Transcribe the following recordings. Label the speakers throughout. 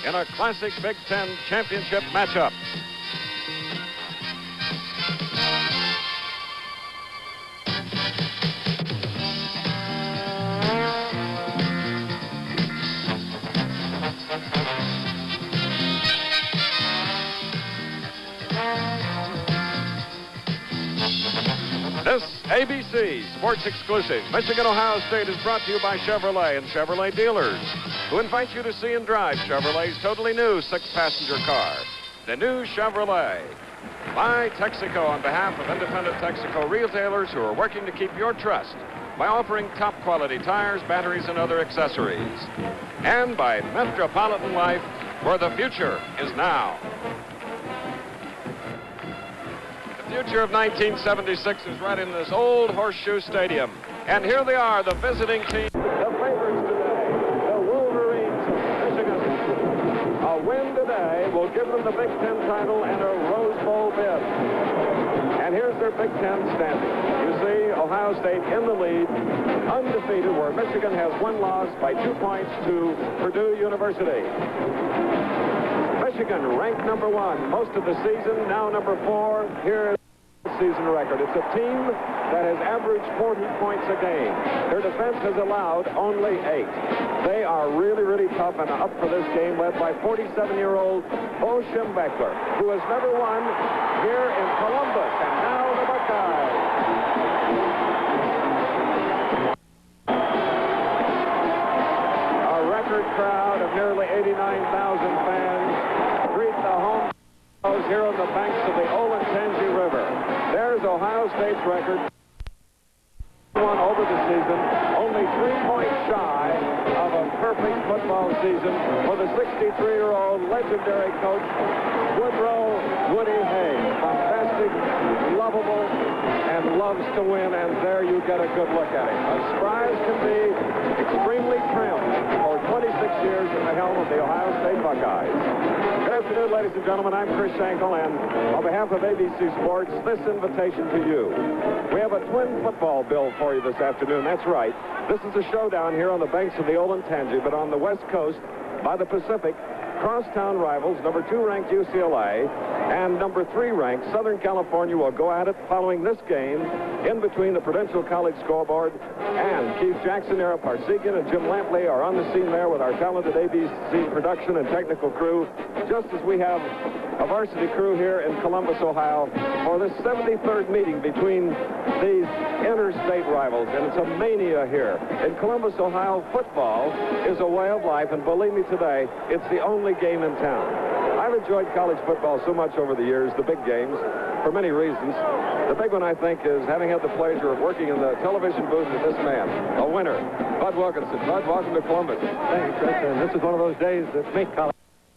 Speaker 1: in a classic Big Ten championship matchup. This ABC Sports Exclusive, Michigan-Ohio State, is brought to you by Chevrolet and Chevrolet dealers, who invite you to see and drive Chevrolet's totally new 6-passenger car, the new Chevrolet. By Texaco, on behalf of independent Texaco retailers who are working to keep your trust by offering top-quality tires, batteries, and other accessories. And by Metropolitan Life, where the future is now. The future of 1976 is right in this old Horseshoe Stadium. And here they are, the visiting team. The favorites today, the Wolverines of Michigan. A win today will give them the Big Ten title and a Rose Bowl bid. And here's their Big Ten standing. You see Ohio State in the lead, undefeated, where Michigan has one loss by 2 points to Purdue University. Michigan ranked number 1 most of the season, now number 4. Here is the season record. It's a team that has averaged 40 points a game. Their defense has allowed only 8. They are really, really tough and up for this game, led by 47-year-old Bo Schembechler, who has never won here in Columbus. And now the Buckeyes. A record crowd of nearly 89,000 fans greet the home here on the banks of the Olentangy River. There's Ohio State's record. One over the season, only 3 points shy of a perfect football season for the 63-year-old legendary coach, Woodrow Woody Hayes. Fantastic, lovable, and loves to win, and there you get a good look at him. As spry as can be, extremely trimmed for 26 years at the helm of the Ohio State Buckeyes. Good afternoon, ladies and gentlemen. I'm Chris Schenkel, and on behalf of ABC Sports, this invitation to you. We have a twin football bill for you this afternoon. That's right. This is a showdown here on the banks of the Olentangy, but on the West Coast, by the Pacific, crosstown rivals, number 2 ranked UCLA and number 3 ranked Southern California will go at it following this game in between the Prudential College scoreboard. And Keith Jackson, Ara Parsegian, and Jim Lampley are on the scene there with our talented ABC production and technical crew, just as we have a varsity crew here in Columbus, Ohio, for this 73rd meeting between these interstate rivals. And it's a mania here. In Columbus, Ohio, football is a way of life, and believe me today, it's the only game in town. I've enjoyed college football so much over the years, the big games, for many reasons. The big one, I think, is having had the pleasure of working in the television booth with this man, a winner, Bud Wilkinson. Bud, welcome to Columbus.
Speaker 2: Thank you, Chris. And this is one of those days that make college.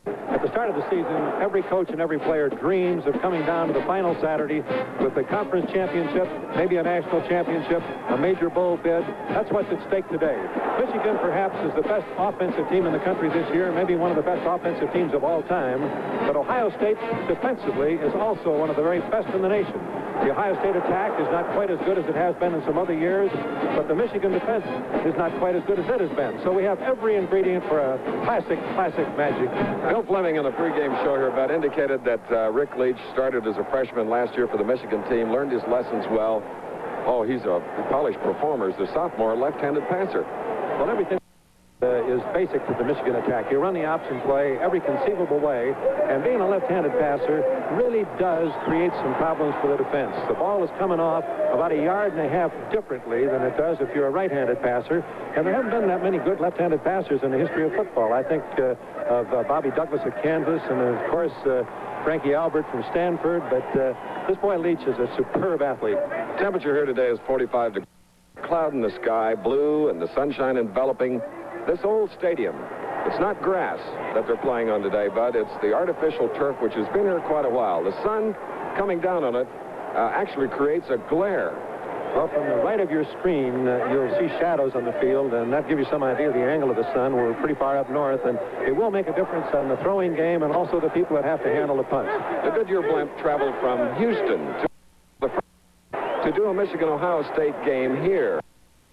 Speaker 2: At the start of the season, every coach and every player dreams of coming down to the final Saturday with the conference championship, maybe a national championship, a major bowl bid. That's what's at stake today. Michigan, perhaps, is the best offensive team in the country this year, maybe one of the best offensive teams of all time. But Ohio State, defensively, is also one of the very best in the nation. The Ohio State attack is not quite as good as it has been in some other years, but the Michigan defense is not quite as good as it has been. So we have every ingredient for a classic magic.
Speaker 1: Bill Fleming in the pregame show here about indicated that Rick Leach started as a freshman last year for the Michigan team, learned his lessons well. Oh, he's a polished performer. He's a sophomore left-handed passer.
Speaker 2: Well, everything is basic to the Michigan attack. You run the option play every conceivable way, and being a left-handed passer really does create some problems for the defense. The ball is coming off about 1.5 yards differently than it does if you're a right-handed passer, and there haven't been that many good left-handed passers in the history of football. I think of Bobby Douglas at Kansas, and of course Frankie Albert from Stanford, but this boy Leach is a superb athlete.
Speaker 1: Temperature here today is 45 degrees. Cloud in the sky, blue, and the sunshine enveloping this old stadium. It's not grass that they're playing on today, Bud. It's the artificial turf, which has been here quite a while. The sun coming down on it actually creates a glare.
Speaker 2: Well, from the right of your screen, you'll see shadows on the field, and that gives you some idea of the angle of the sun. We're pretty far up north, and it will make a difference on the throwing game and also the people that have to handle the punch.
Speaker 1: The Goodyear blimp traveled from Houston to do a Michigan-Ohio State game here,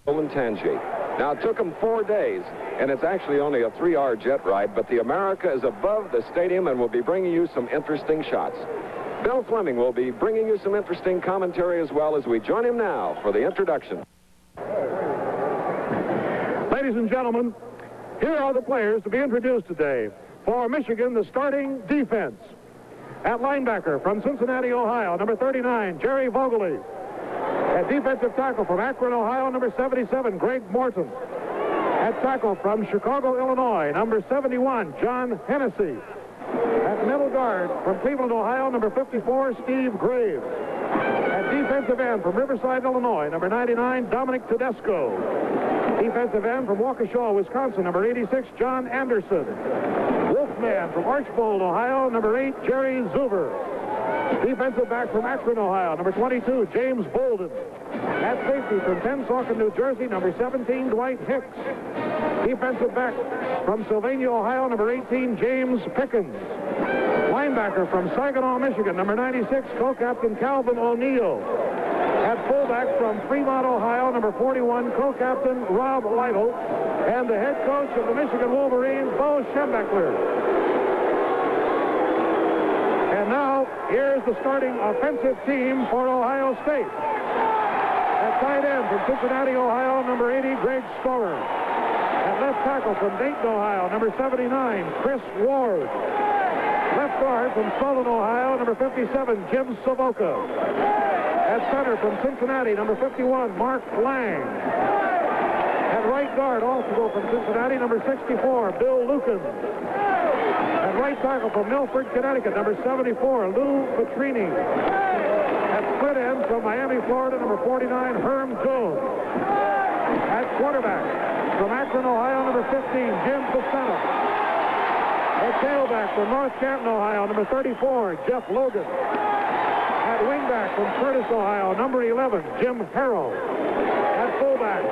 Speaker 1: Olentangy. Now, it took them 4 days, and it's actually only a 3-hour jet ride, but the America is above the stadium and will be bringing you some interesting shots. Bill Fleming will be bringing you some interesting commentary as well as we join him now for the introduction.
Speaker 2: Ladies and gentlemen, here are the players to be introduced today. For Michigan, the starting defense. At linebacker from Cincinnati, Ohio, number 39, Jerry Vogely. At defensive tackle from Akron, Ohio, number 77, Greg Morton. At tackle from Chicago, Illinois, number 71, John Hennessy. At middle guard from Cleveland, Ohio, number 54, Steve Graves. At defensive end from Riverside, Illinois, number 99, Dominic Tedesco. Defensive end from Waukesha, Wisconsin, number 86, John Anderson. Wolfman from Archbold, Ohio, number 8, Jerry Zuber. Defensive back from Akron, Ohio, number 22, James Bolden. At safety from Pennsauken, New Jersey, number 17, Dwight Hicks. Defensive back from Sylvania, Ohio, number 18, James Pickens. Linebacker from Saginaw, Michigan, number 96, co-captain Calvin O'Neill. At fullback from Fremont, Ohio, number 41, co-captain Rob Lytle. And the head coach of the Michigan Wolverines, Bo Schembechler. And now, here's the starting offensive team for Ohio State. At tight end from Cincinnati, Ohio, number 80, Greg Storer. At left tackle from Dayton, Ohio, number 79, Chris Ward. Left guard from Sullivan, Ohio, number 57, Jim Savoca. At center from Cincinnati, number 51, Mark Lang. At right guard, also from Cincinnati, number 64, Bill Lucan. At right tackle from Milford, Connecticut, number 74, Lou Petrini. At split end from Miami, Florida, number 49, Herm Jones. At quarterback from Akron, Ohio, number 15, Jim Paceno. At tailback from North Canton, Ohio, number 34, Jeff Logan. At wingback from Curtis, Ohio, number 11, Jim Harrow. At fullback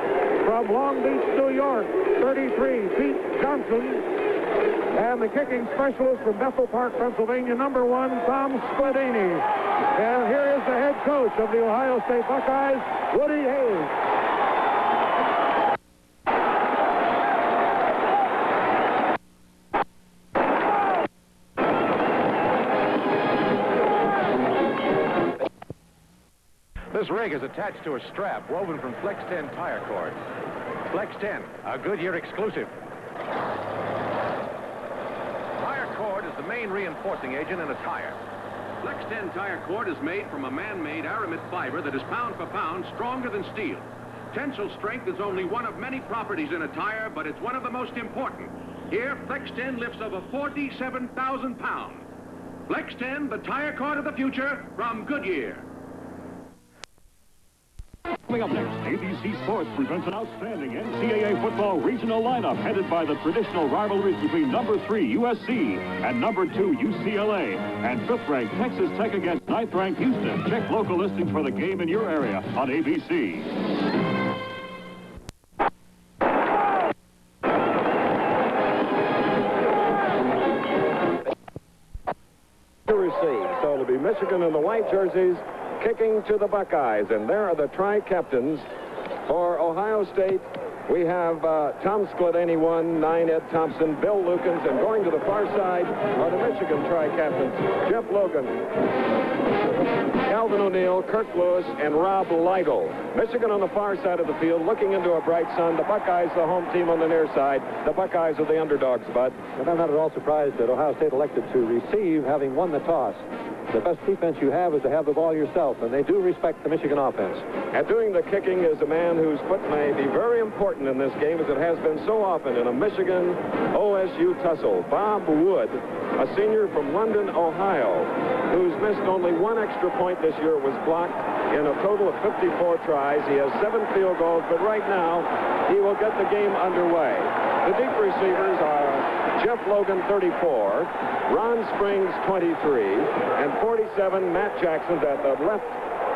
Speaker 2: from Long Beach, New York, 33, Pete Johnson. And the kicking specialist from Bethel Park, Pennsylvania, number 1, Tom Spladini. And here is the head coach of the Ohio State Buckeyes, Woody Hayes.
Speaker 3: This rig is attached to a strap woven from Flex 10 tire cord. Flex 10, a Goodyear exclusive. Tire cord is the main reinforcing agent in a tire.
Speaker 4: Flex 10 tire cord is made from a man-made aramid fiber that is pound for pound stronger than steel. Tensile strength is only one of many properties in a tire, but it's one of the most important. Here, Flex 10 lifts over 47,000 pounds. Flex 10, the tire cord of the future from Goodyear.
Speaker 5: Coming up next, ABC Sports presents an outstanding NCAA football regional lineup headed by the traditional rivalries between number 3 USC and number 2 UCLA and 5th-ranked Texas Tech against 9th-ranked Houston. Check local listings for the game in your area on ABC.
Speaker 1: To receive, so it'll be Michigan in the white jerseys, kicking to the Buckeyes, and there are the tri-captains for Ohio State. We have Tom Skladany, 1, 9, Ed Thompson, Bill Lukens, and going to the far side are the Michigan tri-captains, Jeff Logan, Calvin O'Neill, Kirk Lewis, and Rob Lytle. Michigan on the far side of the field, looking into a bright sun. The Buckeyes, the home team on the near side. The Buckeyes are the underdogs, Bud.
Speaker 2: And I'm not at all surprised that Ohio State elected to receive, having won the toss. The best defense you have is to have the ball yourself, and they do respect the Michigan offense.
Speaker 1: And doing the kicking is a man whose foot may be very important in this game, as it has been so often in a Michigan-OSU tussle. Bob Wood, a senior from London, Ohio, who's missed only 1 extra point this year, was blocked in a total of 54 tries. He has 7 field goals, but right now he will get the game underway. The deep receivers are Jeff Logan, 34, Ron Springs, 23, and 47, Matt Jackson at the left,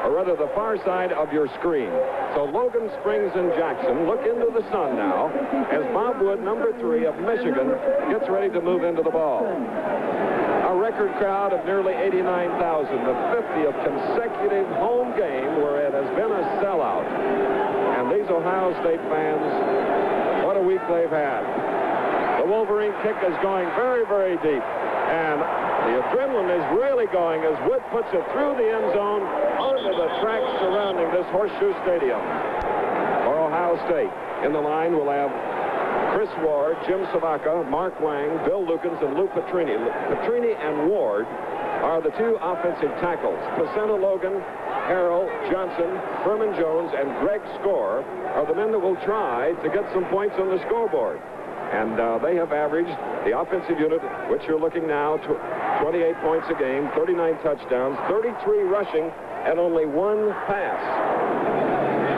Speaker 1: or rather the far side of your screen. So Logan, Springs, and Jackson look into the sun now as Bob Wood, number 3 of Michigan, gets ready to move into the ball. A record crowd of nearly 89,000, the 50th consecutive home game where it has been a sellout. And these Ohio State fans week they've had. The Wolverine kick is going very, very deep. And the adrenaline is really going as Wood puts it through the end zone onto the tracks surrounding this Horseshoe Stadium. For Ohio State, in the line we'll have Chris Ward, Jim Savaka, Mark Wang, Bill Lukens, and Lou Petrini. Petrini and Ward are the two offensive tackles. Pacenta Logan, Harrell, Johnson, Furman Jones, and Greg Score are the men that will try to get some points on the scoreboard. And they have averaged, the offensive unit, which you're looking now, 28 points a game, 39 touchdowns, 33 rushing, and only one pass.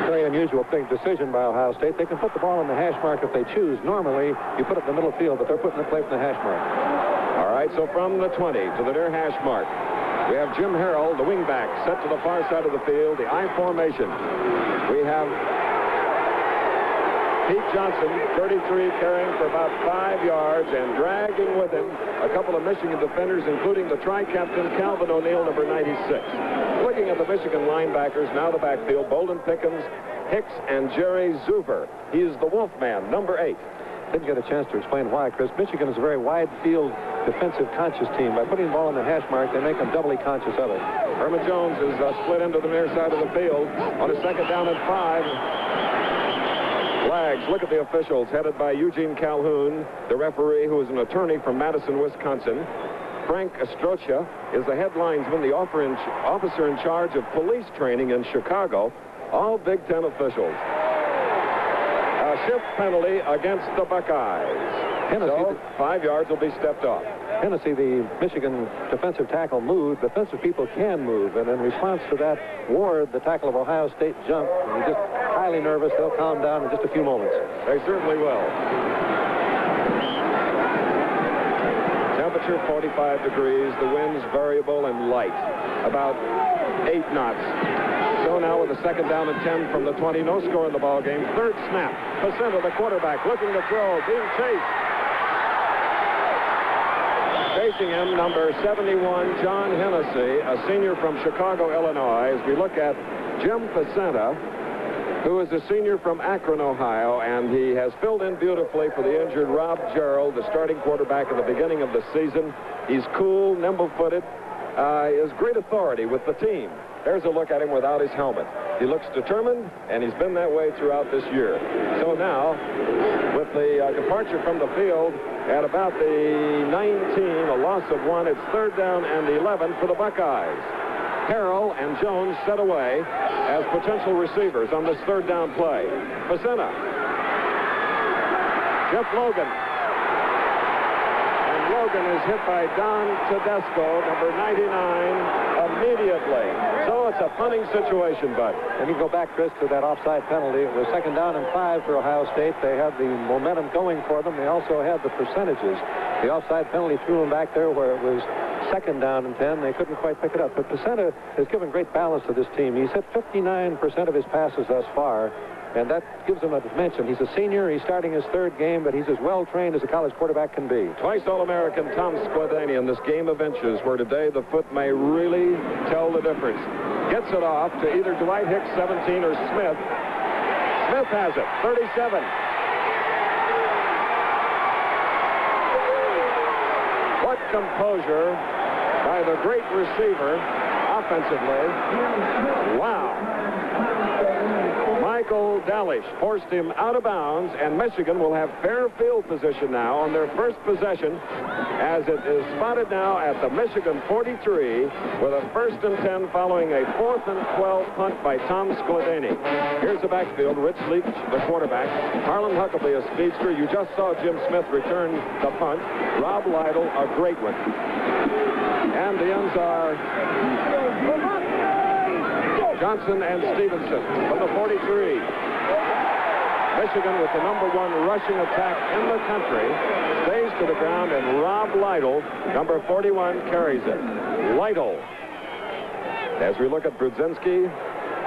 Speaker 2: Very unusual decision by Ohio State. They can put the ball on the hash mark if they choose. Normally, you put it in the middle field, but they're putting it away from the hash mark.
Speaker 1: All right, so from the 20 to the near hash mark, we have Jim Harrell, the wingback, set to the far side of the field, the I formation. We have Pete Johnson, 33, carrying for about 5 yards and dragging with him a couple of Michigan defenders, including the tri-captain Calvin O'Neill, number 96. Looking at the Michigan linebackers, now the backfield, Bolden Pickens, Hicks, and Jerry Zuber. He's the Wolfman, number 8.
Speaker 2: Didn't get a chance to explain why, Chris. Michigan is a very wide field defensive conscious team. By putting the ball on the hash mark, they make them doubly conscious of it.
Speaker 1: Herman Jones is split into the near side of the field on a second down and 5. Flags. Look at the officials, headed by Eugene Calhoun, the referee, who is an attorney from Madison, Wisconsin. Frank Astrocha is the headlinesman, the officer in charge of police training in Chicago. All Big Ten officials. A shift penalty against the Buckeyes. So 5 yards will be stepped off.
Speaker 2: Tennessee, the Michigan defensive tackle, moved. Defensive people can move, and in response to that, Ward, the tackle of Ohio State, jumped. And he's just highly nervous. They'll calm down in just a few moments.
Speaker 1: They certainly will. Temperature 45 degrees. The wind's variable and light, about 8 knots. So now with a second down and 10 from the 20, no score in the ball game. Third snap. Pacenta, the quarterback, looking to throw, being chased. Facing him, number 71, John Hennessy, a senior from Chicago, Illinois. As we look at Jim Pacenta, who is a senior from Akron, Ohio, and he has filled in beautifully for the injured Rob Gerald, the starting quarterback at the beginning of the season. He's cool, nimble-footed, is great authority with the team. There's a look at him without his helmet. He looks determined, and he's been that way throughout this year. So now, with the departure from the field at about the 19, a loss of 1, it's third down and 11 for the Buckeyes. Harrell and Jones set away as potential receivers on this third down play. Pacenta. Jeff Logan. And Logan is hit by Don Tedesco, number 99, immediately. So it's a punting situation, Bud.
Speaker 2: And you go back, Chris, to that offside penalty. It was second down and 5 for Ohio State. They had the momentum going for them. They also had the percentages. The offside penalty threw them back there where it was second down and 10. They couldn't quite pick it up. But Pacenta has given great balance to this team. He's hit 59% of his passes thus far, and that gives him a dimension. He's a senior. He's starting his third game, but he's as well-trained as a college quarterback can be.
Speaker 1: Twice All-American Tom Skladany in this game of inches, where today the foot may really tell the difference. Gets it off to either Dwight Hicks, 17, or Smith. Smith has it, 37. What composure by the great receiver offensively. Wow. Michael Dalish forced him out of bounds, and Michigan will have fair field position now on their first possession, as it is spotted now at the Michigan 43 with a first and 10 following a 4th and 12 punt by Tom Skladany. Here's the backfield. Rich Leach, the quarterback. Harlan Huckabee, a speedster. You just saw Jim Smith return the punt. Rob Lytle, a great one. And the ends are Johnson and Stevenson from the 43. Michigan, with the #1 rushing attack in the country, stays to the ground, and Rob Lytle, number 41, carries it. Lytle. As we look at Brudzinski,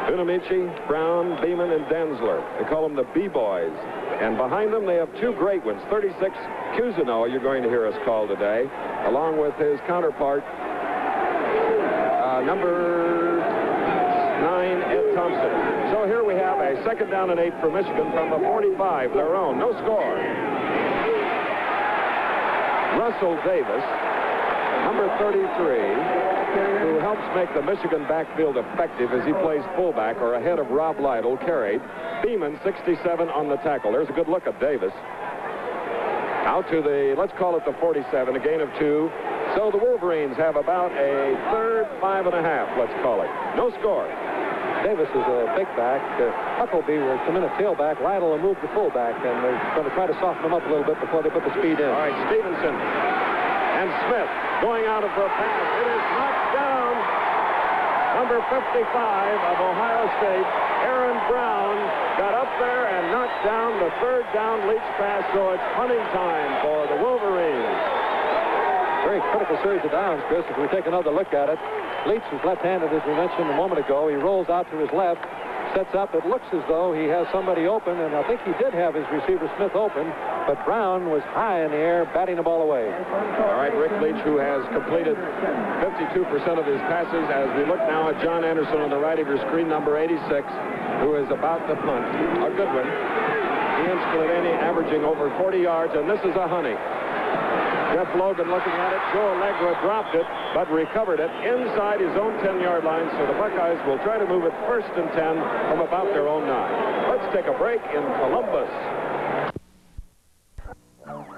Speaker 1: Bunamichi, Brown, Beeman, and Densler. They call them the B-Boys. And behind them, they have two great ones. 36, Cousineau, you're going to hear us call today, along with his counterpart, number 9, Ed Thompson. So here we have a 2nd down and 8 for Michigan from the 45, their own. No score. Russell Davis, number 33, who helps make the Michigan backfield effective as he plays fullback or ahead of Rob Lytle, carried. Beeman, 67 on the tackle. There's a good look at Davis. Out to the, let's call it the 47, a gain of 2. So the Wolverines have about a 3rd 5.5, let's call it. No score.
Speaker 2: Davis is a big back. Huckleby will come in a tailback. Lytle will move the fullback, and they're going to try to soften him up a little bit before they put the speed in.
Speaker 1: All right, Stevenson and Smith going out for a pass. It is knocked down. Number 55 of Ohio State, Aaron Brown, got up there and knocked down the 3rd down Leach pass, so it's punting time for the Wolverines.
Speaker 2: Very critical series of downs, Chris. If we take another look at it, Leach is left-handed, as we mentioned a moment ago. He rolls out to his left, sets up. It looks as though he has somebody open, and I think he did have his receiver Smith open, but Brown was high in the air, batting the ball away.
Speaker 1: All right, Rick Leach, who has completed 52% of his passes, as we look now at John Anderson on the right of your screen, number 86, who is about to punt. A good one. Ian Spillane averaging over 40 yards, and this is a honey. Jeff Logan looking at it. Joe Allegra dropped it, but recovered it inside his own 10-yard line, so the Buckeyes will try to move it 1st and 10 from about their own 9. Let's take a break in Columbus.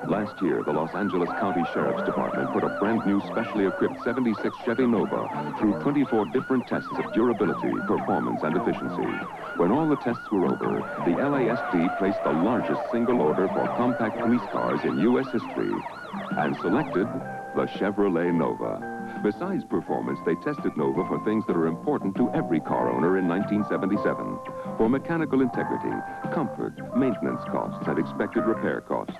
Speaker 6: Last year, the Los Angeles County Sheriff's Department put a brand new specially equipped 76 Chevy Nova through 24 different tests of durability, performance, and efficiency. When all the tests were over, the LASD placed the largest single order for compact police cars in U.S. history and selected the Chevrolet Nova. Besides performance, they tested Nova for things that are important to every car owner in 1977. For mechanical integrity, comfort, maintenance costs, and expected repair costs.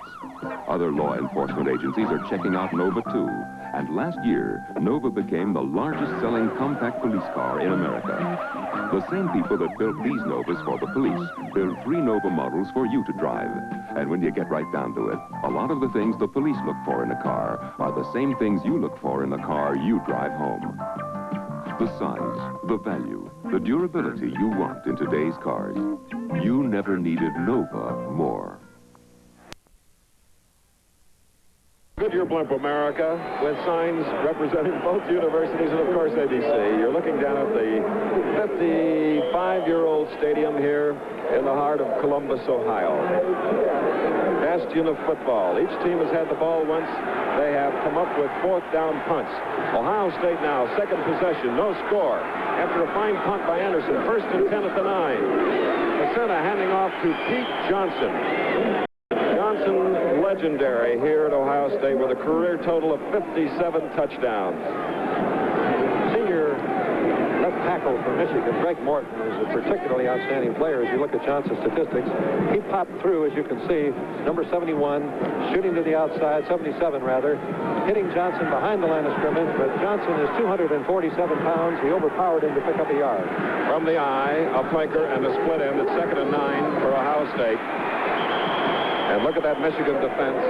Speaker 6: Other law enforcement agencies are checking out Nova too. And last year, Nova became the largest selling compact police car in America. The same people that built these Novas for the police build 3 Nova models for you to drive. And when you get right down to it, a lot of the things the police look for in a car are the same things you look for in the car you drive home. The size, the value, the durability you want in today's cars. You never needed Nova more.
Speaker 1: Goodyear Blimp America, with signs representing both universities and, of course, ABC. You're looking down at the 55-year-old stadium here in the heart of Columbus, Ohio. Bastion of football. Each team has had the ball once. They have come up with 4th down punts. Ohio State now, 2nd possession, no score. After a fine punt by Anderson, 1st and 10 at the 9. Pacenta handing off to Pete Johnson. Johnson, legendary here at Ohio State with a career total of 57 touchdowns.
Speaker 2: Senior left tackle for Michigan, Greg Morton, is a particularly outstanding player. As you look at Johnson's statistics, he popped through, as you can see, number 71, shooting to the outside, 77 rather, hitting Johnson behind the line of scrimmage, but Johnson is 247 pounds. He overpowered him to pick up a yard.
Speaker 1: From the eye, a flanker and a split end at 2nd and 9 for Ohio State. And look at that Michigan defense.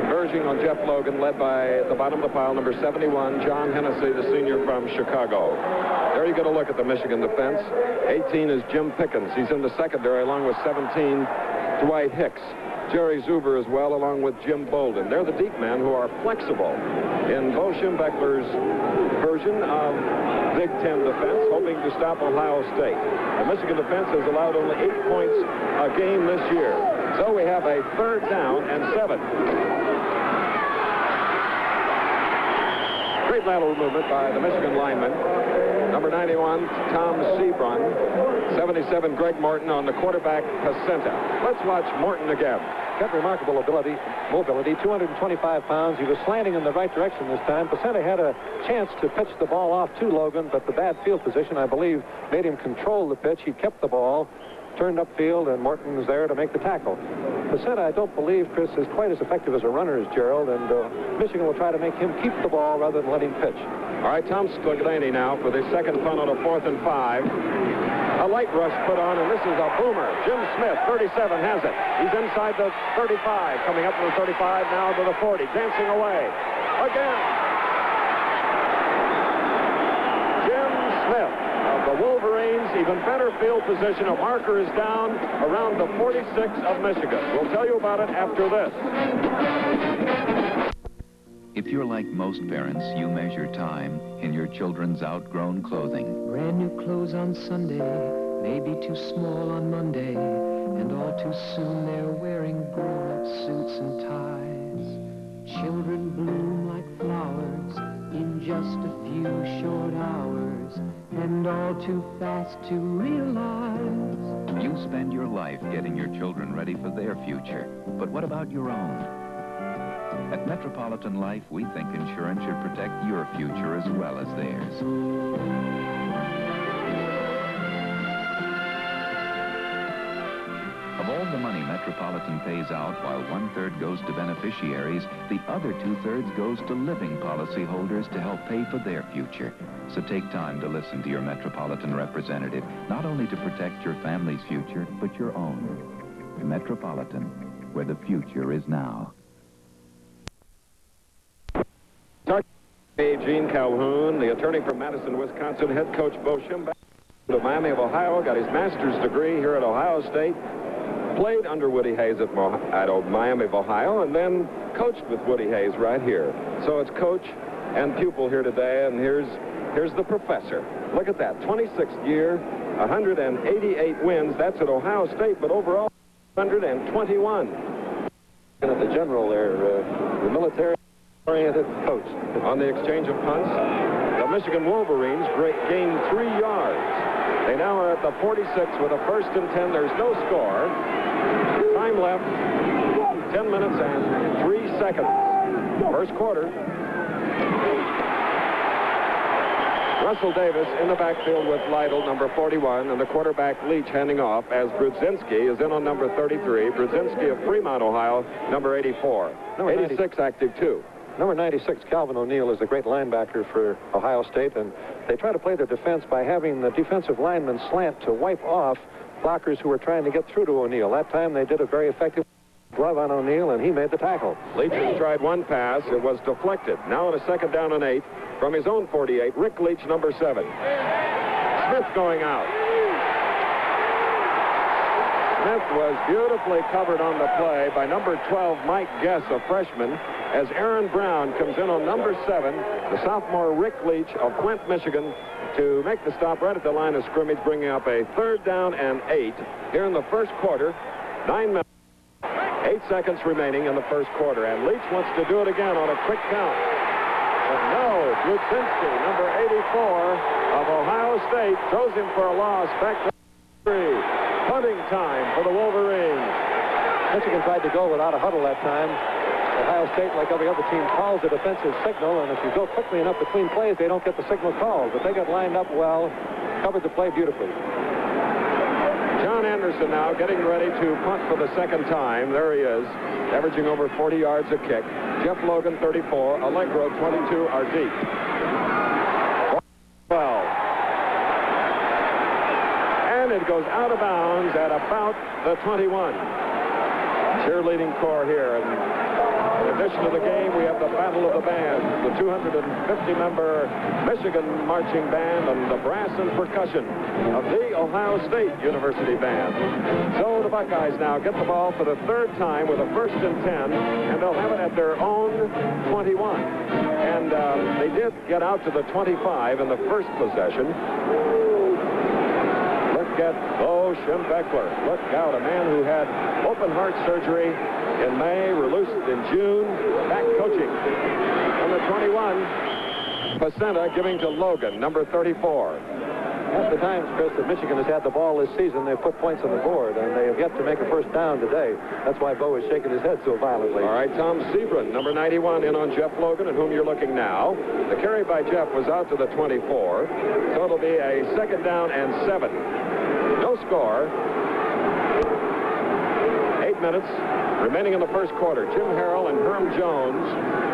Speaker 1: Converging on Jeff Logan, led by, at the bottom of the pile, number 71, John Hennessy, the senior from Chicago. There you get a look at the Michigan defense. 18 is Jim Pickens. He's in the secondary, along with 17, Dwight Hicks. Jerry Zuber as well, along with Jim Bolden. They're the deep men who are flexible in Bo Schembechler's version of Big Ten defense, hoping to stop Ohio State. The Michigan defense has allowed only 8 points a game this year. So we have a 3rd down and 7. Great lateral movement by the Michigan lineman. Number 91, Tom Seabrun. 77, Greg Morton on the quarterback, Pacenta. Let's watch Morton again.
Speaker 2: Got remarkable mobility, 225 pounds. He was slanting in the right direction this time. Pacenta had a chance to pitch the ball off to Logan, but the bad field position, I believe, made him control the pitch. He kept the ball, turned upfield, and Morton was there to make the tackle. Pacenta, I don't believe, Chris, is quite as effective as a runner as Gerald, and Michigan will try to make him keep the ball rather than let him pitch.
Speaker 1: All right, Tom Scogliani now for the 2nd punt on a 4th and 5. A light rush put on, and this is a boomer. Jim Smith, 37, has it. He's inside the 35, coming up to the 35, now to the 40, dancing away. Again. Jim Smith of The Wolverines, even better field position. A marker is down around the 46 of Michigan. We'll tell you about it after this.
Speaker 7: If you're like most parents, you measure time in your children's outgrown clothing.
Speaker 8: Brand new clothes on Sunday, maybe too small on Monday, and all too soon they're wearing grown-up suits and ties. Children bloom like flowers in just a few short hours, and all too fast to realize.
Speaker 7: You spend your life getting your children ready for their future, but what about your own? At Metropolitan Life, we think insurance should protect your future as well as theirs. Of all the money Metropolitan pays out, while 1/3 goes to beneficiaries, the other 2/3 goes to living policyholders to help pay for their future. So take time to listen to your Metropolitan representative, not only to protect your family's future, but your own. Metropolitan, where the future is now.
Speaker 1: Gene Calhoun, the attorney from Madison, Wisconsin, head coach Bo Schembechler of Miami of Ohio, got his master's degree here at Ohio State, played under Woody Hayes at Miami of Ohio, and then coached with Woody Hayes right here. So it's coach and pupil here today, and here's the professor. Look at that, 26th year, 188 wins. That's at Ohio State, but overall 121. And at the general there, the military-oriented coach. On the exchange of punts, the Michigan Wolverines gained 3 yards. They now are at the 46 with a 1st and 10. There's no score. Time left, 10 minutes and 3 seconds. First quarter. Russell Davis in the backfield with Lytle, number 41, and the quarterback Leach handing off as Brudzinski is in on number 33. Brudzinski of Fremont, Ohio, number 84. Number 86 active too.
Speaker 2: Number 96, Calvin O'Neill, is a great linebacker for Ohio State, and they try to play their defense by having the defensive linemen slant to wipe off blockers who were trying to get through to O'Neill. That time they did a very effective glove on O'Neill, and he made the tackle.
Speaker 1: Leach has tried one pass. It was deflected. Now on a 2nd down and 8 from his own 48, Rick Leach, number 7. Smith going out. Smith was beautifully covered on the play by number 12, Mike Guess, a freshman, as Aaron Brown comes in on number 7, the sophomore Rick Leach of Flint, Michigan, to make the stop right at the line of scrimmage, bringing up a 3rd down and 8 here in the first quarter. 9 minutes, 8 seconds remaining in the first quarter, and Leach wants to do it again on a quick count. But no, Brudzinski, number 84 of Ohio State, throws him for a loss. Back to 3. Punting time for the Wolverines.
Speaker 2: Michigan tried to go without a huddle that time. Ohio State, like every other team, calls a defensive signal, and if you go quickly enough between plays, they don't get the signal called. But they got lined up well, covered the play beautifully.
Speaker 1: John Anderson now getting ready to punt for the 2nd time. There he is, averaging over 40 yards a kick. Jeff Logan, 34. Allegro, 22, are deep. 12. And it goes out of bounds at about the 21. Cheerleading corps here. And in addition to the game, we have the Battle of the Bands, the 250-member Michigan Marching Band and the brass and percussion of the Ohio State University Band. So the Buckeyes now get the ball for the 3rd time with a 1st and 10, and they'll have it at their own 21. And they did get out to the 25 in the first possession. Look at Bo Schembechler. Look out, a man who had open heart surgery in May, released in June, back coaching. Number 21, Pacenta giving to Logan, number 34.
Speaker 2: Half the times, Chris, that Michigan has had the ball this season, they've put points on the board, and they have yet to make a 1st down today. That's why Bo is shaking his head so violently.
Speaker 1: All right, Tom Sebrin, number 91, in on Jeff Logan, at whom you're looking now. The carry by Jeff was out to the 24, so it'll be a 2nd down and 7. No score. 8 minutes remaining in the first quarter. Jim Harrell and Herm Jones,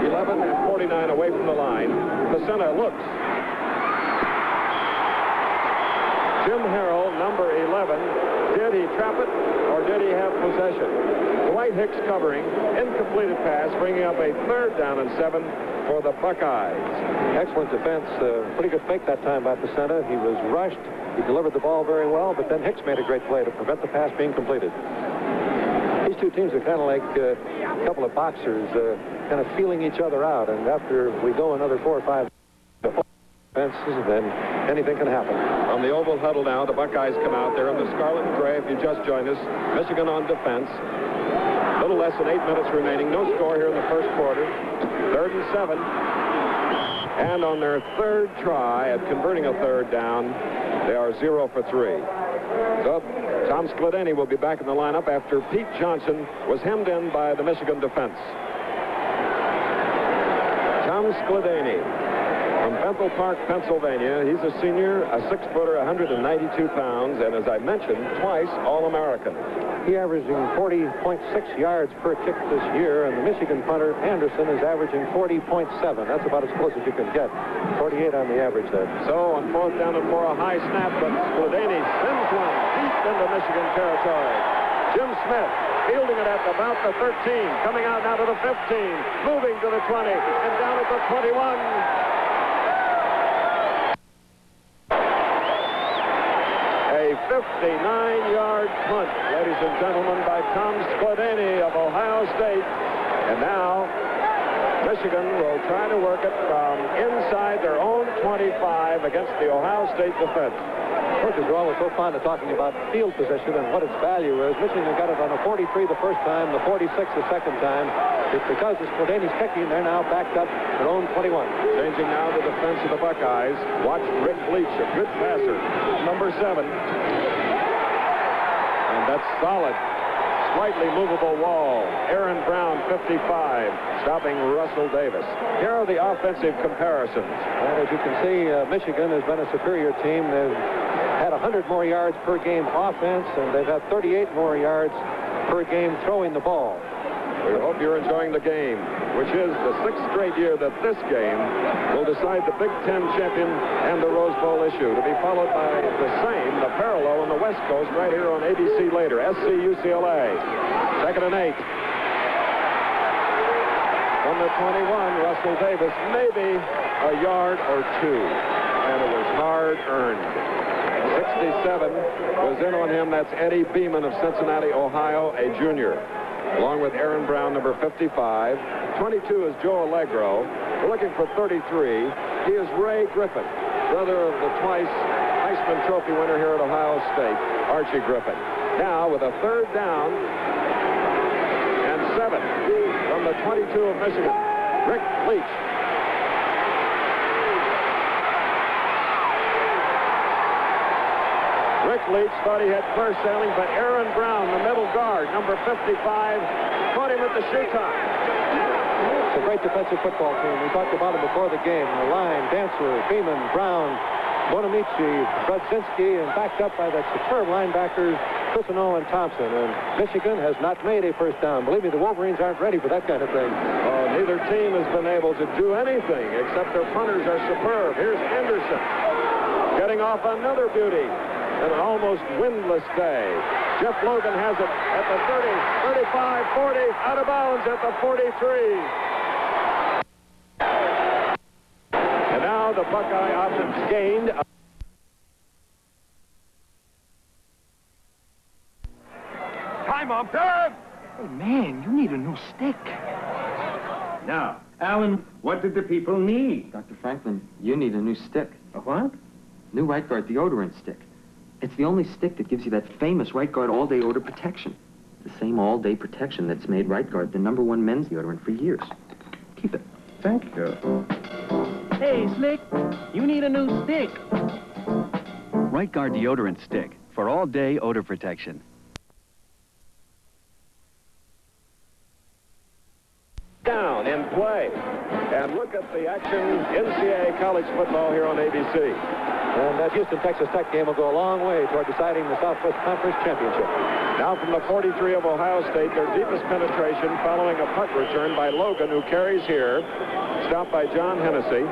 Speaker 1: 11 and 49 away from the line. Pacenta looks. Jim Harrell, number 11, Did he trap it, or did he have possession? Dwight Hicks covering, incompleted pass, bringing up a 3rd down and 7 for the Buckeyes.
Speaker 2: Excellent defense. Pretty good fake that time by Pacenta. He was rushed. He delivered the ball very well, but then Hicks made a great play to prevent the pass being completed. These two teams are kind of like a couple of boxers, kind of feeling each other out. And after we go another 4 or 5 defenses, then anything can happen.
Speaker 1: On the oval huddle now, the Buckeyes come out there in the scarlet and gray. If you just joined us, Michigan on defense. A little less than 8 minutes remaining. No score here in the first quarter. 3rd and 7. And on their 3rd try at converting a 3rd down, they are 0 for 3. So Tom Skladany will be back in the lineup after Pete Johnson was hemmed in by the Michigan defense. Tom Skladany from Bethel Park, Pennsylvania. He's a senior, a 6-footer, 192 pounds, and as I mentioned, twice All-American.
Speaker 2: He averaging 40.6 yards per kick this year, and the Michigan punter, Anderson, is averaging 40.7. That's about as close as you can get. 48 on the average there.
Speaker 1: So on 4th down and 4, a high snap, but Skladany sends one deep into Michigan territory. Jim Smith fielding it at about the 13, coming out now to the 15, moving to the 20, and down at the 21. A 59-yard punt, ladies and gentlemen, by Tom Skladany of Ohio State. And now Michigan will try to work it from inside their own 25 against the Ohio State defense.
Speaker 2: Coaches are always so fond of talking about field position and what its value is. Michigan got it on the 43 the first time, the 46 the second time. It's because of Skladany's kicking, they're now backed up their own 21.
Speaker 1: Changing now the defense of the Buckeyes. Watch Rick Leach, a good passer, number 7. And that's solid. Slightly movable wall. Aaron Brown, 55, stopping Russell Davis. Here are the offensive comparisons.
Speaker 2: And as you can see, Michigan has been a superior team. They've had 100 more yards per game offense, and they've had 38 more yards per game throwing the ball.
Speaker 1: We hope you're enjoying the game, which is the 6th straight year that this game will decide the Big Ten champion and the Rose Bowl issue, to be followed by the parallel on the West Coast right here on ABC later. SC UCLA, 2nd and 8. From the 21, Russell Davis, maybe a yard or 2, and it was hard earned. 67 was in on him. That's Eddie Beeman of Cincinnati, Ohio, a junior, along with Aaron Brown, number 55. 22 is Joe Allegro. We're looking for 33. He is Ray Griffin, brother of the twice Heisman Trophy winner here at Ohio State, Archie Griffin. Now with a 3rd down and 7 from the 22 of Michigan, Rick Leach. Rick Leach thought he had clear sailing, but Aaron Brown, the middle guard, number 55, caught him at the shoe top.
Speaker 2: It's a great defensive football team. We talked about it before the game. The line, Dancer, Beeman, Brown, Bonamici, Brodzinski, and backed up by the superb linebackers, Cousineau and Thompson. And Michigan has not made a 1st down. Believe me, the Wolverines aren't ready for that kind of thing.
Speaker 1: Neither team has been able to do anything, except their punters are superb. Here's Anderson getting off another beauty. And an almost windless day. Jeff Logan has it at the 30, 35, 40, out of bounds at the 43. And now the Buckeye offense gained.
Speaker 3: Time up, time!
Speaker 9: Hey, man, you need a new stick.
Speaker 10: Now, Alan, what did the people need?
Speaker 11: Dr. Franklin, you need a new stick.
Speaker 10: A what?
Speaker 11: New Right Guard deodorant stick. It's the only stick that gives you that famous Right Guard all-day odor protection. The same all-day protection that's made Right Guard the #1 men's deodorant for years. Keep it.
Speaker 10: Thank you.
Speaker 9: Hey, Slick, you need a new stick.
Speaker 12: Right Guard deodorant stick for all-day odor protection.
Speaker 1: Down in play. And look at the action, NCAA college football here on ABC.
Speaker 2: And that Houston-Texas Tech game will go a long way toward deciding the Southwest Conference Championship.
Speaker 1: Now from the 43 of Ohio State, their deepest penetration following a punt return by Logan, who carries here. Stopped by John Hennessy.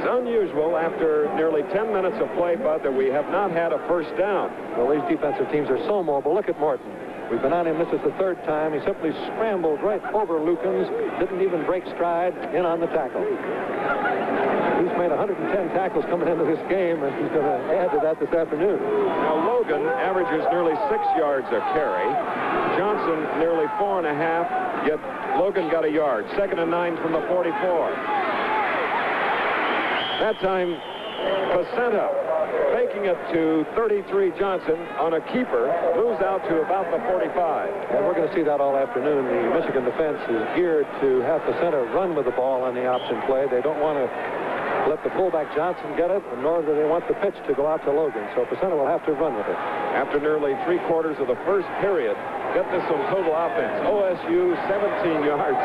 Speaker 1: So Unusual after nearly 10 minutes of play, Bud, that we have not had a first down.
Speaker 2: Well, these defensive teams are so mobile. Look at Morton. We've been on him. This is the third time. He simply scrambled right over Lukens. Didn't even break stride in on the tackle. He's made 110 tackles coming into this game, and he's going to add to that this afternoon.
Speaker 1: Now, Logan averages nearly 6 yards a carry. Johnson nearly 4.5, yet Logan got a yard. 2nd and 9 from the 44. That time, Pacenta, faking it to 33 Johnson on a keeper, moves out to about the 45.
Speaker 2: And we're going to see that all afternoon. The Michigan defense is geared to have Pacenta run with the ball on the option play. They don't want to let the fullback Johnson get it, nor do they want the pitch to go out to Logan. So Pacenta will have to run with it.
Speaker 1: After nearly 3/4 of the first period, get this on total offense. OSU 17 yards,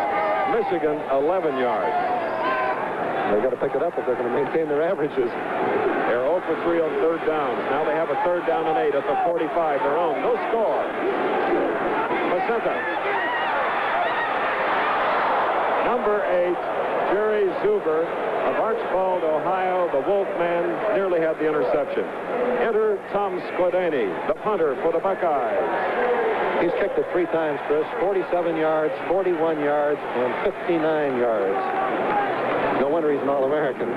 Speaker 1: Michigan 11 yards.
Speaker 2: They've got to pick it up if they're going to maintain their averages.
Speaker 1: They're 0 for 3 on 3rd downs. Now they have a 3rd down and 8 at the 45, their own. No score. Pacenta. Number 8, Jerry Zuber of Archbald, Ohio. The Wolfman nearly had the interception. Enter Tom Squadani, the punter for the Buckeyes.
Speaker 2: He's kicked it 3 times, Chris. 47 yards, 41 yards, and 59 yards. No wonder he's an All-American.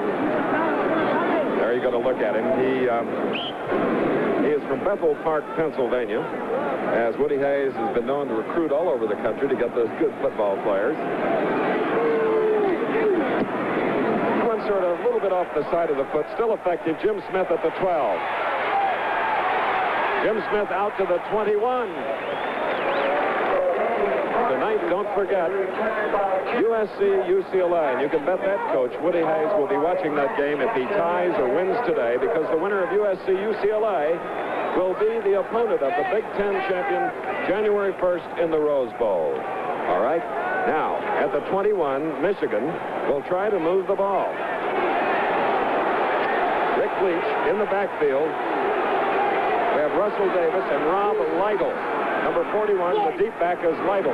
Speaker 1: There you got to look at him. He is from Bethel Park, Pennsylvania, as Woody Hayes has been known to recruit all over the country to get those good football players. One sort of a little bit off the side of the foot, still effective. Jim Smith at the 12. Jim Smith out to the 21. Tonight, don't forget, USC-UCLA. And you can bet that coach, Woody Hayes, will be watching that game if he ties or wins today, because the winner of USC-UCLA will be the opponent of the Big Ten champion January 1st in the Rose Bowl. All right? Now, at the 21, Michigan will try to move the ball. Rick Leach in the backfield. We have Russell Davis and Rob Lytle. Number 41, the deep back is Lytle.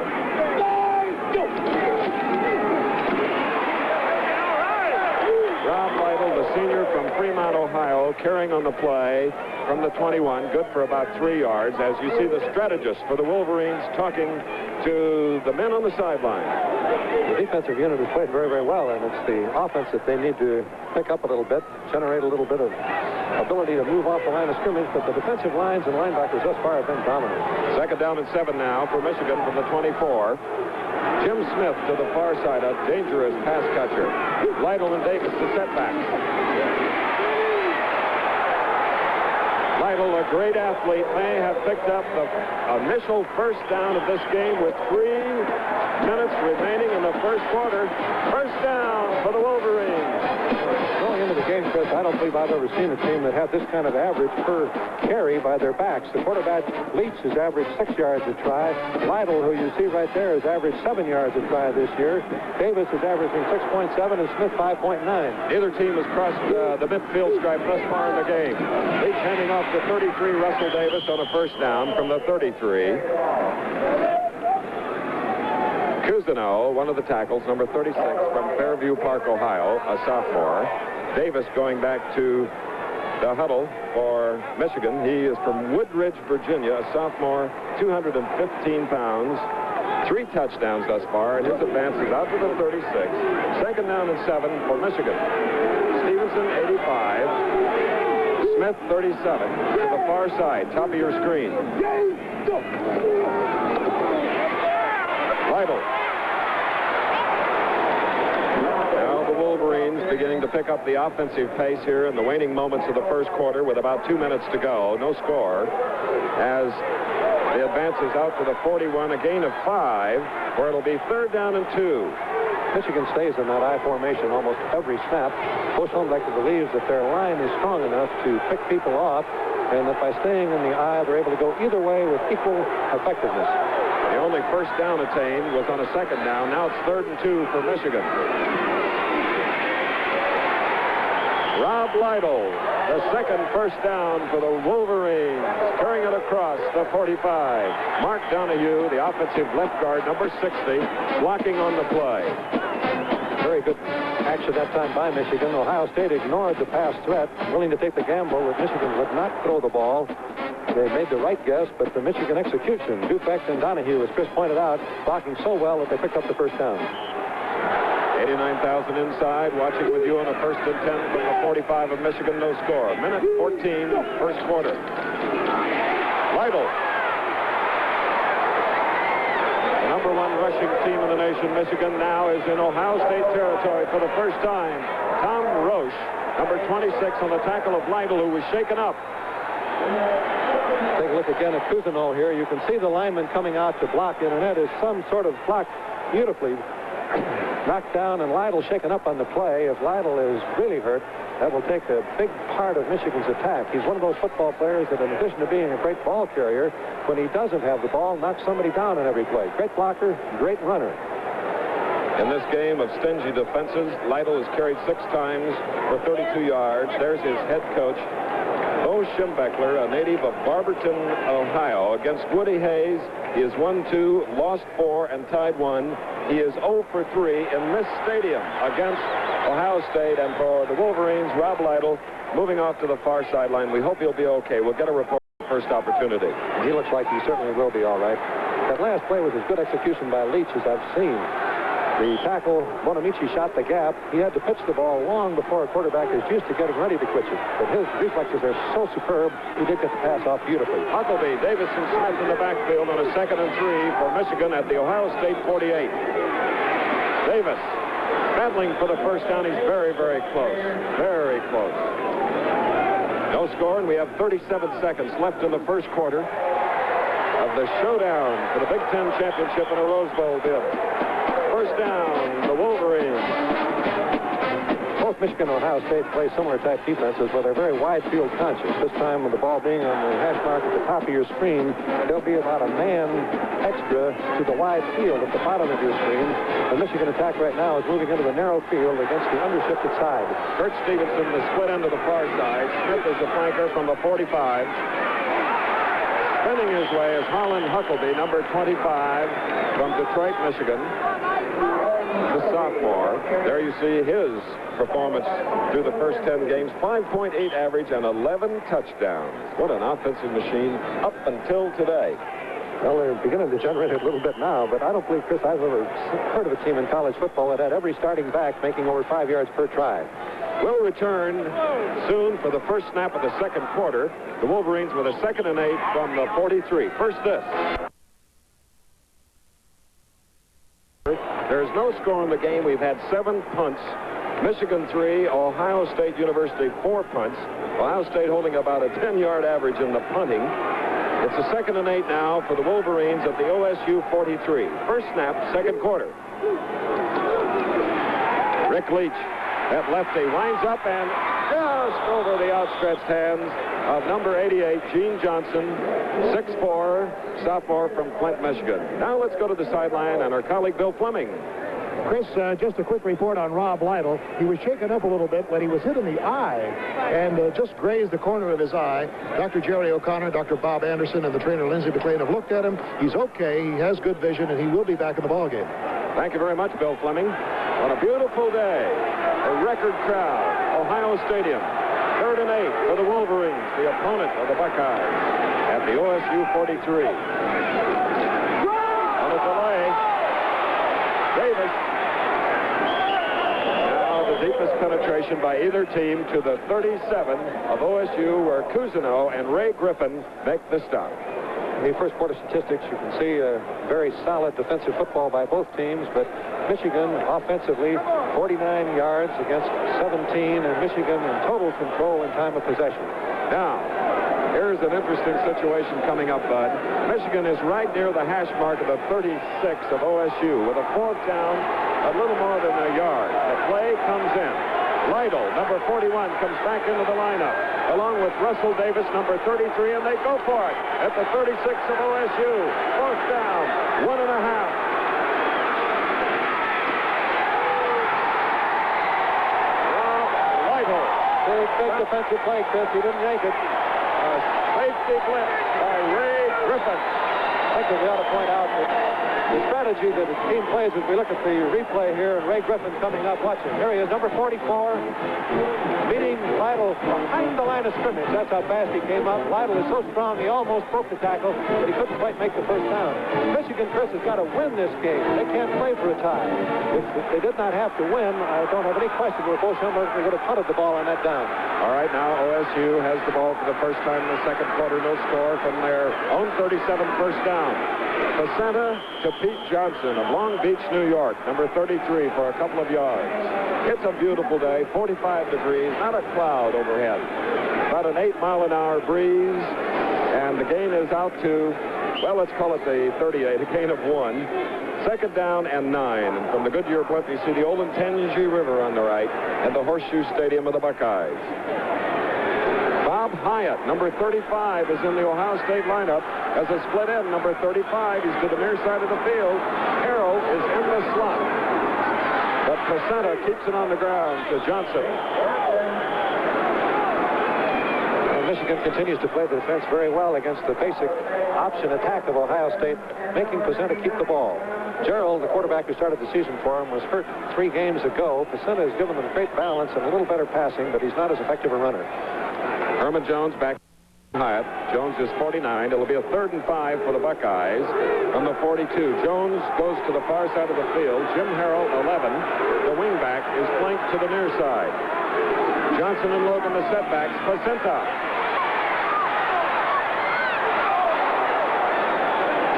Speaker 1: Rob Lytle, the senior from Fremont, Ohio, carrying on the play from the 21, good for about 3 yards, as you see the strategist for the Wolverines talking to the men on the sideline.
Speaker 2: The defensive unit has played very, very well, and it's the offense that they need to pick up a little bit, generate a little bit of ability to move off the line of scrimmage, but the defensive lines and linebackers thus far have been dominant.
Speaker 1: 2nd down and 7 now for Michigan from the 24. Jim Smith to the far side, a dangerous pass catcher. Lytle and Davis to setbacks. Lytle, a great athlete, may have picked up the initial first down of this game with 3 minutes remaining in the first quarter. First down for the Wolverines.
Speaker 2: Going into the game, Chris, I don't believe I've ever seen a team that had this kind of average per carry by their backs. The quarterback, Leach, has averaged 6 yards a try. Lytle, who you see right there, has averaged 7 yards a try this year. Davis is averaging 6.7 and Smith 5.9.
Speaker 1: Neither team has crossed the midfield stripe thus far in the game. Leach handing off to 33, Russell Davis on a first down from the 33. Cousineau, one of the tackles, number 36 from Fairview Park, Ohio, a sophomore. Davis going back to the huddle for Michigan. He is from Woodridge, Virginia, a sophomore, 215 pounds. 3 touchdowns thus far, and his advance is out to the 36. 2nd down and 7 for Michigan. Stevenson, 85. Smith, 37. To the far side, top of your screen. Lytle. Now the Wolverines beginning to pick up the offensive pace here in the waning moments of the first quarter with about 2 minutes to go. No score. As the advance is out to the 41, a gain of 5, where it'll be 3rd down and 2.
Speaker 2: Michigan stays in that I formation almost every snap. Coach Holmbecker believes that their line is strong enough to pick people off, and that by staying in the I, they're able to go either way with equal effectiveness.
Speaker 1: The only first down attained was on a 2nd down. Now it's 3rd and 2 for Michigan. Rob Lytle, the 2nd first down for the Wolverines, carrying it across the 45. Mark Donahue, the offensive left guard, number 60, blocking on the play.
Speaker 2: Very good action that time by Michigan. Ohio State ignored the pass threat, willing to take the gamble that Michigan would not throw the ball. They made the right guess, but the Michigan execution, Dufect and Donahue, as Chris pointed out, blocking so well that they picked up the first down.
Speaker 1: 89,000 inside, watching with you on a 1st and 10 from the 45 of Michigan, no score. Minute 14, first quarter. Lytle. The number 1 rushing team in the nation, Michigan, now is in Ohio State territory for the first time. Tom Roche, number 26, on the tackle of Lytle, who was shaken up.
Speaker 2: Take a look again at Cousineau here. You can see the lineman coming out to block in, and that is some sort of block beautifully knocked down, and Lytle shaken up on the play. If Lytle is really hurt, that will take a big part of Michigan's attack. He's one of those football players that, in addition to being a great ball carrier, when he doesn't have the ball, knocks somebody down on every play. Great blocker, great runner.
Speaker 1: In this game of stingy defenses, Lytle has carried 6 times for 32 yards. There's his head coach, Bo Schembechler, a native of Barberton, Ohio, against Woody Hayes. He is 1-2, lost 4, and tied 1. He is 0 for 3 in this stadium against Ohio State. And for the Wolverines, Rob Lytle moving off to the far sideline. We hope he'll be okay. We'll get a report first opportunity.
Speaker 2: He looks like he certainly will be all right. That last play was as good execution by Leach as I've seen. The tackle, Bonamici shot the gap. He had to pitch the ball long before a quarterback is used to getting ready to pitch it. But his reflexes are so superb, he did get the pass off beautifully.
Speaker 1: Huckabee, Davison Smith in the backfield on a 2nd and 3 for Michigan at the Ohio State 48. Davis battling for the first down. He's very, very close. Very close. No score, and we have 37 seconds left in the first quarter of the showdown for the Big Ten championship in a Rose Bowl bid. First down, the Wolverines.
Speaker 2: Both Michigan and Ohio State play similar type defenses, but they're very wide field conscious. This time, with the ball being on the hash mark at the top of your screen, there'll be about a man extra to the wide field at the bottom of your screen. The Michigan attack right now is moving into the narrow field against the undershifted side.
Speaker 1: Kurt Stevenson, the split end to the far side. Smith is the flanker from the 45. Spinning his way is Harlan Huckabee, number 25 from Detroit, Michigan. The sophomore. There you see his performance through the first 10 games. 5.8 average and 11 touchdowns. What an offensive machine up until today.
Speaker 2: Well, they're beginning to generate it a little bit now, but I don't believe, Chris, I've ever heard of a team in college football that had every starting back making over 5 yards per try.
Speaker 1: We'll return soon for the first snap of the second quarter. The Wolverines with a 2nd and 8 from the 43. First this. There's no score in the game. We've had 7 punts. Michigan 3, Ohio State University 4 punts. Ohio State holding about a 10-yard average in the punting. It's a 2nd and 8 now for the Wolverines at the OSU 43. First snap, second quarter. Rick Leach at lefty winds up and just over the outstretched hands of number 88, Gene Johnson, 6'4", sophomore from Flint, Michigan. Now let's go to the sideline and our colleague Bill Fleming.
Speaker 13: Chris, just a quick report on Rob Lytle. He was shaken up a little bit when he was hit in the eye and just grazed the corner of his eye. Dr. Jerry O'Connor, Dr. Bob Anderson, and the trainer Lindsey McLean have looked at him. He's okay. He has good vision, and he will be back in the ballgame.
Speaker 1: Thank you very much, Bill Fleming. On a beautiful day, a record crowd, Ohio Stadium. 3rd and 8 for the Wolverines, the opponent of the Buckeyes at the OSU 43. On a delay, Davis. Now the deepest penetration by either team to the 37 of OSU, where Cousineau and Ray Griffin make the stop.
Speaker 2: In the first quarter statistics, you can see a very solid defensive football by both teams, but Michigan offensively 49 yards against 17, and Michigan in total control in time of possession.
Speaker 1: Now, here's an interesting situation coming up, Bud. Michigan is right near the hash mark of the 36 of OSU with a 4th down, a little more than a yard. The play comes in. Lytle, number 41, comes back into the lineup, along with Russell Davis, number 33, and they go for it at the 36 of OSU. 4th down, 1.5. Rob Lytle.
Speaker 2: Big defensive play, Chris. He didn't yank it.
Speaker 1: Safety blitz by Ray Griffin.
Speaker 2: think that we ought to point out that the strategy that the team plays as we look at the replay here, and Ray Griffin coming up, watch him. Here he is, number 44, meeting Lytle behind the line of scrimmage. That's how fast he came up. Lytle is so strong, he almost broke the tackle, but he couldn't quite make the first down. Michigan, Chris, has got to win this game. They can't play for a tie. If they did not have to win, I don't have any question where Bo Schembechler would have punted the ball on that down.
Speaker 1: All right, now OSU has the ball for the first time in the second quarter. No score from their own 37 first down. Placenta to Pete Johnson of Long Beach, New York, number 33 for a couple of yards. It's a beautiful day, 45 degrees, not a cloud overhead. About an 8-mile-an-hour breeze, and the gain is out to, well, let's call it the 38, a gain of 1. Second down and 9. And from the Goodyear blimp, you see the Olentangy River on the right and the Horseshoe Stadium of the Buckeyes. Bob Hyatt, number 35, is in the Ohio State lineup as a split end. Number 35, he's to the near side of the field. Harrell is in the slot. But Placenta keeps it on the ground to Johnson.
Speaker 2: Michigan continues to play the defense very well against the basic option attack of Ohio State, making Placenta keep the ball. Gerald, the quarterback who started the season for him, was hurt 3 games ago. Placenta has given them great balance and a little better passing, but he's not as effective a runner.
Speaker 1: Herman Jones back to Hyatt. Jones is 49. It'll be a 3rd and 5 for the Buckeyes from the 42. Jones goes to the far side of the field. Jim Harrell, 11. The wingback is flanked to the near side. Johnson and Logan, the setbacks. Placenta.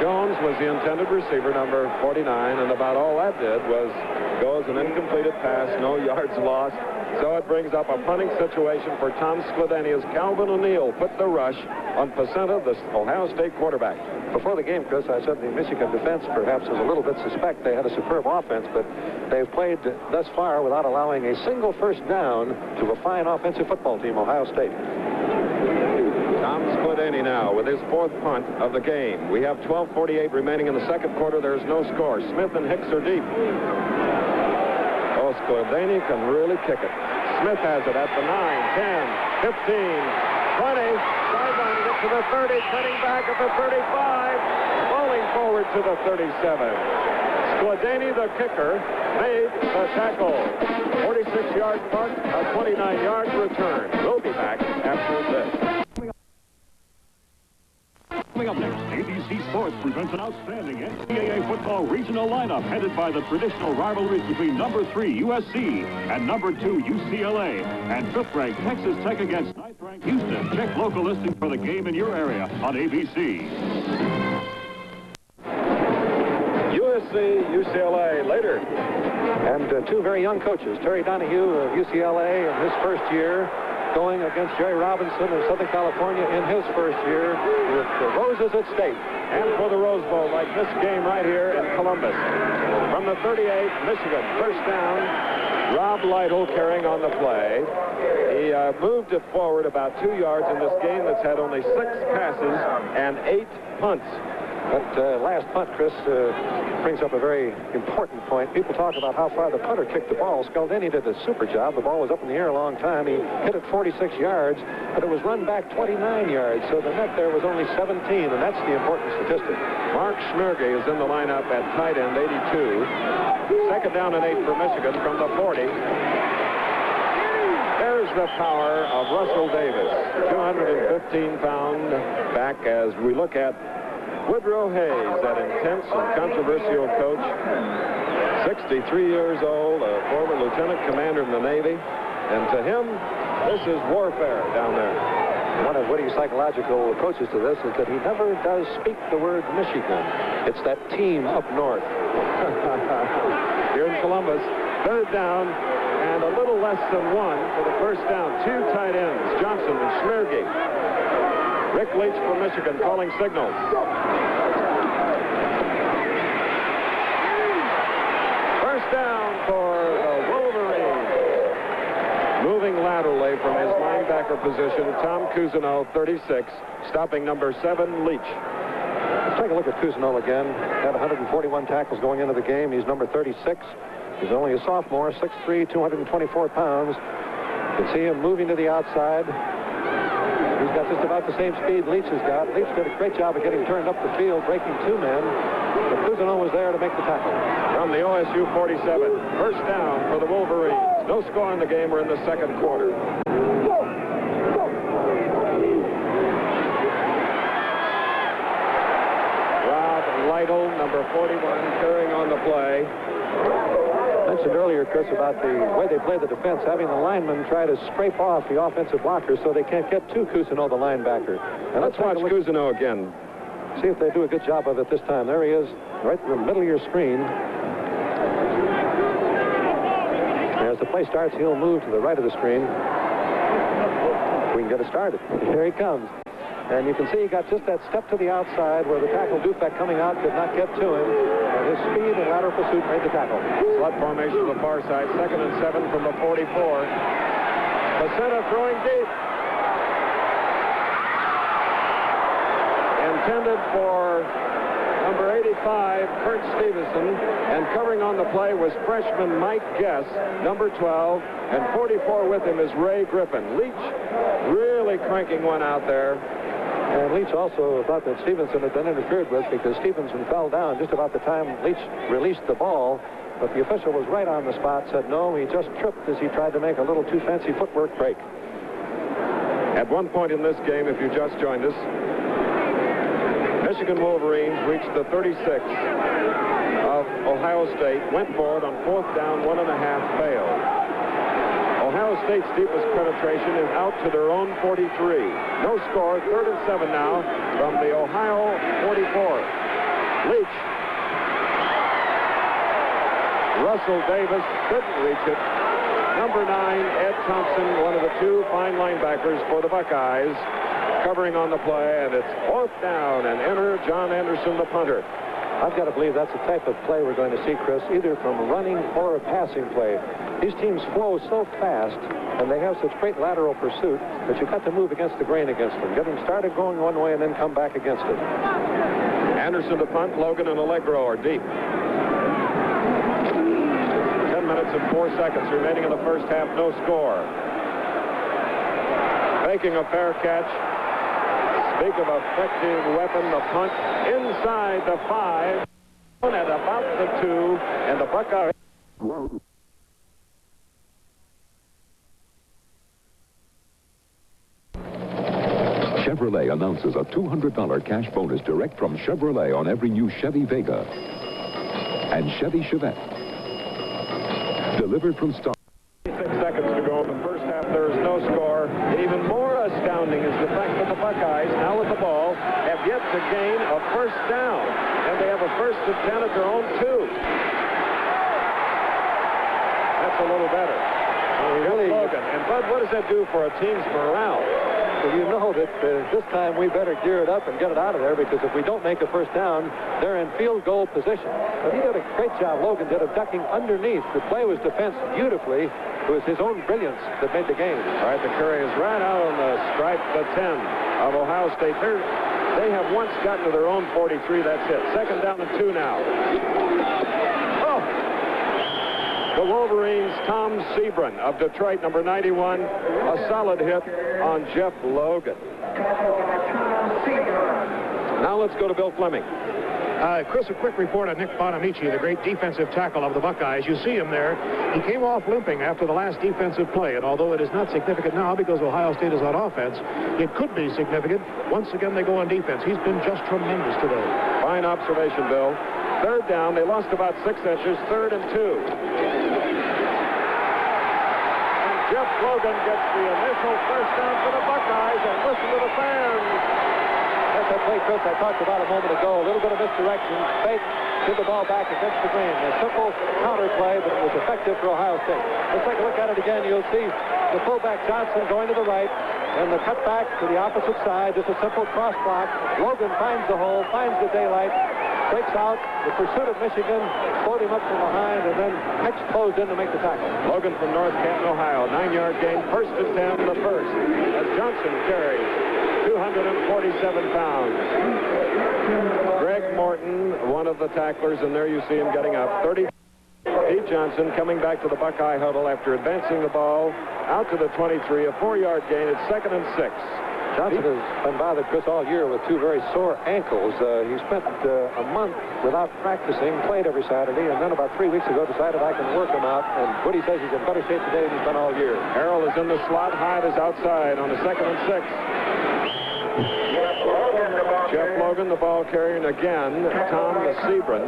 Speaker 1: Jones was the intended receiver, number 49, and about all that did was go as an incompleted pass, no yards lost. So it brings up a punting situation for Tom Skladany as Calvin O'Neill put the rush on Placenta, the Ohio State quarterback.
Speaker 2: Before the game, Chris, I said the Michigan defense perhaps was a little bit suspect. They had a superb offense, but they've played thus far without allowing a single first down to a fine offensive football team, Ohio State.
Speaker 1: Tom Skladany now with his 4th punt of the game. We have 12:48 remaining in the second quarter. There's no score. Smith and Hicks are deep. Oh, Skladany can really kick it. Smith has it at the 9, 10, 15, 20. Sidelining it to the 30, cutting back at the 35, falling forward to the 37. Skladany, the kicker, made the tackle. 46-yard punt, a 29-yard return. We'll be back after this.
Speaker 5: Coming up next, ABC Sports presents an outstanding NCAA football regional lineup headed by the traditional rivalries between number 3 USC and number 2 UCLA and 5th-ranked Texas Tech against 9th-ranked Houston. Check local listings for the game in your area on ABC.
Speaker 1: USC, UCLA later.
Speaker 2: And 2 very young coaches, Terry Donahue of UCLA in his first year, going against Jerry Robinson of Southern California in his first year with the Roses at stake.
Speaker 1: And for the Rose Bowl, like this game right here in Columbus. From the 38, Michigan, first down. Rob Lytle carrying on the play. He moved it forward about 2 yards in this game that's had only 6 passes and 8 punts.
Speaker 2: But last punt, Chris, brings up a very important point. People talk about how far the punter kicked the ball. Skladany did a super job. The ball was up in the air a long time. He hit it 46 yards, but it was run back 29 yards. So the net there was only 17, and that's the important statistic.
Speaker 1: Mark Schmerge is in the lineup at tight end, 82. Second down and 8 for Michigan from the 40. There's the power of Russell Davis, 215-pound back as we look at Woodrow Hayes, that intense and controversial coach, 63 years old, a former lieutenant commander in the Navy, and to him, this is warfare down there.
Speaker 2: One of Woody's psychological approaches to this is that he never does speak the word Michigan. It's that team up north.
Speaker 1: Here in Columbus, third down, and a little less than 1 for the first down. 2 tight ends, Johnson and Schmerge. Rick Leach from Michigan calling signals. First down for the Wolverines. Moving laterally from his linebacker position, Tom Cousineau, 36, stopping number 7, Leach.
Speaker 2: Let's take a look at Cousineau again. Had 141 tackles going into the game. He's number 36. He's only a sophomore, 6'3", 224 pounds. You can see him moving to the outside. He's got just about the same speed Leach has got. Leach did a great job of getting turned up the field, breaking 2 men. But Cousineau was there to make the tackle.
Speaker 1: From the OSU 47, first down for the Wolverines. No score in the game. We're in the second quarter. Rob Lytle, number 41, carrying on the play.
Speaker 2: I mentioned earlier, Chris, about the way they play the defense, having the linemen try to scrape off the offensive blockers so they can't get to Cousineau, the linebacker. And
Speaker 1: let's watch Cousineau again.
Speaker 2: See if they do a good job of it this time. There he is, right in the middle of your screen. As the play starts, he'll move to the right of the screen. We can get it started. Here he comes. And you can see he got just that step to the outside where the tackle Dufek coming out could not get to him. And his speed and lateral pursuit made the tackle.
Speaker 1: Slot formation to the far side. 2nd and 7 from the 44. Pacetta throwing deep. Intended for number 85, Kurt Stevenson. And covering on the play was freshman Mike Guess, number 12. And 44 with him is Ray Griffin. Leach really cranking one out there.
Speaker 2: And Leach also thought that Stevenson had been interfered with because Stevenson fell down just about the time Leach released the ball. But the official was right on the spot, said no, he just tripped as he tried to make a little too fancy footwork break.
Speaker 1: At one point in this game, if you just joined us, Michigan Wolverines reached the 36 of Ohio State, went for it on 4th down, 1.5, failed. Ohio State's deepest penetration is out to their own 43. No score, 3rd and 7 now from the Ohio 44. Leach. Russell Davis couldn't reach it. Number 9, Ed Thompson, one of the 2 fine linebackers for the Buckeyes, covering on the play, and it's 4th down, and enter John Anderson, the punter.
Speaker 2: I've got to believe that's the type of play we're going to see, Chris, either from a running or a passing play. These teams flow so fast, and they have such great lateral pursuit that you've got to move against the grain against them. Get them started going one way and then come back against it.
Speaker 1: Anderson to punt, Logan and Allegro are deep. 10 minutes and 4 seconds remaining in the first half, no score. Faking a fair catch. Speak of effective weapon, the punt inside the 5 at about the 2, and the Buckeyes.
Speaker 6: Chevrolet announces a $200 cash bonus direct from Chevrolet on every new Chevy Vega and Chevy Chevette. Delivered from stock.
Speaker 1: 6 seconds to go in the first half. There is no score. Even more astounding is the fact that the Buckeyes, now with the ball, have yet to gain a first down. And they have a 1st and 10 at their own 2. That's a little better. Really, Logan. And Bud, what does that do for a team's morale?
Speaker 2: Well, you know that this time we better gear it up and get it out of there, because if we don't make a first down, they're in field goal position. But he did a great job, Logan did, of ducking underneath. The play was defensed beautifully. It was his own brilliance that made the game.
Speaker 1: All right, the curry is right out on the stripe, the 10 of Ohio State. They have once gotten to their own 43. That's it. 2nd down and 2 now. The Wolverines' Tom Sebron of Detroit, number 91, a solid hit on Jeff Logan. Now let's go to Bill Fleming.
Speaker 13: Chris, a quick report on Nick Bonamici, the great defensive tackle of the Buckeyes. You see him there. He came off limping after the last defensive play, and although it is not significant now because Ohio State is on offense, it could be significant once again they go on defense. He's been just tremendous today.
Speaker 1: Fine observation, Bill. 3rd down. They lost about 6 inches. 3rd and 2. And Jeff Logan gets the initial first down for the Buckeyes, and listen to the fans.
Speaker 2: That's that play, Chris, I talked about a moment ago. A little bit of misdirection. Fake, give the ball back against the grain. A simple counter play, but it was effective for Ohio State. Let's take a look at it again. You'll see the fullback Johnson going to the right, and the cutback to the opposite side. Just a simple cross block. Logan finds the hole, finds the daylight, breaks out. The pursuit of Michigan slowed him up from behind, and then Mitch closed in to make the tackle.
Speaker 1: Logan from North Canton, Ohio. 9-yard gain, 1st and 10, the 1st. As Johnson carries 247 pounds. Greg Morton, one of the tacklers, and there you see him getting up. 30. Pete Johnson coming back to the Buckeye huddle after advancing the ball out to the 23, a 4-yard gain. It's 2nd and 6.
Speaker 2: Johnson has been bothered, Chris, all year with two very sore ankles. He spent a month without practicing, played every Saturday, and then about 3 weeks ago decided I can work him out. And Woody says he's in better shape today than he's been all year.
Speaker 1: Harrell is in the slot. Hyde is outside on the 2nd and 6. Jeff Logan, the ball carrier, and again, Tom Sebring,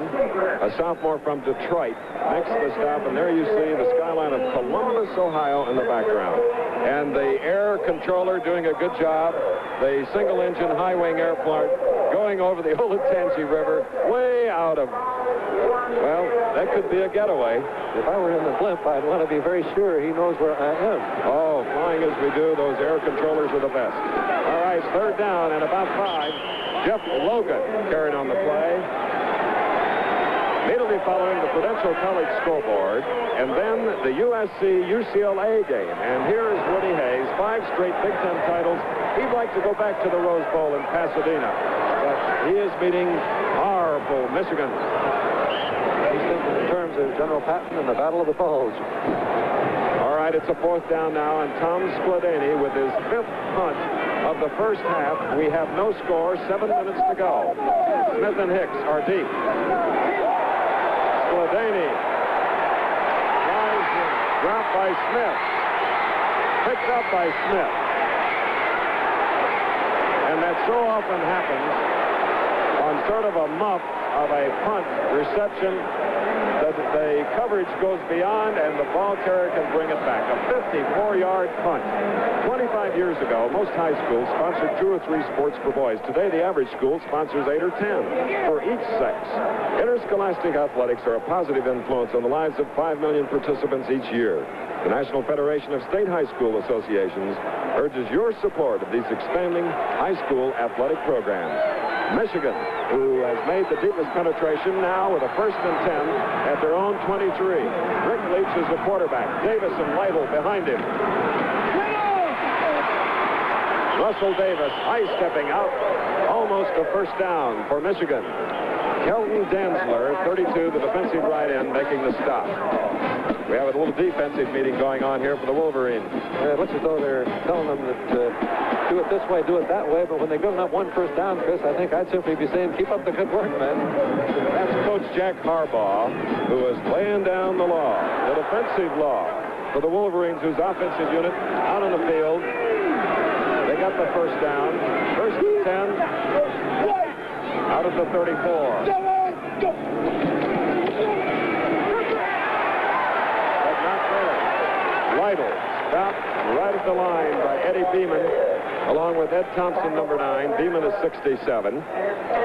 Speaker 1: a sophomore from Detroit, makes the stop, and there you see the skyline of Columbus, Ohio in the background. And the air controller doing a good job, the single-engine high-wing airplane going over the Olentangy River, way out of, well, that could be a getaway.
Speaker 2: If I were in the blimp, I'd want to be very sure he knows where I am.
Speaker 1: Oh, flying as we do, those air controllers are the best. All right, 3rd down and about 5. Jeff Logan carried on the play. Immediately following the Prudential College scoreboard, and then the USC-UCLA game. And here is Woody Hayes, 5 straight Big Ten titles. He'd like to go back to the Rose Bowl in Pasadena, but he is meeting powerful Michigan.
Speaker 2: He's thinking in terms of General Patton and the Battle of the Bulge.
Speaker 1: All right, it's a 4th down now, and Tom Skladany with his 5th punt of the first half. We have no score, 7 minutes to go. Smith and Hicks are deep. Skladany drives in, dropped by Smith, picked up by Smith. And that so often happens on sort of a muff of a punt reception that the coverage goes beyond and the ball carrier can bring it back. A 54-yard punt. 25 years ago, most high schools sponsored 2 or 3 sports for boys. Today, the average school sponsors 8 or 10 for each sex. Interscholastic athletics are a positive influence on the lives of 5 million participants each year. The National Federation of State High School Associations urges your support of these expanding high school athletic programs. Michigan, who has made the deepest penetration now with a 1st and 10 at their own 23. Rick Leach is the quarterback. Davis and Lytle behind him. Russell Davis high-stepping out. Almost a 1st down for Michigan. Kelton Dantzler, 32, the defensive right end, making the stop. We have a little defensive meeting going on here for the Wolverines.
Speaker 2: It looks as though they're telling them that do it this way, do it that way, but when they've given up 1 first down, Chris, I think I'd simply be saying, keep up the good work, man.
Speaker 1: That's Coach Jack Harbaugh, who is laying down the law, the defensive law, for the Wolverines, whose offensive unit out on the field. They got the 1st down. 1st and 10 out of the 34. Lytle stopped right at the line by Eddie Beeman, along with Ed Thompson, number 9. Beeman is 67.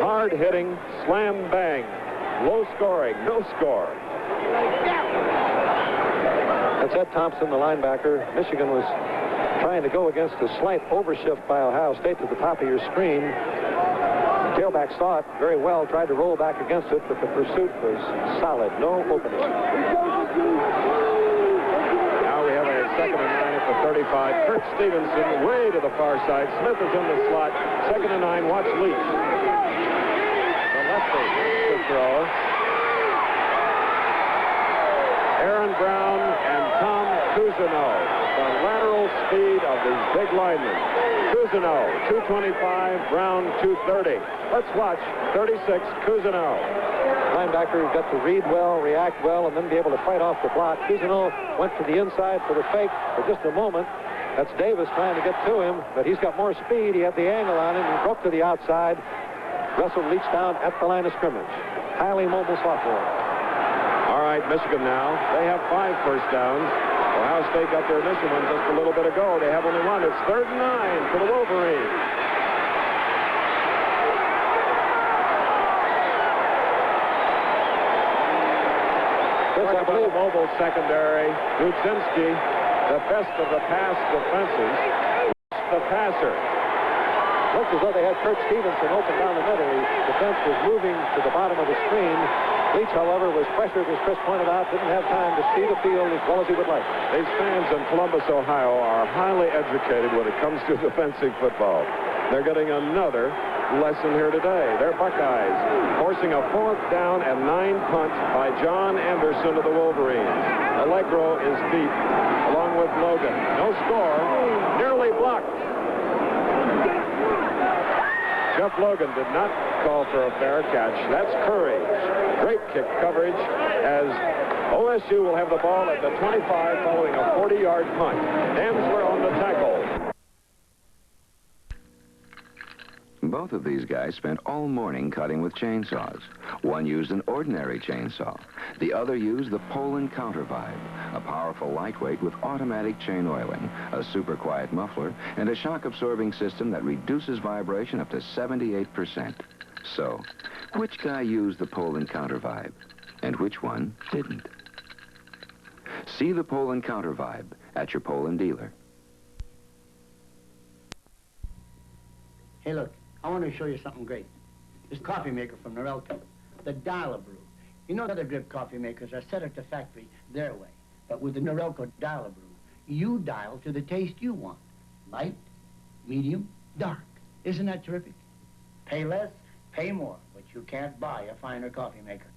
Speaker 1: Hard-hitting, slam-bang, low-scoring, no score.
Speaker 2: That's Ed Thompson, the linebacker. Michigan was trying to go against a slight overshift by Ohio State to the top of your screen. The tailback saw it very well, tried to roll back against it, but the pursuit was solid, no opening.
Speaker 1: 2nd and 9 at the 35. Kurt Stevenson way to the far side. Smith is in the slot. 2nd and 9. Watch Leach. The lefty to throw. Aaron Brown and Tom Cousineau. The lateral speed of these big linemen. Cousineau, 225. Brown, 230. Let's watch 36, Cousineau.
Speaker 2: Linebacker who's got to read well, react well, and then be able to fight off the block. Cousineau went to the inside for the fake for just a moment. That's Davis trying to get to him, but he's got more speed. He had the angle on him. He broke to the outside. Russell reached down at the line of scrimmage. Highly mobile sophomore.
Speaker 1: All right, Michigan now. They have 5 first downs. Ohio State got their initial one just a little bit ago. They have only 1. It's 3rd and 9 for the Wolverines. I believe mobile secondary. Rudzinski, the best of the pass defenses. The passer.
Speaker 2: Looks as though they had Kurt Stevenson open down the middle. The defense was moving to the bottom of the screen. Leach, however, was pressured, as Chris pointed out, didn't have time to see the field as well as he would like.
Speaker 1: These fans in Columbus, Ohio are highly educated when it comes to defensive football. They're getting another lesson here today. They're Buckeyes forcing a 4th down and 9 punt by John Anderson of the Wolverines. Allegro is deep along with Logan. No score. Nearly blocked. Jeff Logan did not call for a fair catch. That's Curry. Great kick coverage as OSU will have the ball at the 25 following a 40-yard punt. Dantzler on the tackle.
Speaker 7: Both of these guys spent all morning cutting with chainsaws. One used an ordinary chainsaw. The other used the Poland Counter-Vibe, a powerful lightweight with automatic chain oiling, a super quiet muffler, and a shock-absorbing system that reduces vibration up to 78%. So, which guy used the Poland Counter-Vibe, and which one didn't? See the Poland Counter-Vibe at your Poland dealer.
Speaker 14: Hey, look. I want to show you something great. This coffee maker from Norelco, the Dial-A-Brew. You know, other drip coffee makers are set at the factory their way. But with the Norelco Dial-A-Brew, you dial to the taste you want. Light, medium, dark. Isn't that terrific? Pay less, pay more, but you can't buy a finer coffee maker.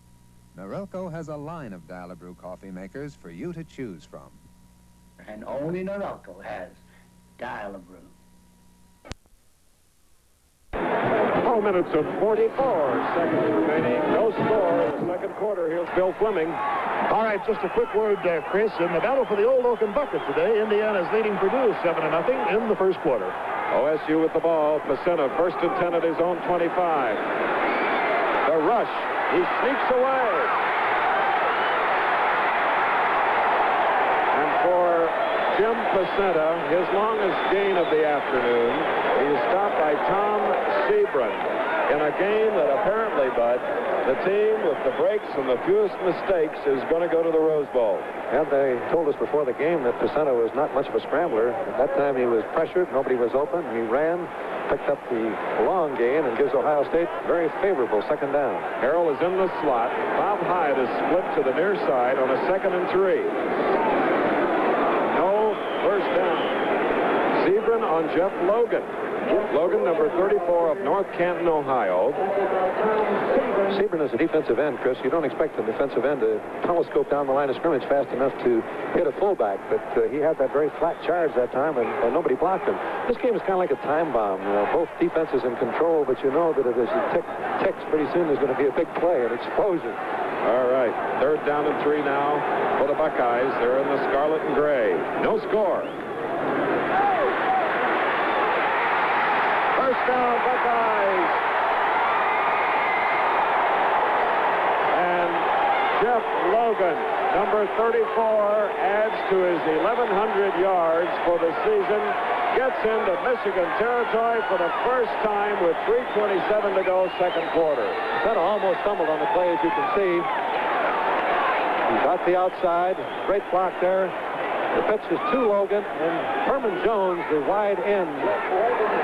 Speaker 15: Norelco has a line of Dial-A-Brew coffee makers for you to choose from.
Speaker 14: And only Norelco has Dial-A-Brew.
Speaker 1: 4 minutes and 44 seconds remaining. No score in the second quarter. Here's Bill Fleming.
Speaker 13: All right, just a quick word, Chris. In the battle for the Old Oaken Bucket today, Indiana's leading Purdue 7-0 in the first quarter.
Speaker 1: OSU with the ball. Pacenta first and 10 at his own 25. The rush. He sneaks away. And for Jim Pacenta, his longest gain of the afternoon, he's stopped by Tom Sebring in a game that apparently, Bud, the team with the breaks and the fewest mistakes is going to go to the Rose Bowl.
Speaker 2: And they told us before the game that Pacenta was not much of a scrambler. At that time, he was pressured. Nobody was open. He ran, picked up the long gain, and gives Ohio State very favorable second down.
Speaker 1: Harrell is in the slot. Bob Hyde is split to the near side on a 2nd and 3. No first down. Sebring on Jeff Logan. Logan, number 34 of North Canton, Ohio.
Speaker 2: Sebring is a defensive end, Chris. You don't expect a defensive end to telescope down the line of scrimmage fast enough to hit a fullback, but he had that very flat charge that time, and nobody blocked him. This game is kind of like a time bomb. You know, both defenses in control, but you know that as you ticks, pretty soon there's going to be a big play, an explosion.
Speaker 1: All right, 3rd down and 3 now for the Buckeyes. They're in the scarlet and gray. No score. First down, Buckeyes. And Jeff Logan, number 34, adds to his 1,100 yards for the season. Gets into Michigan territory for the first time with 3:27 to go, second quarter.
Speaker 2: That almost stumbled on the play, as you can see. He got the outside. Great block there. The pitch is to Logan, and Herman Jones, the wide end,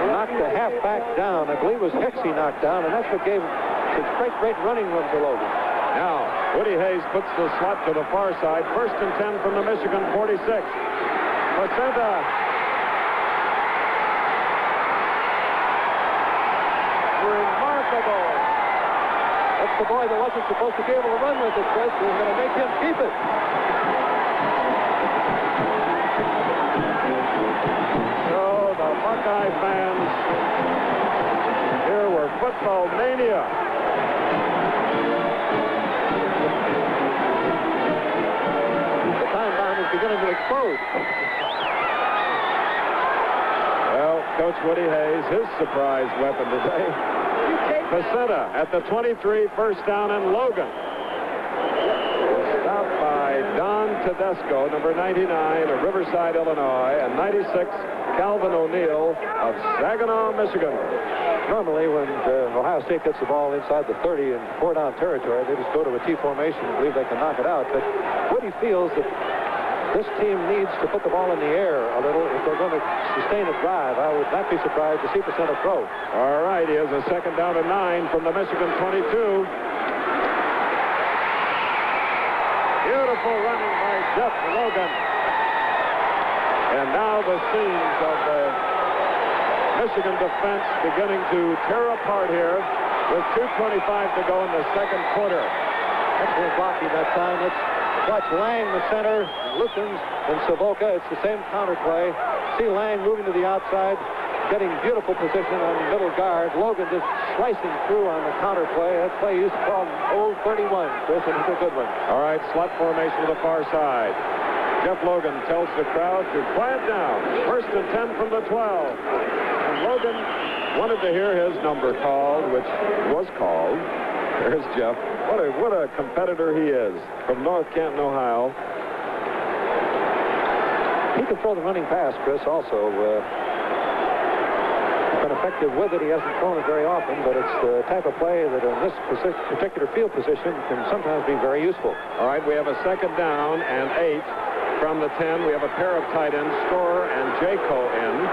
Speaker 2: knocked the halfback down. I believe it was Hicks he knocked down, and that's what gave some great running room to Logan.
Speaker 1: Now, Woody Hayes puts the slot to the far side. 1st and 10 from the Michigan 46. Pacenta. Remarkable.
Speaker 2: That's the boy that wasn't supposed to be able to run with it, Chris. We're going to make him keep it.
Speaker 1: So the Buckeye fans, here were football mania.
Speaker 2: The time bomb is beginning to explode.
Speaker 1: Well, Coach Woody Hayes, his surprise weapon today. Pacenta at the 23, first down, and Logan. Stopped by Don Tedesco, number 99 of Riverside, Illinois, and 96, Calvin O'Neill of Saginaw, Michigan.
Speaker 2: Normally, when Ohio State gets the ball inside the 30 and 4-down territory, they just go to a T formation and believe they can knock it out. But Woody feels that this team needs to put the ball in the air a little if they're going to sustain a drive. I would not be surprised to see Pacenta throw.
Speaker 1: All right, he has a 2nd down and 9 from the Michigan 22. Beautiful running by Jeff Logan. And now the scenes of the Michigan defense beginning to tear apart here with 2:25 to go in the second quarter.
Speaker 2: Excellent blocking that time. Let's watch Lang, the center, Lukens, and Savoca. It's the same counter play. See Lang moving to the outside. getting beautiful position on middle guard. Logan just slicing through on the counter play. That play used to call Old 31, Chris, and it's a good one.
Speaker 1: All right, slot formation to the far side. Jeff Logan tells the crowd to quiet down. 1st and 10 from the 12. And Logan wanted to hear his number called, which was called. There's Jeff. What a competitor he is from North Canton, Ohio.
Speaker 2: He can throw the running pass, Chris, also. Been effective with it. He hasn't thrown it very often, but it's the type of play that in this particular field position can sometimes be very useful.
Speaker 1: All right, we have a 2nd down and 8 from the 10. We have a pair of tight ends, Storer and Jaco in.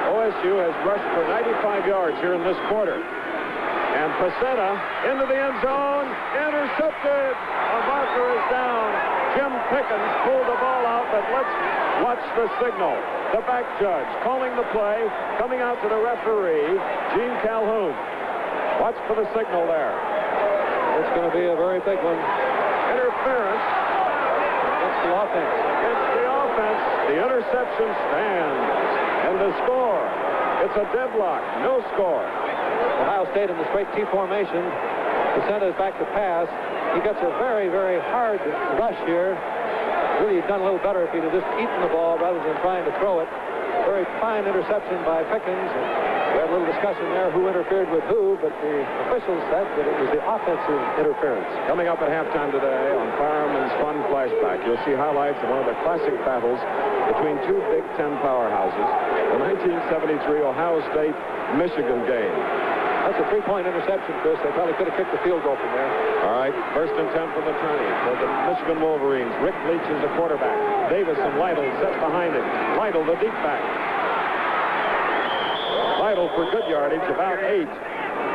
Speaker 1: OSU has rushed for 95 yards here in this quarter. And Pacetta into the end zone, intercepted. A marker is down. Jim Pickens pulled the ball out, but let's watch the signal. The back judge calling the play, coming out to the referee, Gene Calhoun. Watch for the signal there.
Speaker 2: It's going to be a very big one.
Speaker 1: Interference
Speaker 2: against the offense.
Speaker 1: Against the offense. The interception stands. And the score, it's a deadlock. No score.
Speaker 2: Ohio State in the straight T formation. Pacetta is back to pass. He gets a very, very hard rush here. Really done a little better if he'd have just eaten the ball rather than trying to throw it. Very fine interception by Pickens. We had a little discussion there who interfered with who, but the officials said that it was the offensive interference.
Speaker 1: Coming up at halftime today on Fireman's Fun Flashback, you'll see highlights of one of the classic battles between two Big Ten powerhouses. The 1973 Ohio State-Michigan game.
Speaker 2: That's a 3-point interception, Chris. They probably could have kicked the field goal from there.
Speaker 1: All right, 1st and 10 from the 20 for the Michigan Wolverines. Rick Leach is the quarterback. Davis and Lytle set behind him. Lytle, the deep back. Lytle for good yardage, about 8.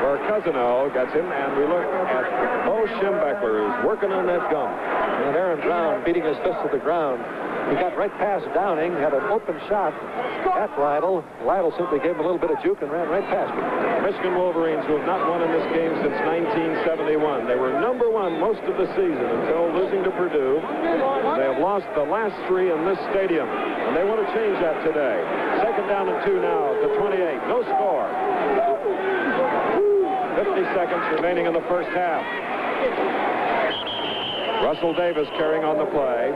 Speaker 1: Where Cousino gets him, and we look at Bo Schembechler is working on that gum.
Speaker 2: And Aaron Brown beating his fist to the ground. He got right past Downing, had an open shot at Lytle. Lytle simply gave him a little bit of juke and ran right past him.
Speaker 1: Michigan Wolverines, who have not won in this game since 1971. They were number 1 most of the season until losing to Purdue. They have lost the last 3 in this stadium, and they want to change that today. 2nd down and 2 now at the 28. No score. 50 seconds remaining in the first half. Russell Davis carrying on the play.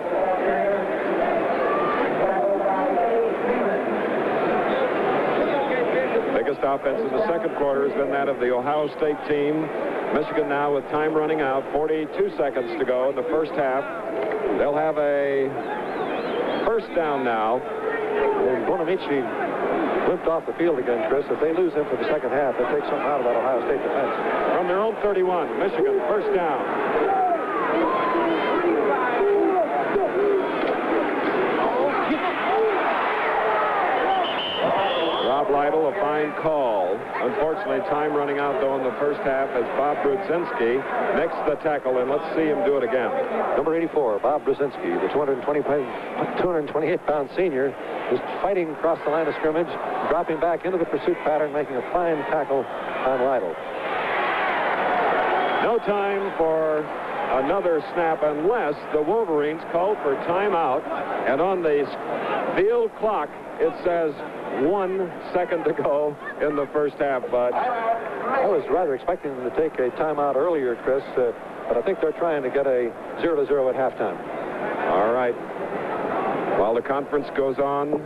Speaker 1: Biggest offense in the second quarter has been that of the Ohio State team. Michigan now with time running out, 42 seconds to go in the first half. They'll have a 1st down now.
Speaker 2: Bonamici limped off the field again, Chris. If they lose him for the second half, they take something out of that Ohio State defense.
Speaker 1: From their own 31, Michigan, 1st down. Rob Lytle, a fine call. Unfortunately, time running out, though, in the first half as Bob Brudzinski makes the tackle, and let's see him do it again.
Speaker 2: Number 84, Bob Brudzinski, the 228-pound senior, is fighting across the line of scrimmage, dropping back into the pursuit pattern, making a fine tackle on Lytle.
Speaker 1: No time for another snap unless the Wolverines called for timeout, and on the field clock, it says 1 second to go in the first half, Bud.
Speaker 2: I was rather expecting them to take a timeout earlier, Chris, but I think they're trying to get a 0-0 at halftime.
Speaker 1: All right. While the conference goes on,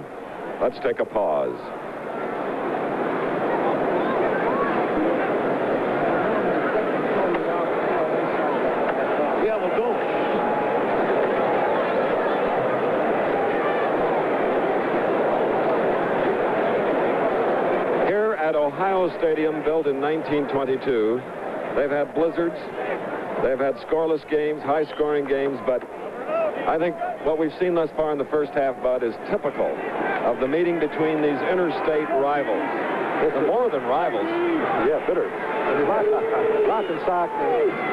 Speaker 1: let's take a pause.
Speaker 13: Yeah, we'll go.
Speaker 1: At Ohio Stadium, built in 1922. They've had blizzards. They've had scoreless games, high-scoring games, but I think what we've seen thus far in the first half, Bud, is typical of the meeting between these interstate rivals. It's more than rivals.
Speaker 2: Yeah, bitter. Rock and sock,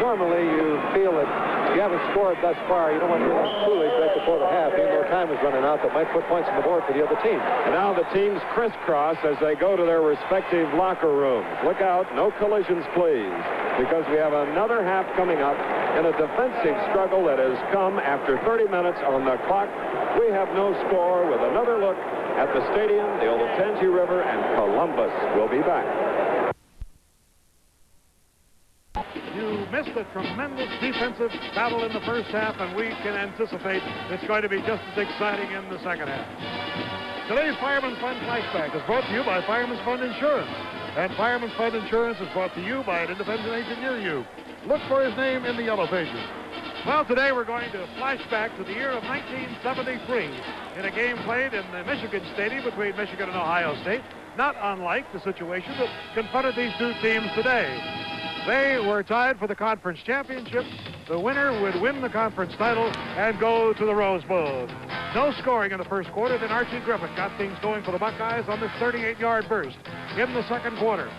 Speaker 2: normally you feel that if you haven't scored thus far, you don't want to be foolish right before the half, even though time is running out, that might put points on the board for the other team.
Speaker 1: And now the teams crisscross as they go to their respective locker rooms. Look out, no collisions, please, because we have another half coming up in a defensive struggle that has come after 30 minutes on the clock We have no score with another look at the stadium, the Olentangy River, and Columbus. We'll be back.
Speaker 16: You missed a tremendous defensive battle in the first half, and we can anticipate it's going to be just as exciting in the second half. Today's Fireman's Fund Flashback is brought to you by Fireman's Fund Insurance. And Fireman's Fund Insurance is brought to you by an independent agent near you. Look for his name in the yellow pages. Well, today we're going to flash back to the year of 1973 in a game played in the Michigan Stadium between Michigan and Ohio State, not unlike the situation that confronted these two teams today. They were tied for the conference championship. The winner would win the conference title and go to the Rose Bowl. No scoring in the first quarter. Then Archie Griffin got things going for the Buckeyes on this 38-yard burst in the second quarter.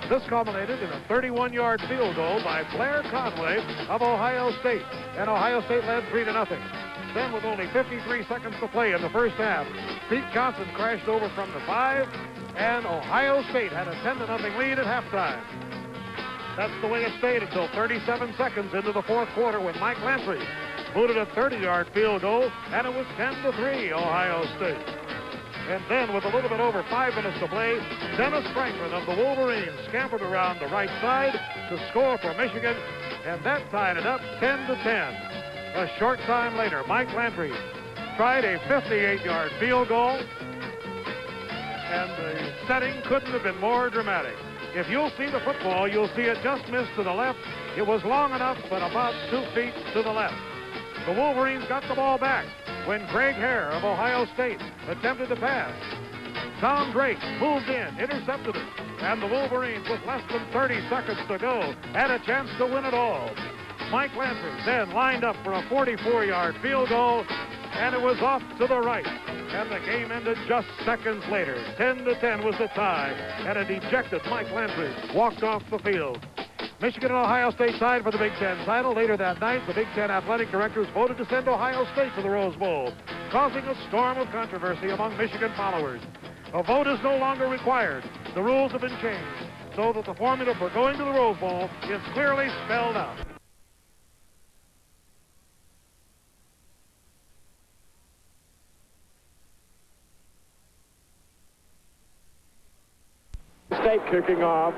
Speaker 16: This culminated in a 31-yard field goal by Blair Conway of Ohio State, and Ohio State led 3-0. Then, with only 53 seconds to play in the first half, Pete Johnson crashed over from the 5, and Ohio State had a 10-0 lead at halftime. That's the way it stayed until 37 seconds into the fourth quarter when Mike Lantry booted a 30-yard field goal, and it was 10-3 Ohio State. And then, with a little bit over 5 minutes to play, Dennis Franklin of the Wolverines scampered around the right side to score for Michigan, and that tied it up 10-10. A short time later, Mike Lantry tried a 58-yard field goal, and the setting couldn't have been more dramatic. If you'll see the football, you'll see it just missed to the left. It was long enough, but about 2 feet to the left. The Wolverines got the ball back when Greg Hare of Ohio State attempted to pass. Tom Drake moved in, intercepted it, and the Wolverines, with less than 30 seconds to go, had a chance to win it all. Mike Lantry then lined up for a 44-yard field goal, and it was off to the right. And the game ended just seconds later. 10-10 was the tie, and a dejected Mike Lantry walked off the field. Michigan and Ohio State tied for the Big Ten title. Later that night, the Big Ten athletic directors voted to send Ohio State to the Rose Bowl, causing a storm of controversy among Michigan followers. A vote is no longer required. The rules have been changed so that the formula for going to the Rose Bowl is clearly spelled out.
Speaker 1: State kicking off.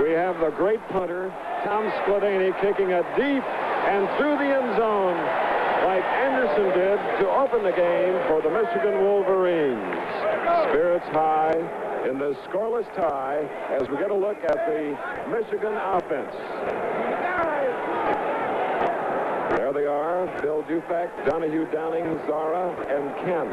Speaker 1: We have the great punter, Tom Skladany, kicking it deep and through the end zone like Anderson did to open the game for the Michigan Wolverines. Spirits high in this scoreless tie as we get a look at the Michigan offense. There they are, Bill Dufak, Donahue Downing, Zara, and Ken.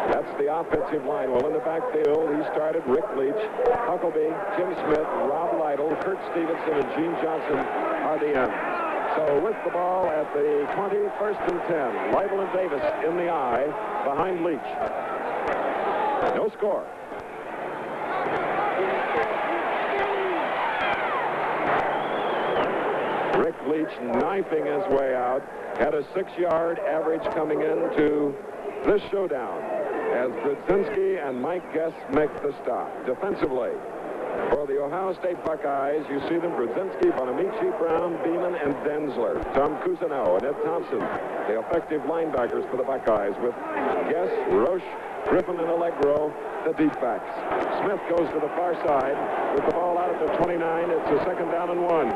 Speaker 1: That's the offensive line. Well, in the backfield, he started Rick Leach, Huckabee, Jim Smith, Rob Lytle, Kurt Stevenson, and Gene Johnson are the ends. So with the ball at the 20, 1st and 10, Lytle and Davis in the eye behind Leach. No score. Rick Leach knifing his way out, had a 6-yard average coming into this showdown as Brzezinski and Mike Guess make the stop. Defensively, for the Ohio State Buckeyes, you see them, Brzezinski, Bonamici, Brown, Beeman, and Densler. Tom Cousineau and Ed Thompson, the effective linebackers for the Buckeyes, with Guess, Roche, Griffin, and Allegro, the deep backs. Smith goes to the far side with the ball out at the 29. It's a 2nd down and 1.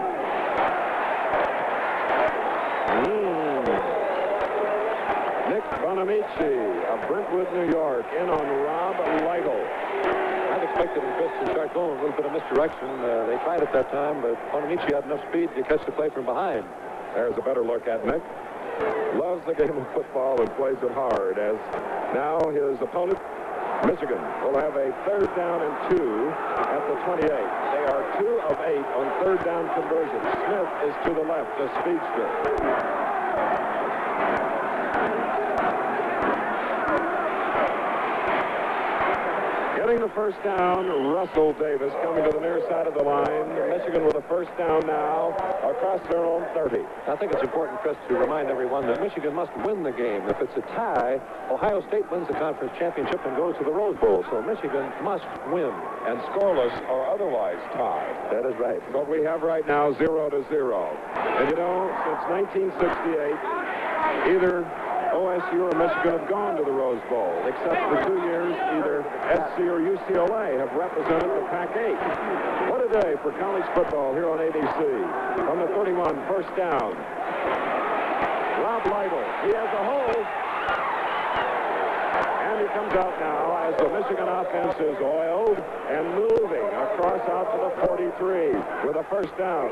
Speaker 1: Nick Bonamici of Brentwood, New York, in on Rob Lytle.
Speaker 2: I'd expected Chris to start going a little bit of misdirection. They tried at that time, but Bonamici had enough speed to catch the play from behind.
Speaker 1: There's a better look at Nick. Loves the game of football and plays it hard, as now his opponent, Michigan, will have a 3rd down and 2 at the 28. They are 2 of 8 on 3rd down conversions. Smith is to the left, a speedster. Getting the 1st down, Russell Davis coming to the near side of the line. Michigan with a 1st down now across their own 30.
Speaker 2: I think it's important, Chris, to remind everyone that Michigan must win the game. If it's a tie, Ohio State wins the conference championship and goes to the Rose Bowl. So Michigan must win.
Speaker 1: And scoreless or otherwise tied.
Speaker 2: That is right.
Speaker 1: What we have right now, 0-0. And you know, since 1968, either OSU or Michigan have gone to the Rose Bowl, except for 2 years either SC or UCLA have represented the Pac-8. What a day for college football here on ABC. From the 31, first down. Rob Lytle, he has a hole. And he comes out now as the Michigan offense is oiled and moving across out to the 43 with a first down.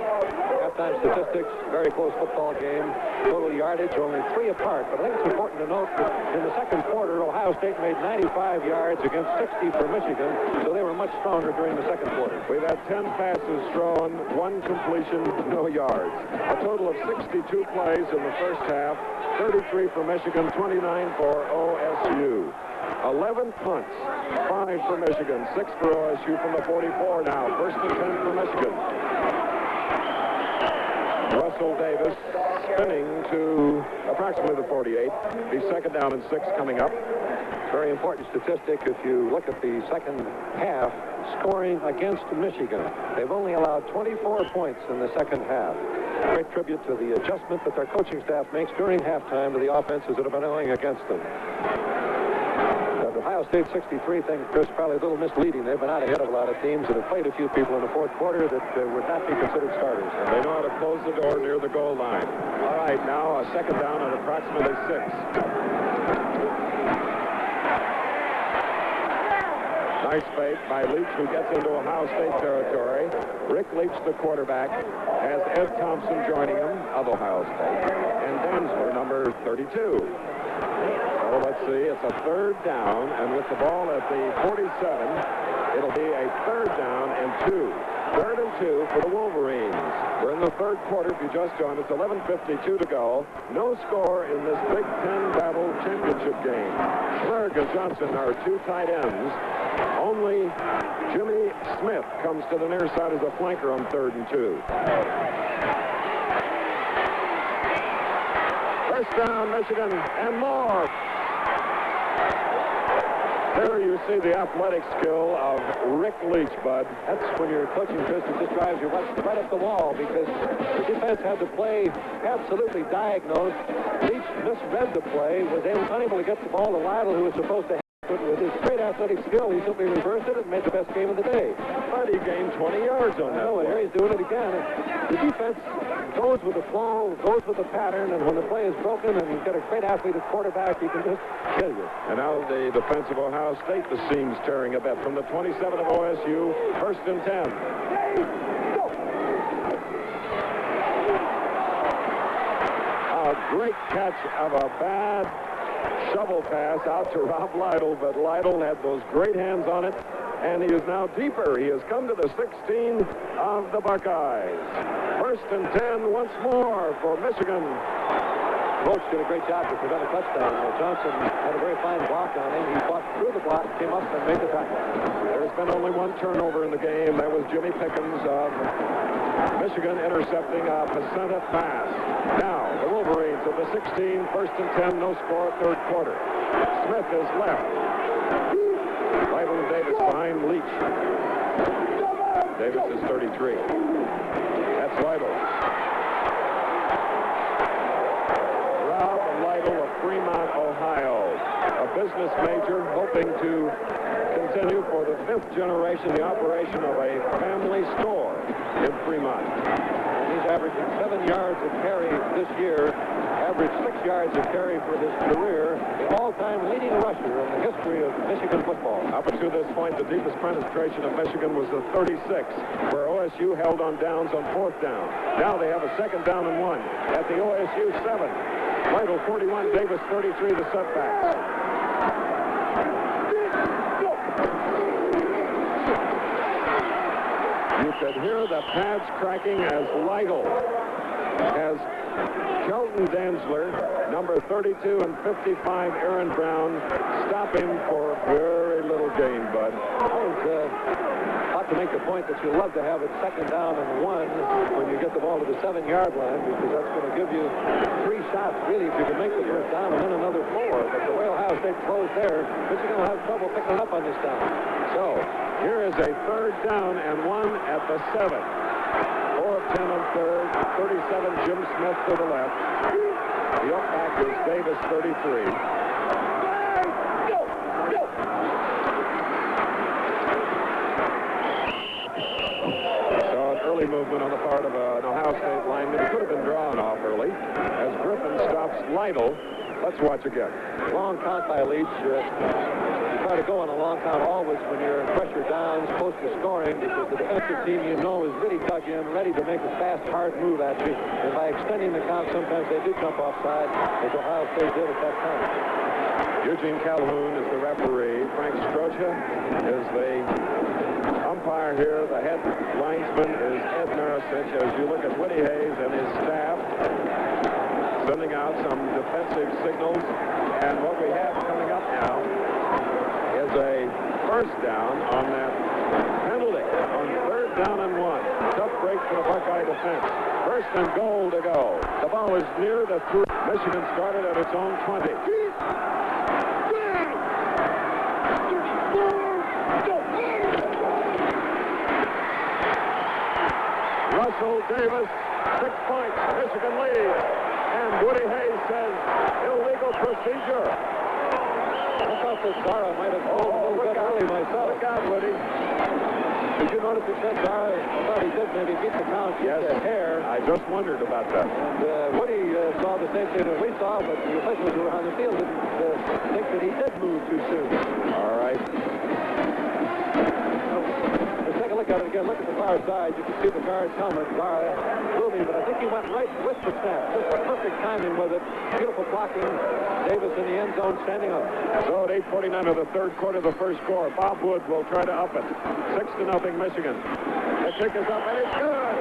Speaker 2: Halftime statistics, very close football game. Total yardage only 3 apart. But I think it's important to note that in the second quarter, Ohio State made 95 yards against 60 for Michigan, so they were much stronger during the second quarter.
Speaker 1: We've had 10 passes thrown, 1 completion, no yards. A total of 62 plays in the first half, 33 for Michigan, 29 for OSU. 11 punts, 5 for Michigan, 6 for OSU from the 44 now. First and 10 for Michigan. Russell Davis spinning to approximately the 48. Be second down and 6 coming up.
Speaker 2: Very important statistic if you look at the second half scoring against Michigan. They've only allowed 24 points in the second half. Great tribute to the adjustment that their coaching staff makes during halftime to the offenses that have been going against them. The Ohio State 63 thing, Chris, probably a little misleading. They've been out ahead of a lot of teams and have played a few people in the fourth quarter that would not be considered starters.
Speaker 1: And they know how to close the door near the goal line. All right, now a second down at approximately 6. Nice fake by Leach, who gets into Ohio State territory. Rick Leach, the quarterback, has Ed Thompson joining him of Ohio State. And Danzler, number 32. So let's see, it's a third down, and with the ball at the 47, it'll be a third down and 2. Third and 2 for the Wolverines. We're in the third quarter. If you just joined us, 11:52 to go. No score in this Big Ten Battle Championship game. Berg and Johnson are 2 tight ends. Only Jimmy Smith comes to the near side as a flanker on 3rd and 2. First down, Michigan, and more. There you see the athletic skill of Rick Leach, Bud.
Speaker 2: That's when you're coaching, Chris, it just drives you right up the wall because the defense had to play absolutely diagnosed. Leach misread the play, was unable to get the ball to Lytle, who was supposed to. But with his great athletic skill, he simply reversed it and made the best game of the day.
Speaker 1: But he gained 20 yards on that.
Speaker 2: No, and here he's doing it again. The defense goes with the flow, goes with the pattern, and when the play is broken and you've got a great athlete at quarterback, he can just kill you.
Speaker 1: And now the defense of Ohio State, the seams tearing a bit from the 27 of OSU, first and 10. A great catch of a bad shovel pass out to Rob Lytle, but Lytle had those great hands on it, and he is now deeper. He has come to the 16 of the Buckeyes. First and 10 once more for Michigan.
Speaker 2: Coach did a great job to prevent a touchdown. Johnson had a very fine block on him. He fought through the block, came up, and made the tackle.
Speaker 1: There's been only 1 turnover in the game. That was Jimmy Pickens of Michigan intercepting a Pacenta pass. Now, the Wolverines at the 16, first and 10, no score, third quarter. Smith is left. Lytle and Davis behind Leach. Davis is 33. That's Lytle. Rob Lytle of Fremont, Ohio. A business major hoping to continue for the 5th generation the operation of a family store in Fremont.
Speaker 2: And he's averaging 7 yards a carry this year, averaged 6 yards a carry for his career, the all-time leading rusher in the history of Michigan football.
Speaker 1: Up to this point, the deepest penetration of Michigan was the 36, where OSU held on downs on 4th down. Now they have a second down and 1 at the OSU 7. Lytle 41, Davis 33, the setbacks. You could hear the pads cracking as Lytle has Kelton Danzler, number 32 and 55, Aaron Brown, stop him for very little gain, Bud.
Speaker 2: I ought to make the point that you love to have it second down and 1 when you get the ball to the 7-yard line, because that's going to give you 3 shots, really, if you can make the first down and then another 4. But the way Ohio State closed there, Michigan will have trouble picking up on this down.
Speaker 1: So, here is a third down and 1 at the 7. 4 of 10 on third, 37, Jim Smith to the left. The up back is Davis, 33. Early movement on the part of an Ohio State lineman. He could have been drawn off early as Griffin stops Lytle. Let's watch again.
Speaker 2: Long count by Leach. You try to go on a long count always when you're pressure down, close to scoring, because the defensive team you know is really dug in, ready to make a fast, hard move at you. And by extending the count, sometimes they do jump offside, as Ohio State did at that time.
Speaker 1: Eugene Calhoun is the referee. Frank Strocha is the umpire here. The head linesman is Ed Marisich. As you look at Woody Hayes and his staff sending out some defensive signals. And what we have coming up now is a first down on that penalty on 3rd down and 1. Tough break for the Buckeye defense. 1st and goal to go. The ball is near the 3. Michigan started at its own 20. Russell Davis, 6 points. Michigan leads. And Woody Hayes says illegal procedure.
Speaker 2: I thought that Zara might have pulled a little bit early myself.
Speaker 1: Look out, Woody.
Speaker 2: Did you notice it said Zara? I thought he did maybe beat the count.
Speaker 1: Yes.
Speaker 2: The hair.
Speaker 1: I just wondered about that.
Speaker 2: And Woody saw the same thing that we saw, but the officials who were on the field didn't think that he did move too soon.
Speaker 1: All right.
Speaker 2: Let's take a look at it again. Look at the far side. You can see the guard's helmet. Zara moving, but I think he went right with the snap. Just perfect timing with it. Beautiful blocking. Davis in the end zone standing up.
Speaker 1: So at 8:49 of the 3rd quarter, the first score. Bob Wood will try to up it. 6-0 Michigan. The kick is up and it's good.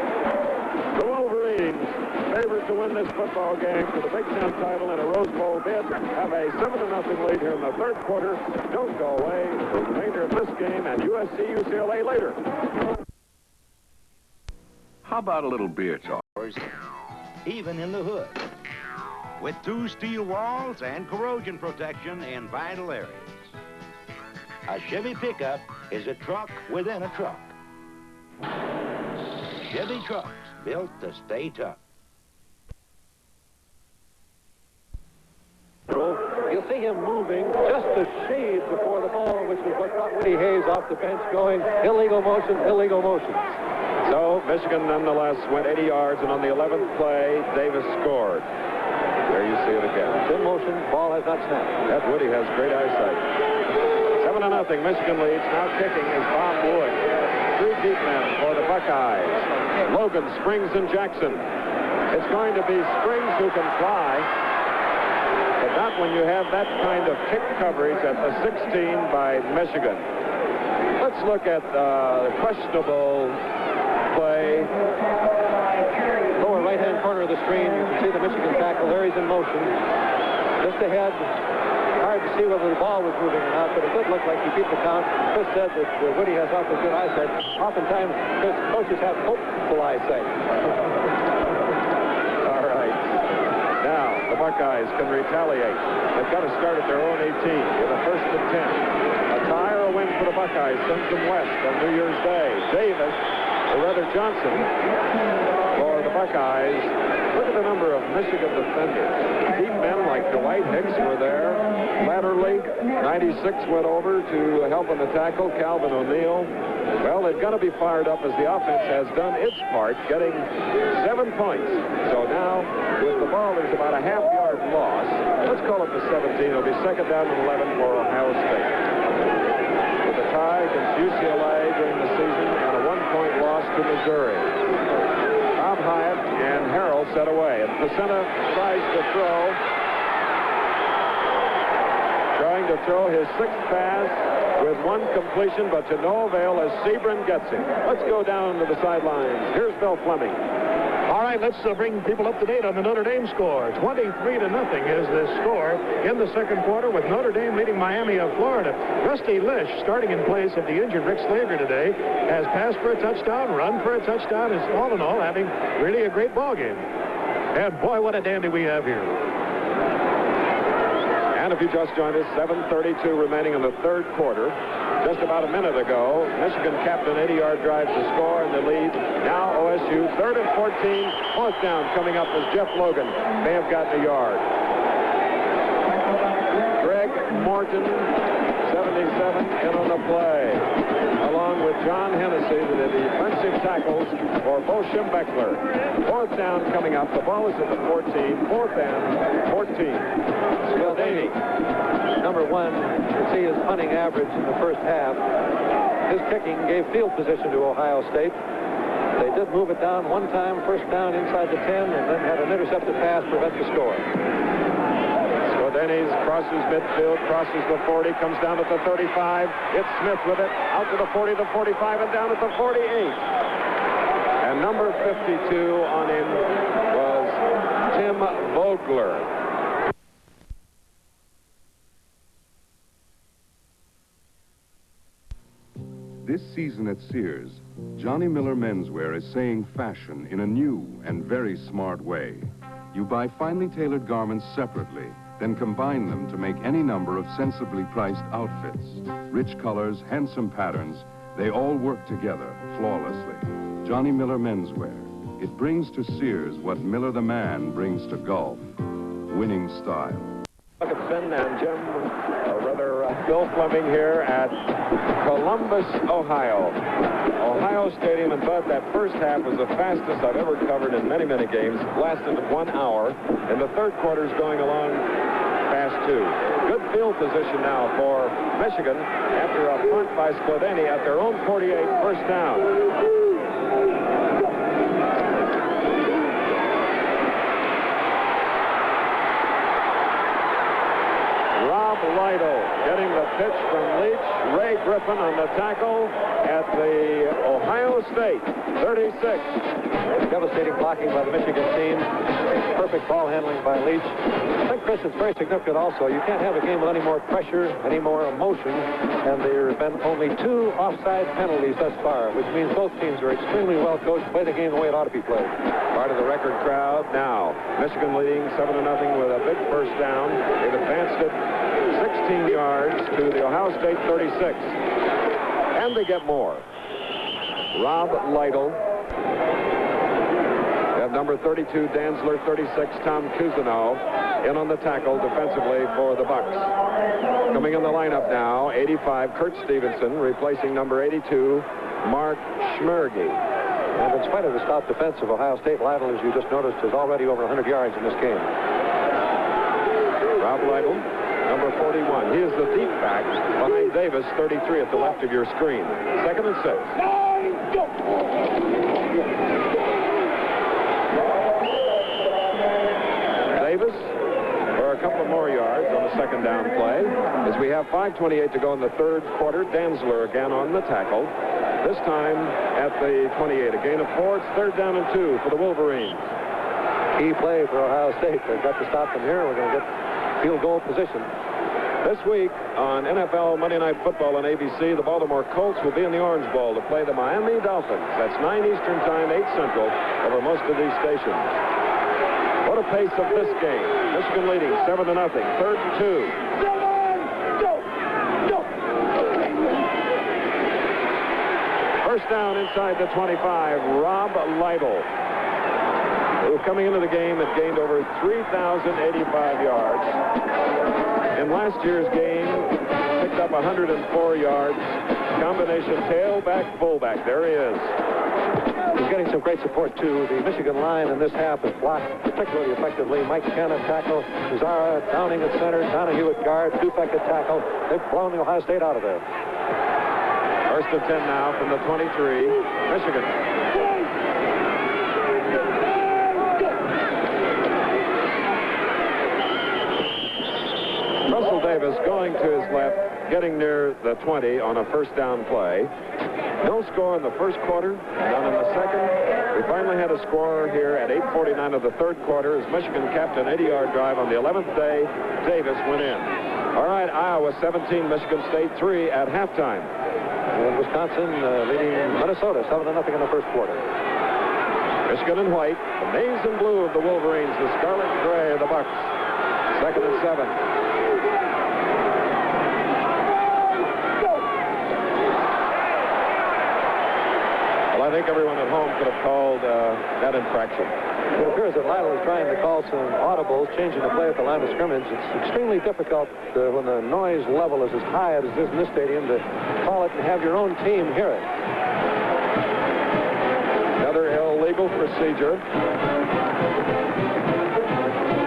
Speaker 1: The Wolverines, favored to win this football game for the Big Ten title in a Rose Bowl bid, have a 7-0 lead here in the 3rd quarter. Don't go away. The remainder of this game and USC-UCLA later.
Speaker 3: How about a little beer talk?
Speaker 17: Even in the hood, with 2 steel walls and corrosion protection in vital areas. A Chevy pickup is a truck within a truck. Chevy trucks built to stay tough.
Speaker 2: You'll see him moving just a shade before the ball, which is what got Woody Hayes off the bench going. Illegal motion, illegal motion.
Speaker 1: So Michigan nonetheless went 80 yards, and on the 11th play, Davis scored. There you see it again.
Speaker 2: In motion, ball has not snapped.
Speaker 1: That Woody has great eyesight. 7-0, Michigan leads. Now kicking is Bob Wood. 3 deep men for the Buckeyes. Logan, Springs, and Jackson. It's going to be Springs who can fly, but not when you have that kind of kick coverage at the 16 by Michigan. Let's look at the questionable play.
Speaker 2: Lower right-hand corner of the screen, you can see the Michigan tackle. There he's in motion. Just ahead. Hard to see whether the ball was moving or not, but it did look like he beat the count. Chris said that Woody has awfully good eyesight. Oftentimes, coaches have hopeful eyesight.
Speaker 1: All right. Now, the Buckeyes can retaliate. They've got to start at their own 18 with a 1st and 10. A tie or a win for the Buckeyes sends them west on New Year's Day. Davis, or rather Johnson, for the Buckeyes. Look at the number of Michigan defenders. Deep men like Dwight Hicks were there. Laterally, 96 went over to help in the tackle. Calvin O'Neill. Well, they've got to be fired up as the offense has done its part, getting 7 points. So now, with the ball, there's about a half-yard loss. Let's call it the 17. It'll be 2nd down and 11 for Ohio State. With a tie against UCLA during the season and a 1-point loss to Missouri. Bob Hyatt and Harrell set away. And Pacenta tries to throw. Trying to throw his 6th pass with 1 completion, but to no avail as Sebring gets him. Let's go down to the sidelines. Here's Bill Fleming.
Speaker 13: All right, let's bring people up to date on the Notre Dame score. 23-0 is the score in the 2nd quarter, with Notre Dame leading Miami of Florida. Rusty Lish, starting in place of the injured Rick Slager today, has passed for a touchdown, run for a touchdown, is all in all having really a great ball game. And boy, what a dandy we have here.
Speaker 1: And if you just joined us, 7:32 remaining in the third quarter. Just about a minute ago, Michigan capped an 80-yard drive to score in the lead. Now OSU, 3rd and 14, fourth down coming up as Jeff Logan may have gotten a yard. Greg Morton, 77, in on the play, along with John Hennessy, the defensive tackles for Bo Schembechler. Fourth down coming up. The ball is at the 14, fourth and 14.
Speaker 2: Spalding, number 1, you see his punting average in the first half. His kicking gave field position to Ohio State. They did move it down one time, first down inside the 10, and then had an intercepted pass prevent the score.
Speaker 1: Denny's crosses midfield, crosses the 40, comes down at the 35. It's Smith with it, out to the 40, the 45, and down at the 48. And number 52 on him was Tim Vogler.
Speaker 6: This season at Sears, Johnny Miller Menswear is saying fashion in a new and very smart way. You buy finely tailored garments separately, then combine them to make any number of sensibly priced outfits. Rich colors, handsome patterns, they all work together flawlessly. Johnny Miller Menswear. It brings to Sears what Miller the man brings to golf. Winning style.
Speaker 1: Look at Finn and Jim, Bill Fleming here at Columbus, Ohio. Ohio Stadium, and Bud, that first half was the fastest I've ever covered in many, many games. Lasted 1 hour, and the third quarter's going along fast, too. Good field position now for Michigan after a punt by Spalding at their own 48, first down. Lytle getting the pitch from Leach. Ray Griffin on the tackle at the Ohio State 36.
Speaker 2: Devastating blocking by the Michigan team. Perfect ball handling by Leach. I think, Chris, it's very significant also. You can't have a game with any more pressure, any more emotion, and there have been only 2 offside penalties thus far, which means both teams are extremely well coached, play the game the way it ought to be played.
Speaker 1: Part of the record crowd now. Michigan leading 7-0 with a big first down. They've advanced it 16 yards to the Ohio State 36. And they get more. Rob Lytle. They have number 32, Dantzler, 36, Tom Cousineau, in on the tackle defensively for the Bucks. Coming in the lineup now, 85, Kurt Stevenson, replacing number 82, Mark Schmerge.
Speaker 2: And in spite of the stout defense of Ohio State, Lytle, as you just noticed, is already over 100 yards in this game.
Speaker 1: Rob Lytle, number 41. He is the deep back behind Davis, 33 at the left of your screen. 2nd and 6. Davis for a couple of more yards on the second down play. As we have 5:28 to go in the third quarter, Dantzler again on the tackle. This time at the 28. A gain of 4. It's 3rd down and 2 for the Wolverines.
Speaker 2: Key play for Ohio State. They've got to stop them here. We're going to get field goal position.
Speaker 1: This week on NFL Monday Night Football on ABC, the Baltimore Colts will be in the Orange Bowl to play the Miami Dolphins. That's 9 Eastern Time, 8 Central, over most of these stations. What a pace of this game. Michigan leading 7-0, 3rd and 2. First down inside the 25, Rob Lytle, who coming into the game had gained over 3,085 yards. In last year's game, picked up 104 yards. Combination tailback, fullback. There he is.
Speaker 2: He's getting some great support, too. The Michigan line in this half is blocked particularly effectively. Mike Cannon tackle, Zara Downing at center, Donahue at guard, Dupek at tackle. They've blown the Ohio State out of there.
Speaker 1: First and 10 now from the 23, Michigan. Russell Davis going to his left, getting near the 20 on a first down play. No score in the first quarter, none in the second. We finally had a score here at 8:49 of the third quarter as Michigan capped an 80-yard drive on the 11th day. Davis went in. All right, Iowa 17, Michigan State 3 at halftime.
Speaker 2: And Wisconsin leading Minnesota 7-0 in the first quarter.
Speaker 1: Michigan in white, the maize and blue of the Wolverines, the scarlet and gray of the Bucks. 2nd and 7. think everyone at home could have called that infraction.
Speaker 2: It appears that Lytle is trying to call some audibles, changing the play at the line of scrimmage. It's extremely difficult when the noise level is as high as it is in this stadium to call it and have your own team hear it.
Speaker 1: Another illegal procedure.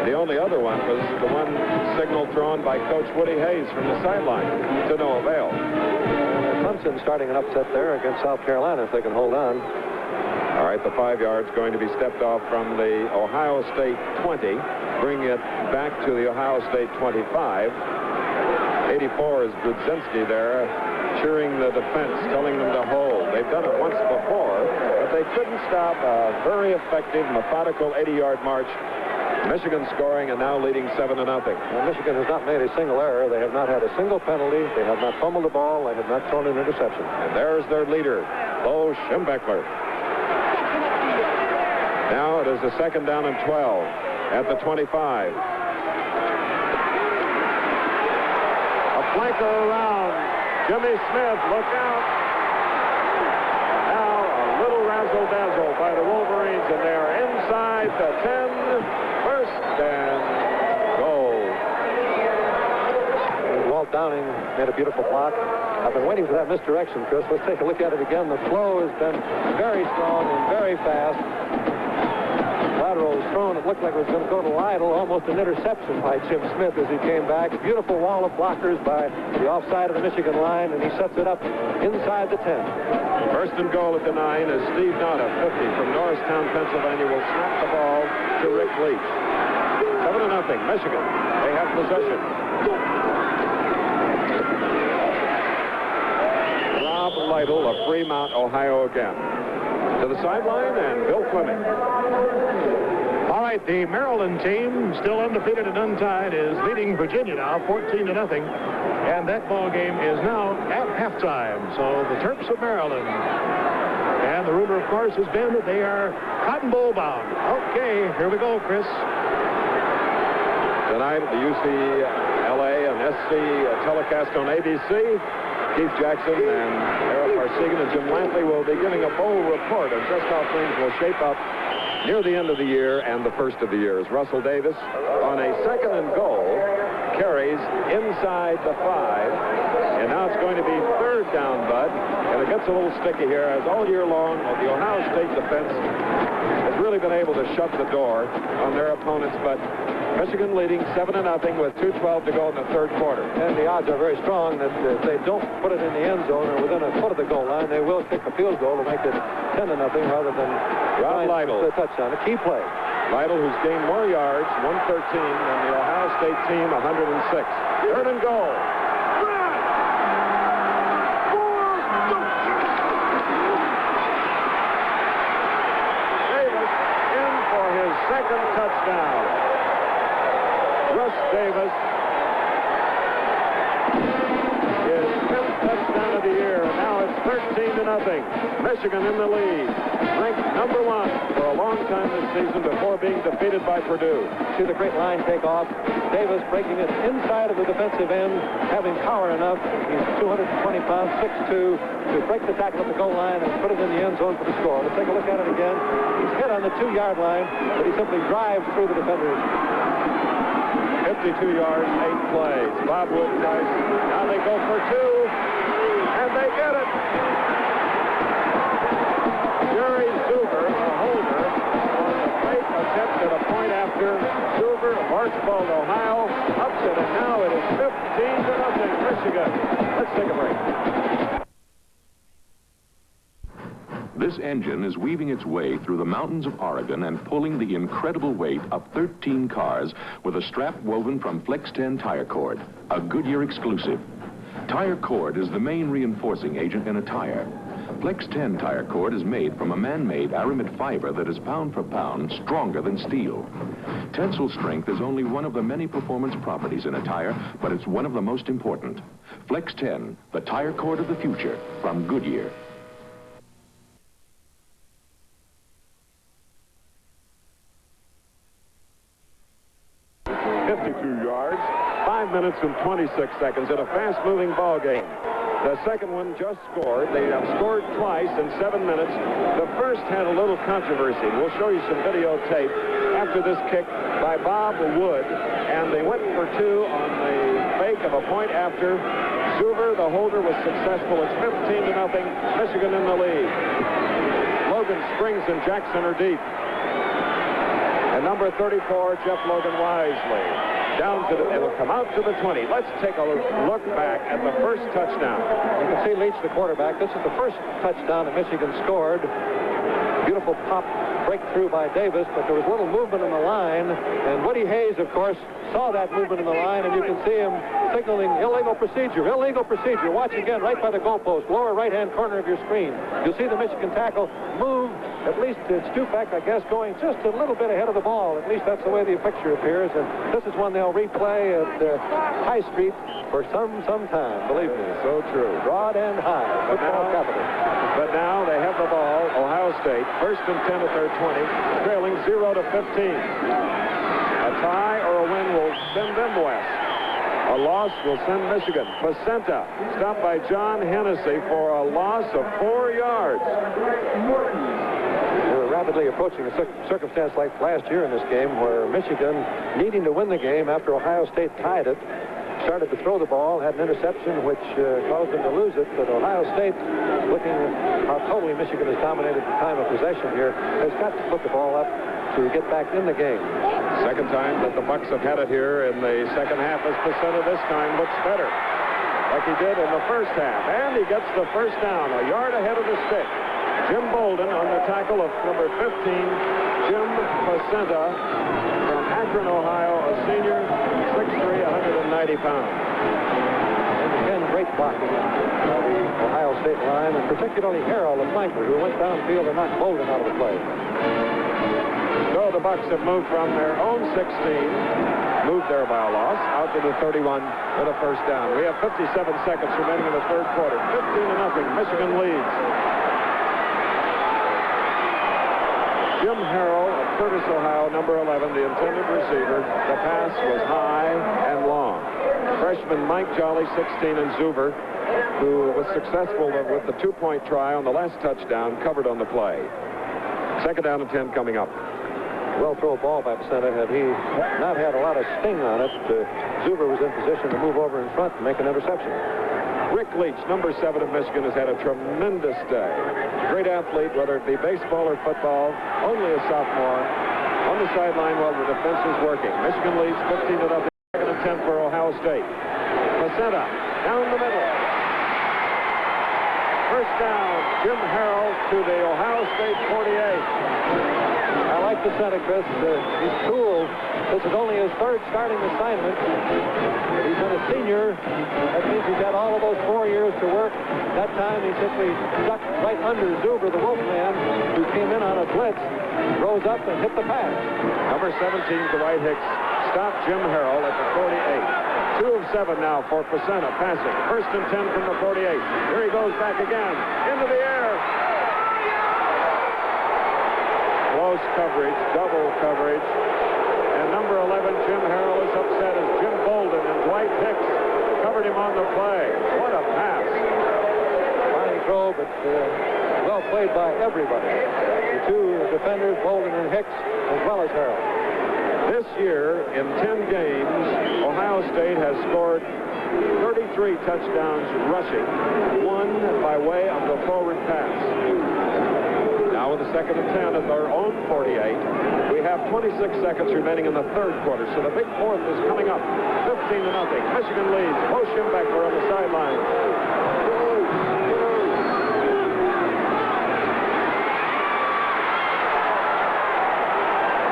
Speaker 1: The only other one was the one signal thrown by Coach Woody Hayes from the sideline to no avail.
Speaker 2: Clemson starting an upset there against South Carolina if they can hold on.
Speaker 1: All right, the 5 yards going to be stepped off from the Ohio State 20, bring it back to the Ohio State 25. 84 is Brudzinski there, cheering the defense, telling them to hold. They've done it once before, but they couldn't stop a very effective, methodical 80-yard march. Michigan scoring and now leading 7-0.
Speaker 2: Well, Michigan has not made a single error. They have not had a single penalty. They have not fumbled the ball. They have not thrown an interception.
Speaker 1: And there's their leader, Bo Schembechler. Now it is a 2nd down and 12 at the 25. A flanker around. Jimmy Smith, look out. Now a little razzle-dazzle by the Wolverines, and they are inside the 10. First and goal.
Speaker 2: Walt Downing made a beautiful block. I've been waiting for that misdirection, Chris. Let's take a look at it again. The flow has been very strong and very fast. Lateral was thrown. It looked like it was going to go to Lytle. Almost an interception by Jim Smith as he came back. Beautiful wall of blockers by the offside of the Michigan line, and he sets it up inside the 10.
Speaker 1: First and goal at the 9 as Steve Nada, 50, from Norristown, Pennsylvania, will snap the ball to Rick Leach. 7-0, Michigan. They have possession. Rob Lytle of Fremont, Ohio again. To the sideline, and Bill Fleming.
Speaker 13: All right, the Maryland team, still undefeated and untied, is leading Virginia now 14-0. And that ball game is now at halftime. So the Terps of Maryland. And the rumor, of course, has been that they are Cotton Bowl bound. Okay, here we go, Chris.
Speaker 1: Tonight, the UCLA and SC telecast on ABC. Keith Jackson and Eric Parsegan and Jim Lampley will be giving a bowl report on just how things will shape up near the end of the year and the first of the year. As Russell Davis, on a 2nd and goal, carries inside the 5. And now it's going to be 3rd down, Bud. And it gets a little sticky here, as all year long, the Ohio State defense has really been able to shut the door on their opponents. But Michigan leading 7-0 with 2:12 to go in the 3rd quarter.
Speaker 2: And the odds are very strong that if they don't put it in the end zone or within a foot of the goal line, they will kick a field goal to make it 10-0 rather than
Speaker 1: Rob Lytle.
Speaker 2: The touchdown. A key play.
Speaker 1: Lytle, who's gained more yards, 113, than the Ohio State team, 106. 3rd and goal. Davis in for his 2nd touchdown. Russ Davis, his 5th touchdown of the year, and now it's 13-0. Michigan in the lead, ranked number 1 for a long time this season before being defeated by Purdue.
Speaker 2: See the great line take off. Davis breaking it inside of the defensive end, having power enough. He's 220 pounds, 6'2", to break the tackle at the goal line and put it in the end zone for the score. Let's take a look at it again. He's hit on the 2-yard line, but he simply drives through the defenders.
Speaker 1: 52 yards, 8 plays. Bob Wood tries. Now they go for 2, and they get it. Jerry Zuber, a holder, on a great attempt at a point after. Zuber of Archibald, Ohio, ups it, and now it is 15-0 Michigan. Let's take a break.
Speaker 6: This engine is weaving its way through the mountains of Oregon and pulling the incredible weight of 13 cars with a strap woven from Flex 10 tire cord, a Goodyear exclusive. Tire cord is the main reinforcing agent in a tire. Flex 10 tire cord is made from a man-made aramid fiber that is pound for pound stronger than steel. Tensile strength is only one of the many performance properties in a tire, but it's one of the most important. Flex 10, the tire cord of the future, from Goodyear.
Speaker 1: 52 yards, 5 minutes and 26 seconds in a fast-moving ball game. The second one just scored. They have scored twice in 7 minutes. The first had a little controversy. We'll show you some videotape after this kick by Bob Wood. And they went for two on the fake of a point after. Zuber, the holder, was successful. It's 15-0. Michigan in the lead. Logan Springs and Jackson are deep. And number 34, Jeff Logan Wisely. Down to it'll come out to the 20. Let's take a look back at the first touchdown.
Speaker 2: You can see Leach, the quarterback. This is the first touchdown that Michigan scored. Beautiful pop breakthrough by Davis, but there was little movement in the line. And Woody Hayes, of course, saw that movement in the line, and you can see him signaling illegal procedure. Illegal procedure. Watch again, right by the goalpost, lower right-hand corner of your screen. You'll see the Michigan tackle move. At least Stufek, I guess, going just a little bit ahead of the ball. At least that's the way the picture appears. And this is one they'll replay at High Street for some time, believe me.
Speaker 1: So true.
Speaker 2: Broad and high. Football capital.
Speaker 1: But now they have the ball. Ohio State, first and 10 at their 20, trailing 0-15. A tie or a win will send them west. A loss will send Michigan. Placenta stopped by John Hennessy for a loss of 4 yards.
Speaker 2: We're rapidly approaching a circumstance like last year in this game where Michigan, needing to win the game after Ohio State tied it, started to throw the ball, had an interception which caused them to lose it. But Ohio State, looking at how totally Michigan has dominated the time of possession here, has got to put the ball up to get back in the game.
Speaker 1: Second time that the Bucks have had it here in the second half as Placenta this time looks better, like he did in the first half. And he gets the first down, a yard ahead of the stick. Jim Bolden on the tackle of number 15, Jim Placenta from Akron, Ohio, a senior, 6'3", 190 pounds.
Speaker 2: And again, great blocking by the Ohio State line, and particularly Harrell, the flanker, who went downfield and knocked Bolden out of the play.
Speaker 1: So the Bucks have moved from their own 16, moved there by a loss, out to the 31 with a first down. We have 57 seconds remaining in the third quarter. 15-0, Michigan leads. Jim Harrell of Curtis, Ohio, number 11, the intended receiver. The pass was high and long. Freshman Mike Jolly, 16, and Zuber, who was successful with the two-point try on the last touchdown, covered on the play. Second down and 10 coming up.
Speaker 2: Well throw ball by Placenta. Had he not had a lot of sting on it, Zuber was in position to move over in front and make an interception.
Speaker 1: Rick Leach, number 7 of Michigan, has had a tremendous day. Great athlete, whether it be baseball or football, only a sophomore. On the sideline while the defense is working. Michigan leads 15-0. Second and 10 for Ohio State. Placenta down the middle. First down, Jim Harrell to the Ohio State 48.
Speaker 2: I like Placenta, Chris. He's cool. This is only his third starting assignment. He's been a senior. That means he's had all of those 4 years to work. That time he simply ducked right under Zuber, the Wolfman, who came in on a blitz, rose up and hit the pass.
Speaker 1: Number 17, Dwight Hicks, stopped Jim Harrell at the 48. 2 of 7 now for Placenta passing. First and 10 from the 48. Here he goes back again. Into the air. Close coverage, double coverage. And number 11, Jim Harrell, is upset as Jim Bolden and Dwight Hicks covered him on the play. What a pass.
Speaker 2: Fine throw, but well played by everybody. The two defenders, Bolden and Hicks, as well as Harrell.
Speaker 1: This year, in 10 games, Ohio State has scored 33 touchdowns rushing, one by way of the forward pass. Now with the second and 10 at their own 48, we have 26 seconds remaining in the third quarter, so the big fourth is coming up. 15-0. Michigan leads. Bo Schembechler on the sideline.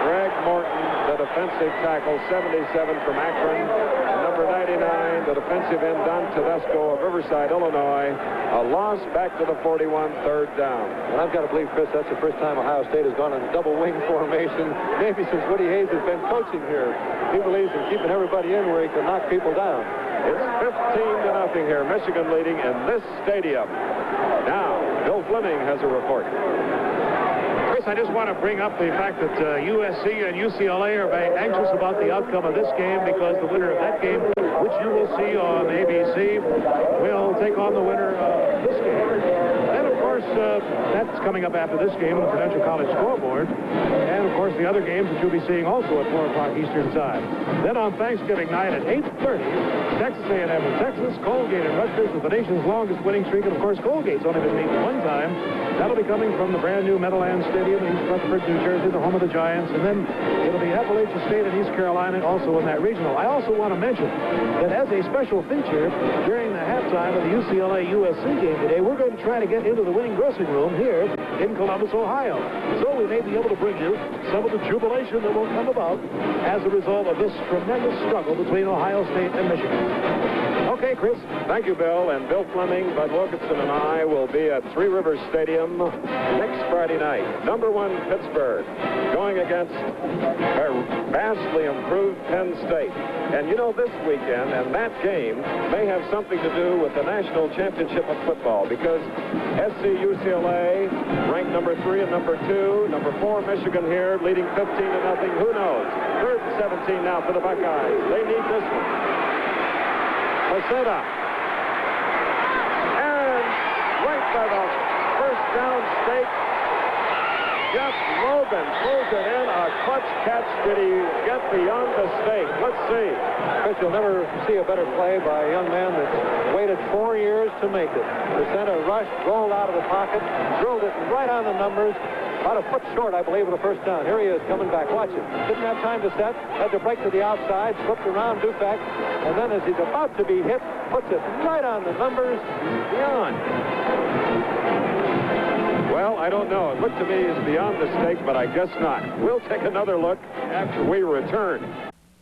Speaker 1: Greg Morton, the defensive tackle, 77 from Akron. Number 99, the defensive end, Don Tedesco of Riverside, Illinois. A loss back to the 41, third down.
Speaker 2: And I've got to believe, Chris, that's the first time Ohio State has gone in double wing formation, maybe since Woody Hayes has been coaching here. He believes in keeping everybody in where he can knock people down.
Speaker 1: It's 15-0 here, Michigan leading in this stadium. Now, Bill Fleming has a report.
Speaker 16: Chris, I just want to bring up the fact that USC and UCLA are very anxious about the outcome of this game because the winner of that game
Speaker 2: which you will see on ABC, will take on the winner of this game. And, of course, that's coming up after this game on the Prudential College scoreboard. And, of course, the other games that you'll be seeing also at 4 o'clock Eastern Time. Then on Thanksgiving night at 8:30, Texas A&M in Texas, Colgate and Rutgers with the nation's longest winning streak. And, of course, Colgate's only been beaten one time. That'll be coming from the brand-new Meadowlands Stadium in East Rutherford, New Jersey, the home of the Giants. And then it'll be Appalachia State in East Carolina, also in that regional. I also want to mention that as a special feature during the halftime of the UCLA-USC game today, we're going to try to get into the winning dressing room here in Columbus, Ohio. So we may be able to bring you some of the jubilation that will come about as a result of this tremendous struggle between Ohio State and Michigan. Okay, Chris.
Speaker 1: Thank you, Bill. And Bill Fleming, Bud Wilkinson, and I will be at Three Rivers Stadium next Friday night. Number 1, Pittsburgh, going against a vastly improved Penn State. And you know, this weekend and that game may have something to do with the national championship of football, because SC UCLA ranked number 3 and number 2. Number 4, Michigan here, leading 15-0. Who knows? 3rd and 17 now for the Buckeyes. They need this one. Pacetta. And right by the first down stake, Jeff Logan pulls it in. A clutch catch. Did he get beyond the stake? Let's see.
Speaker 2: Chris, you'll never see a better play by a young man that's waited 4 years to make it. Pacetta rushed, rolled out of the pocket, drilled it right on the numbers. About a foot short, I believe, of the first down. Here he is coming back. Watch it. Didn't have time to set. Had to break to the outside. Slipped around Dufek. And then as he's about to be hit, puts it right on the numbers beyond.
Speaker 1: Well, I don't know. It looked to me as beyond the stake, but I guess not. We'll take another look after we return.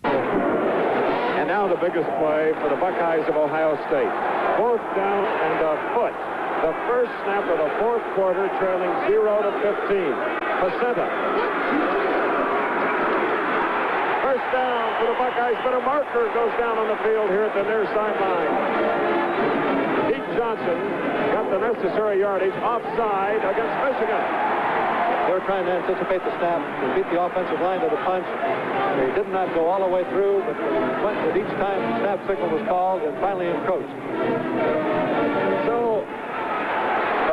Speaker 1: And now the biggest play for the Buckeyes of Ohio State. 4th down and a foot. The first snap of the 4th quarter, trailing 0-15. Pacetta. First down for the Buckeyes, but a marker goes down on the field here at the near sideline. Pete Johnson got the necessary yardage offside against Michigan.
Speaker 2: They were trying to anticipate the snap and beat the offensive line to the punch. They did not go all the way through, but went with each time the snap signal was called and finally encroached.
Speaker 1: So,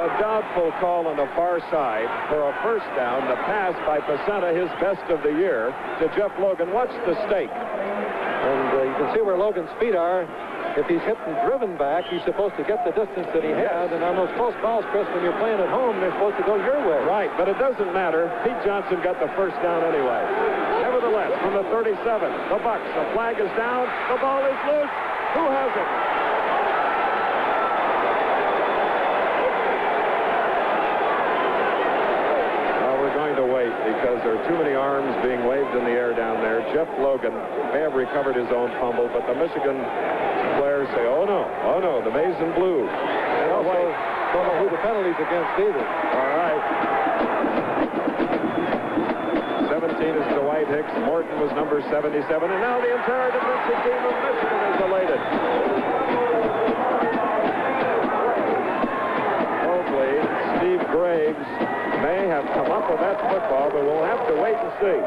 Speaker 1: a doubtful call on the far side for a first down. The pass by Pacetta, his best of the year, to Jeff Logan. Watch the stake.
Speaker 2: And you can see where Logan's feet are. If he's hit and driven back, he's supposed to get the distance that he had. And on those close calls, Chris, when you're playing at home, they're supposed to go your way.
Speaker 1: Right, but it doesn't matter. Pete Johnson got the first down anyway. Nevertheless, from the 37, the Bucks, the flag is down. The ball is loose. Who has it? Because there are too many arms being waved in the air down there. Jeff Logan may have recovered his own fumble, but the Michigan players say, oh no, the maize and blue.
Speaker 2: And also don't know who the penalty's against either.
Speaker 1: All right. 17 is Dwight Hicks. Morton was number 77. And now the entire defensive team of Michigan is elated. Hopefully, Steve Graves may have come up with that football, but we'll have to wait and see.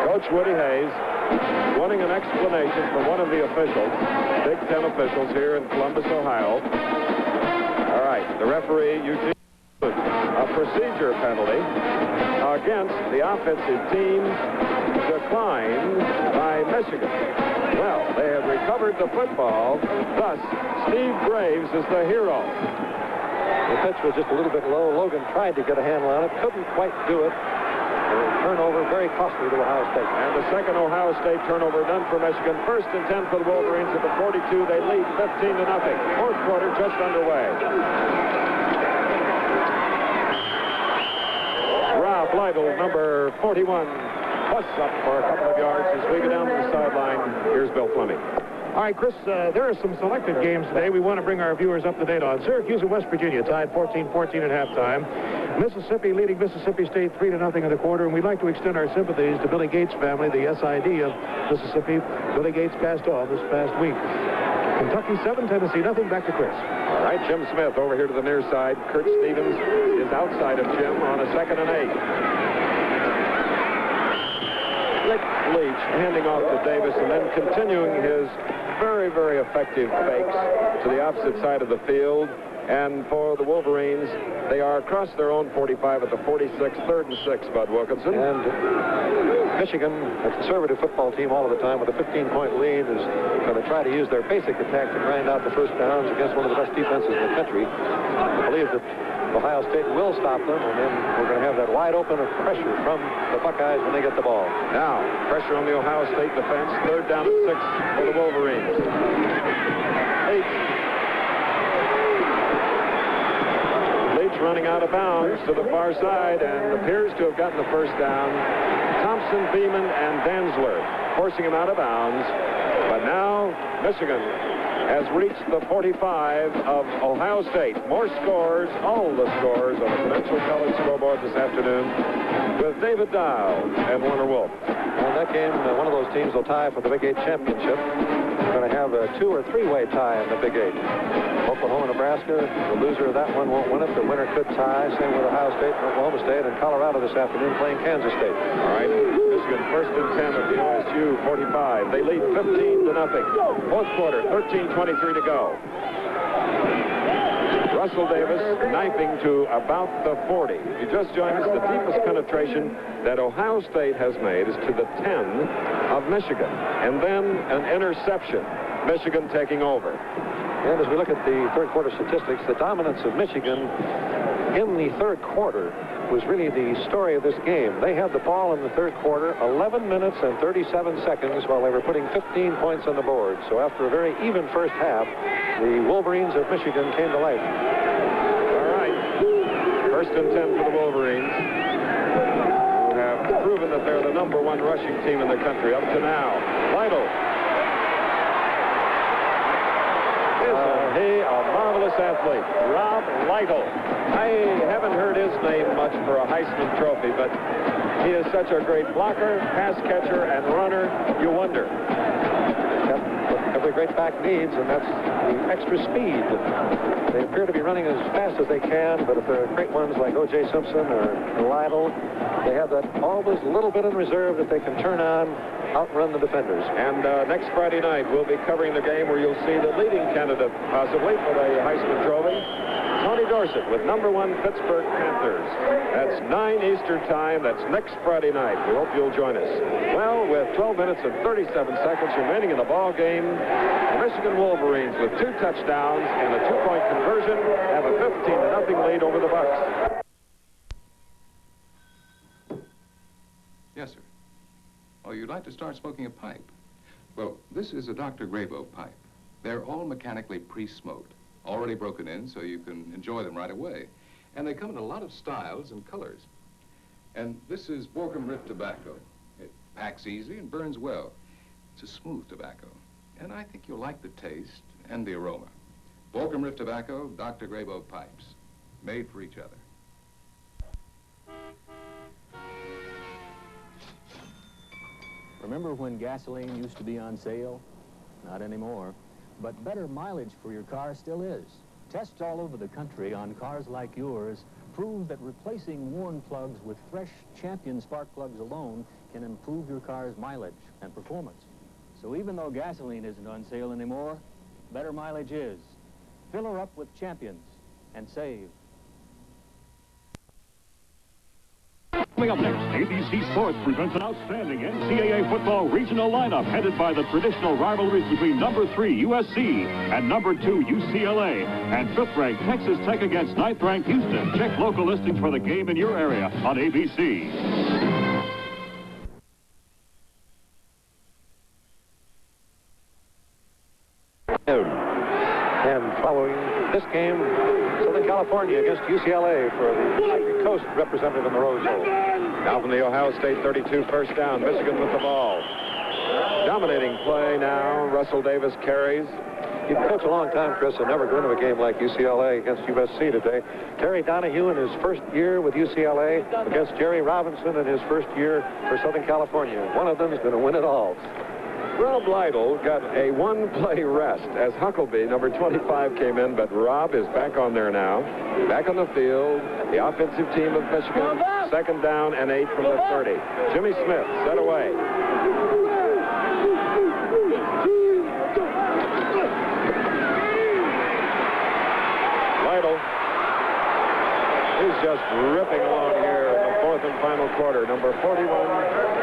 Speaker 1: Coach Woody Hayes wanting an explanation from one of the officials, Big Ten officials here in Columbus, Ohio. All right, the referee, Eugene, a procedure penalty against the offensive team declined by Michigan. Well, they have recovered the football, thus Steve Graves is the hero.
Speaker 2: The pitch was just a little bit low. Logan tried to get a handle on it, couldn't quite do it. Turnover, very costly to Ohio State.
Speaker 1: And the second Ohio State turnover done for Michigan. 1st and 10 for the Wolverines at the 42. They lead 15-0. 4th quarter just underway. Rob Lytle, number 41, plus up for a couple of yards as we go down to the sideline. Here's Bill Fleming.
Speaker 2: All right, Chris, there are some selected games today we want to bring our viewers up to date on. Syracuse and West Virginia tied 14-14 at halftime. Mississippi leading Mississippi State 3-0 in the quarter, and we'd like to extend our sympathies to Billy Gates' family, the SID of Mississippi. Billy Gates passed on this past week. Kentucky 7, Tennessee nothing. Back to Chris.
Speaker 1: All right, Jim Smith over here to the near side. Kurt Stevens is outside of Jim on a 2nd and 8. Leach handing off to Davis and then continuing his very, very effective fakes to the opposite side of the field. And for the Wolverines, they are across their own 45 at the 46, 3rd and 6, Bud Wilkinson.
Speaker 2: And Michigan, a conservative football team all of the time with a 15-point lead, is going to try to use their basic attack to grind out the first downs against one of the best defenses in the country. I believe that Ohio State will stop them, and then we're going to have that wide open of pressure from the Buckeyes when they get the ball.
Speaker 1: Now, pressure on the Ohio State defense. 3rd down and 6 for the Wolverines. Leach running out of bounds to the far side and appears to have gotten the first down. Thompson, Beeman, and Danzler forcing him out of bounds. But now Michigan has reached the 45 of Ohio State. More scores, all the scores on the Prudential College scoreboard this afternoon with David Dow and Warner Wolf.
Speaker 2: And that game, one of those teams will tie for the Big 8 championship. We're going to have a 2- or 3-way tie in the Big 8. Oklahoma, Nebraska, the loser of that one won't win it. The winner could tie. Same with Ohio State and Oklahoma State, and Colorado this afternoon playing Kansas State.
Speaker 1: All right, Michigan 1st and 10 at the OSU 45. They lead 15-0. Fourth quarter, 13:23 to go. Russell Davis knifing to about the 40. If you just joined us, the deepest penetration that Ohio State has made is to the 10 of Michigan. And then an interception. Michigan taking over.
Speaker 2: And as we look at the third quarter statistics, the dominance of Michigan in the third quarter was really the story of this game. They had the ball in the third quarter, 11 minutes and 37 seconds while they were putting 15 points on the board. So after a very even first half, the Wolverines of Michigan came to life.
Speaker 1: All right. 1st and 10 for the Wolverines, who have proven that they're the #1 rushing team in the country up to now. Lytle. A marvelous athlete, Rob Lytle. I haven't heard his name much for a Heisman Trophy, but he is such a great blocker, pass catcher, and runner, you wonder.
Speaker 2: That's what every great back needs, and that's the extra speed. They appear to be running as fast as they can, but if they're great ones like O.J. Simpson or Lytle, they have that always little bit in reserve that they can turn on, outrun the defenders.
Speaker 1: And next Friday night, we'll be covering the game where you'll see the leading candidate, possibly, for the Heisman Trophy, Tony Dorsett, with #1 Pittsburgh Panthers. That's 9 Eastern time. That's next Friday night. We hope you'll join us. Well, with 12 minutes and 37 seconds remaining in the ball game, the Michigan Wolverines, with 2 touchdowns and a 2-point conversion, have a 15-0 lead over the Bucks.
Speaker 18: Yes, sir. Oh, you'd like to start smoking a pipe? Well, this is a Dr. Grabow pipe. They're all mechanically pre-smoked, already broken in so you can enjoy them right away. And they come in a lot of styles and colors. And this is Borkum Riff tobacco. It packs easy and burns well. It's a smooth tobacco. And I think you'll like the taste and the aroma. Borkum Riff tobacco, Dr. Grabow pipes. Made for each other.
Speaker 19: Remember when gasoline used to be on sale? Not anymore. But better mileage for your car still is. Tests all over the country on cars like yours prove that replacing worn plugs with fresh Champion spark plugs alone can improve your car's mileage and performance. So even though gasoline isn't on sale anymore, better mileage is. Fill her up with Champions and save.
Speaker 5: Coming up next, ABC Sports presents an outstanding NCAA football regional lineup headed by the traditional rivalries between #3 USC and #2 UCLA and 5th-ranked Texas Tech against 9th-ranked Houston. Check local listings for the game in your area on ABC.
Speaker 2: And following this game, Southern California against UCLA for the Pacific Coast representative in the Rose Bowl.
Speaker 1: Now from the Ohio State 32, 1st down. Michigan with the ball. Dominating play now. Russell Davis carries.
Speaker 2: You've coached a long time, Chris, and never going to a game like UCLA against USC today. Terry Donahue in his first year with UCLA against Jerry Robinson in his first year for Southern California. One of them is going to win it all.
Speaker 1: Rob Lytle got a 1-play rest as Huckabee, #25, came in, but Rob is back on there now. Back on the field, the offensive team of Michigan, 2nd down and 8 from the 30. Jimmy Smith set away. Lytle is just ripping along here in the fourth and final quarter. Number 41,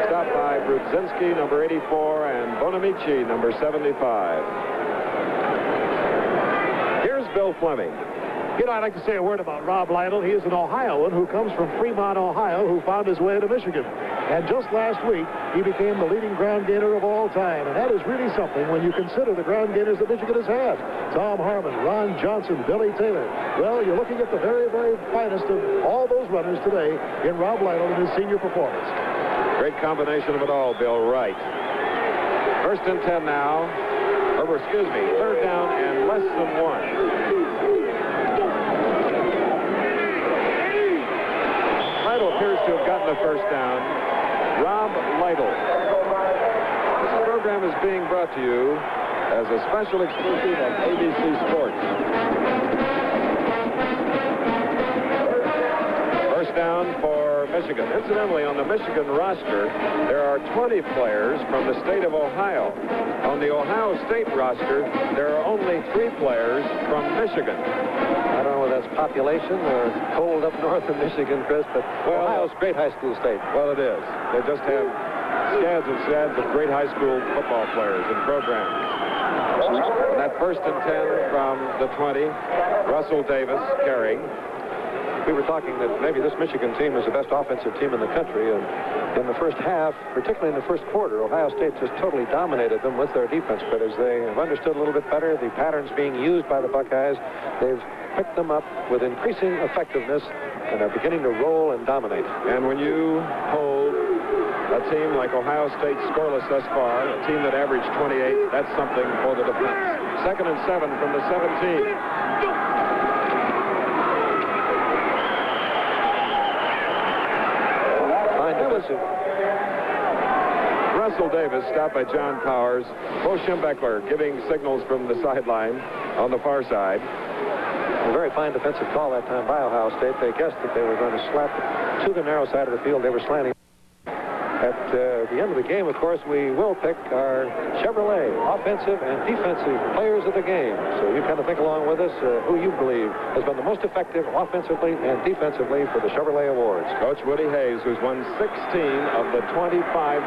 Speaker 1: stopped by Brudzinski, number 84, and Bonamici, number 75. Here's Bill Fleming.
Speaker 13: You know, I'd like to say a word about Rob Lytle. He is an Ohioan who comes from Fremont, Ohio, who found his way to Michigan. And just last week, he became the leading ground gainer of all time. And that is really something when you consider the ground gainers that Michigan has had. Tom Harmon, Ron Johnson, Billy Taylor. Well, you're looking at the very, very finest of all those runners today in Rob Lytle in his senior performance.
Speaker 1: Great combination of it all, Bill Wright. First and 10 now. Third down and less than one. Lytle appears to have gotten the first down. Rob Lytle. This program is being brought to you as a special exclusive of ABC Sports. First down for Michigan. Incidentally, on the Michigan roster, there are 20 players from the state of Ohio. On the Ohio State roster, there are only 3 players from Michigan.
Speaker 2: I don't know whether that's population or cold up north of Michigan, Chris, but Ohio's a great high school state.
Speaker 1: Well, it is. They just have scads and scads of great high school football players and programs. And that first and 10 from the 20, Russell Davis carrying.
Speaker 2: We were talking that maybe this Michigan team is the best offensive team in the country, and in the first half, particularly in the first quarter, Ohio State just totally dominated them with their defense. But as they have understood a little bit better the patterns being used by the Buckeyes, they've picked them up with increasing effectiveness and are beginning to roll and dominate.
Speaker 1: And when you hold a team like Ohio State scoreless thus far, a team that averaged 28, that's something for the defense. Second and 7 from the 17. Russell Davis stopped by John Powers. Bo Schembechler giving signals from the sideline on the far side.
Speaker 2: A very fine defensive call that time by Ohio State. They guessed that they were going to slap it to the narrow side of the field. They were slanting. At the end of the game, of course, we will pick our Chevrolet offensive and defensive players of the game. So you kind of think along with us who you believe has been the most effective offensively and defensively for the Chevrolet Awards.
Speaker 1: Coach Woody Hayes, who's won 16 of the 25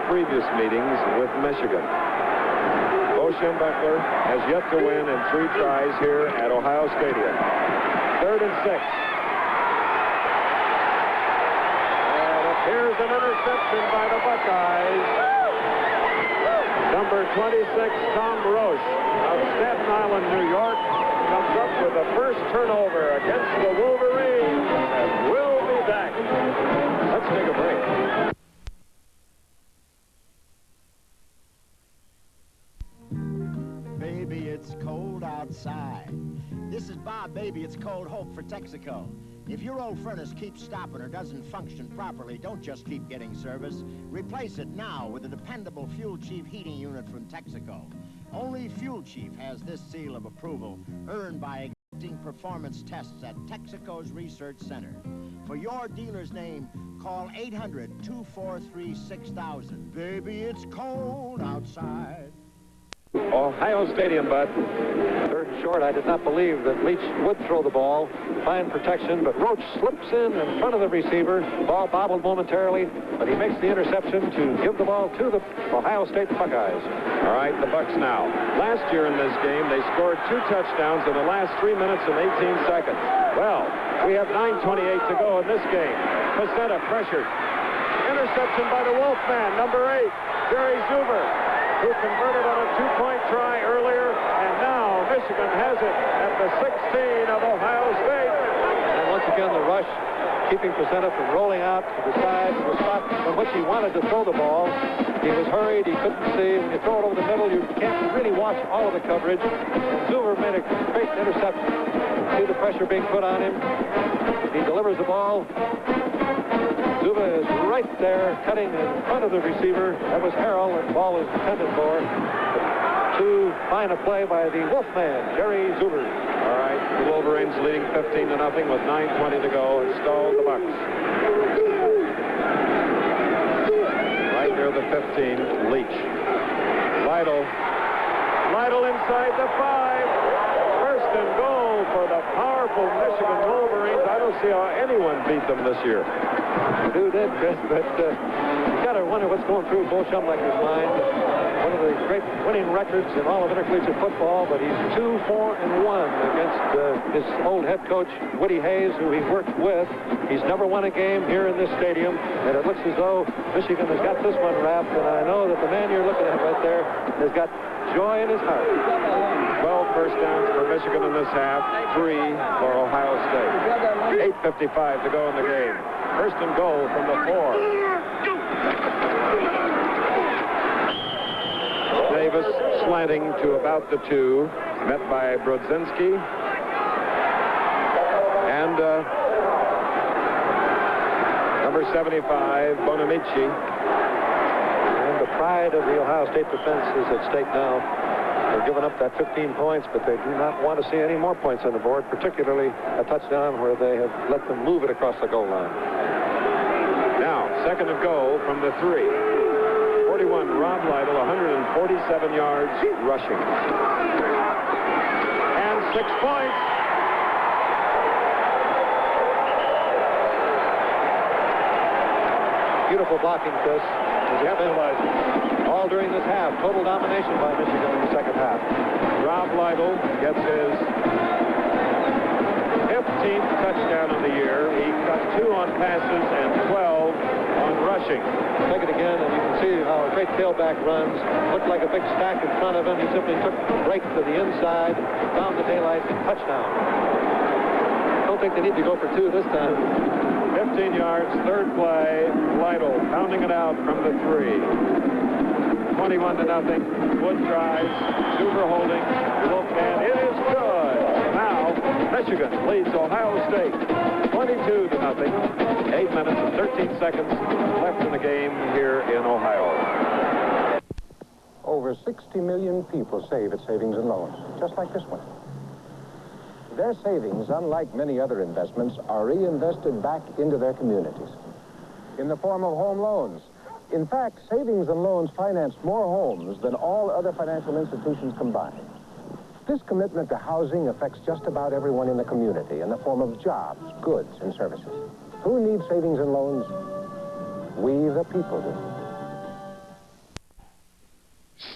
Speaker 1: previous meetings with Michigan. Bo Schembechler has yet to win in 3 tries here at Ohio Stadium. 3rd and 6. Here's an interception by the Buckeyes. Number 26, Tom Roche of Staten Island, New York, comes up with the first turnover against the Wolverines. And we'll be back. Let's take a break.
Speaker 20: Baby, it's cold outside. This is Bob, baby. It's cold hope for Texaco. If your old furnace keeps stopping or doesn't function properly, don't just keep getting service. Replace it now with a dependable Fuel Chief heating unit from Texaco. Only Fuel Chief has this seal of approval, earned by exacting performance tests at Texaco's Research Center. For your dealer's name, call 800-243-6000. Baby, it's cold outside.
Speaker 2: Ohio Stadium, but 3rd and short. I did not believe that Leach would throw the ball. Fine protection, but Roach slips in front of the receiver. Ball bobbled momentarily, but he makes the interception to give the ball to the Ohio State Buckeyes.
Speaker 1: All right, the Bucks now. Last year in this game, they scored 2 touchdowns in the last 3 minutes and 18 seconds. Well, we have 9:28 to go in this game. Pacetta pressured. Interception by the Wolfman, number 8, Jerry Zuber, who converted on a 2-point try earlier, and now Michigan has it at the 16 of Ohio State.
Speaker 2: And once again, the rush, keeping Pacetta from rolling out to the side to the spot from which he wanted to throw the ball. He was hurried, he couldn't see. When you throw it over the middle, you can't really watch all of the coverage. And Zuber made a great interception. See the pressure being put on him. He delivers the ball. Zuba is right there, cutting in front of the receiver. That was Harrell, and the ball was intended for. Too fine a play by the Wolfman, Jerry Zuber.
Speaker 1: All right, the Wolverines leading 15-0 with 9:20 to go, and stalled the Bucks. Right near the 15, Leach. Lytle inside the 5. First and goal, for the powerful Michigan Wolverines. I don't see how anyone beat them this year.
Speaker 2: You did, Chris, but you got to wonder what's going through Bo Schembechler's mind. One of the great winning records in all of intercollegiate football, but he's 2-4-1 against his old head coach, Woody Hayes, who he worked with. He's never won a game here in this stadium, and it looks as though Michigan has got this one wrapped, and I know that the man you're looking at right there has got joy in his heart.
Speaker 1: 12 first downs for Michigan in this half, 3 for Ohio State. 8:55 to go in the game. First and goal from the 4. Davis slanting to about the 2, met by Brodzinski. And number 75, Bonamici.
Speaker 2: And the pride of the Ohio State defense is at stake now. They're giving up that 15 points, but they do not want to see any more points on the board, particularly a touchdown where they have let them move it across the goal line.
Speaker 1: Now, second and goal from the 3. 41, Rob Lytle, 147 yards rushing. And 6 points.
Speaker 2: Beautiful blocking, Chris. All during this half. Total domination by Michigan in the second half.
Speaker 1: Rob Lytle gets his 15th touchdown of the year. He got 2 on passes and 12 on rushing.
Speaker 2: Take it again, and you can see how a great tailback runs. Looked like a big stack in front of him. He simply took the break to the inside, found the daylight, and touchdown. Don't think they need to go for 2 this time.
Speaker 1: 15 yards, third play. Lytle pounding it out from the 3. 21-0. Wood tries. Zuber holding. And it is good. Now, Michigan leads Ohio State 22-0. 8 minutes and 13 seconds left in the game here in Ohio.
Speaker 21: Over 60 million people save at savings and loans, just like this one. Their savings, unlike many other investments, are reinvested back into their communities in the form of home loans. In fact, savings and loans finance more homes than all other financial institutions combined. This commitment to housing affects just about everyone in the community in the form of jobs, goods, and services. Who needs savings and loans? We, the people, do.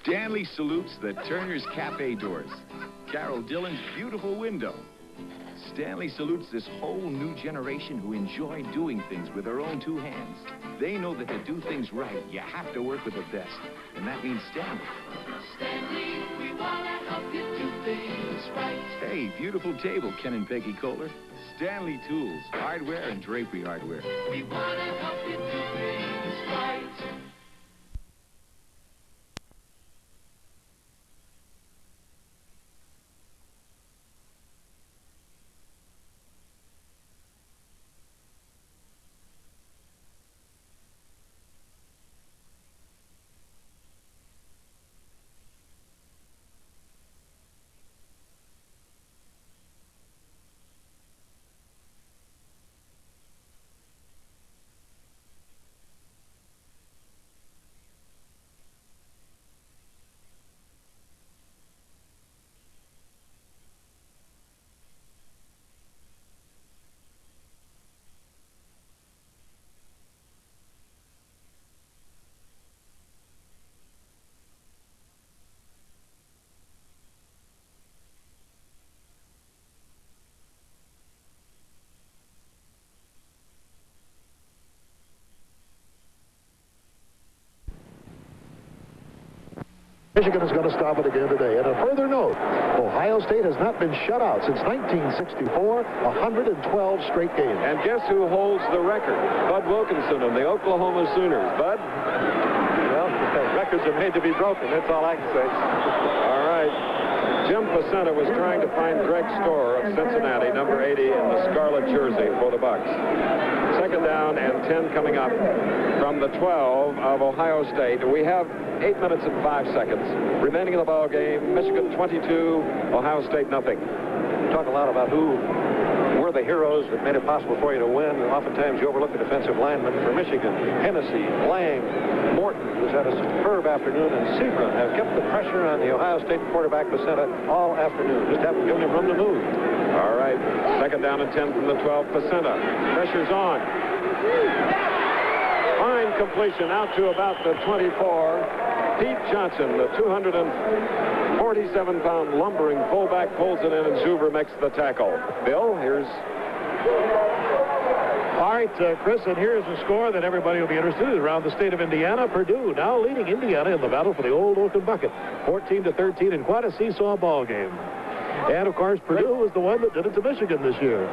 Speaker 22: Stanley salutes the Turner's Cafe doors. Carol Dillon's beautiful window. Stanley salutes this whole new generation who enjoy doing things with their own 2 hands. They know that to do things right, you have to work with the best. And that means Stanley.
Speaker 23: Stanley, we want to help you do things right.
Speaker 22: Hey, beautiful table, Ken and Peggy Kohler. Stanley Tools, hardware and drapery hardware.
Speaker 23: We want to help you do things right.
Speaker 13: Michigan is going to stop it again today. And a further note, Ohio State has not been shut out since 1964, 112 straight games.
Speaker 1: And guess who holds the record? Bud Wilkinson and the Oklahoma Sooners. Bud?
Speaker 2: Well, records are made to be broken. That's all I can say.
Speaker 1: All right. Jim Placenta was trying to find Greg Storer of Cincinnati, number 80, in the scarlet jersey for the Bucks. Second down and 10 coming up from the 12 of Ohio State. We have 8 minutes and 5 seconds remaining in the ball game. Michigan 22, Ohio State nothing.
Speaker 2: We talk a lot about who were the heroes that made it possible for you to win. And oftentimes you overlook the defensive linemen for Michigan. Hennessy, Lang, Morton, who's had a superb afternoon, and Seabron have kept the pressure on the Ohio State quarterback Placenta all afternoon. Just haven't given him room to move.
Speaker 1: All inside. Second down and 10 from the 12. Pacenta. Pressure's on. Fine completion out to about the 24. Pete Johnson, the 247-pound lumbering fullback, pulls it in, and Zuber makes the tackle. Bill, here's...
Speaker 13: All right, Chris, and here's the score that everybody will be interested in around the state of Indiana. Purdue now leading Indiana in the battle for the Old Oaken Bucket, 14-13 in quite a seesaw ball game. And, of course, Purdue was the one that did it to Michigan this year.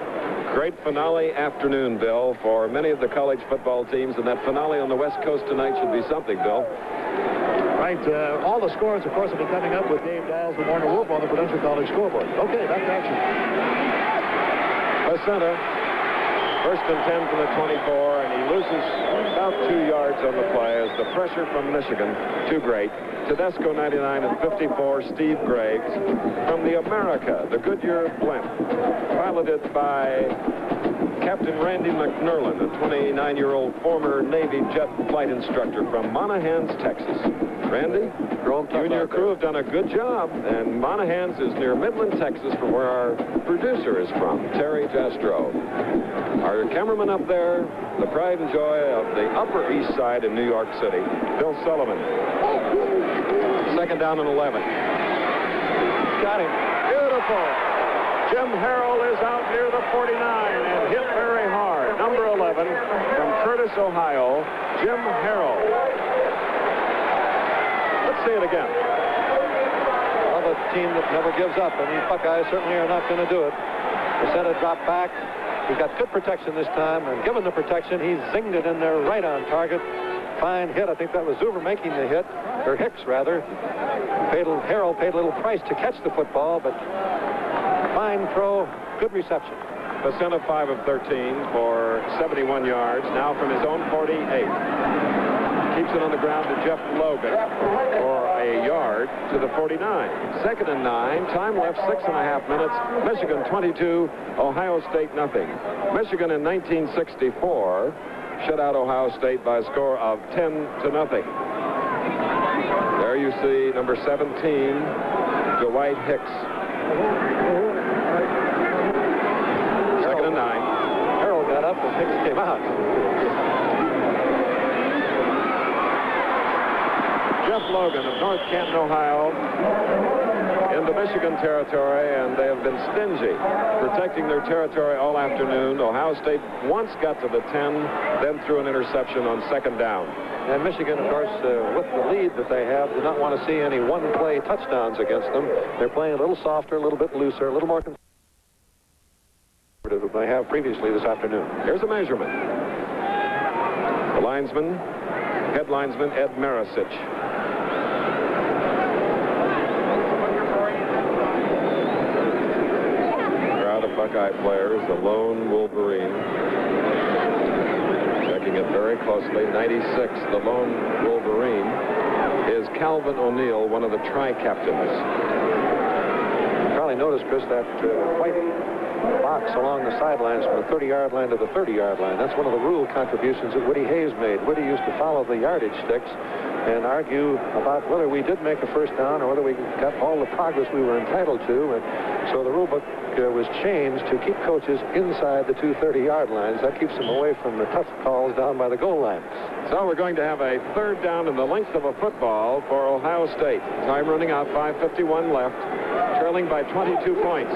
Speaker 1: Great finale afternoon, Bill, for many of the college football teams, and that finale on the West Coast tonight should be something, Bill.
Speaker 13: Right, all the scores, of course, will be coming up with Dave Dials and Warner Wolf on the Prudential College scoreboard. Okay, back to action.
Speaker 1: Pacenta, first and 10 from the 24, and he loses about 2 yards on the play as the pressure from Michigan, too great. Tedesco, 99 and 54, Steve Greggs. From the America, the Goodyear blimp, piloted by Captain Randy McNerlin, a 29-year-old former Navy jet flight instructor from Monahans, Texas. Randy, you and your crew have done a good job, and Monahans is near Midland, Texas, from where our producer is from, Terry Jastrow. Our cameraman up there, the pride and joy of the Upper East Side in New York City, Bill Sullivan. Second down and 11. Got him. Beautiful. Jim Harrell is out near the 49 and hit very hard. Number 11 from Curtis, Ohio, Jim Harrell. Let's see it again.
Speaker 2: Well, the team that never gives up, and these Buckeyes certainly are not going to do it. Pacenta dropped back. He got good protection this time, and given the protection, he zinged it in there right on target. Fine hit. I think that was Zuber making the hit, or Hicks rather. Harrell paid a little price to catch the football, but fine throw, good reception.
Speaker 1: Pacenta 5 of 13 for 71 yards, now from his own 48. Keeps it on the ground to Jeff Logan for a yard to the 49. Second and 9, time left 6.5 minutes. Michigan 22, Ohio State nothing. Michigan in 1964 shut out Ohio State by a score of 10-0. There you see number 17, Dwight Hicks. Second and 9.
Speaker 2: Harrell got up and Hicks came out.
Speaker 1: Jeff Logan of North Canton, Ohio, into Michigan territory, and they have been stingy protecting their territory all afternoon. Ohio State once got to the 10, then threw an interception on second down.
Speaker 2: And Michigan, of course, with the lead that they have, do not want to see any one-play touchdowns against them. They're playing a little softer, a little bit looser, a little more conservative than they have previously this afternoon.
Speaker 1: Here's a measurement. The linesman, head linesman, Ed Marisich. Crowd of Buckeye players, the lone Wolverine. Checking it very closely. 96, the lone Wolverine, is Calvin O'Neill, one of the tri-captains.
Speaker 2: You probably noticed, Chris, that white box along the sidelines from the 30-yard line to the 30-yard line. That's one of the rule contributions that Woody Hayes made. Woody used to follow the yardage sticks and argue about whether we did make a first down or whether we got all the progress we were entitled to. And so the rule book was changed to keep coaches inside the two 30-yard lines. That keeps them away from the tough calls down by the goal line.
Speaker 1: So we're going to have a third down in the length of a football for Ohio State. Time running out, 5:51 left, trailing by 22 points.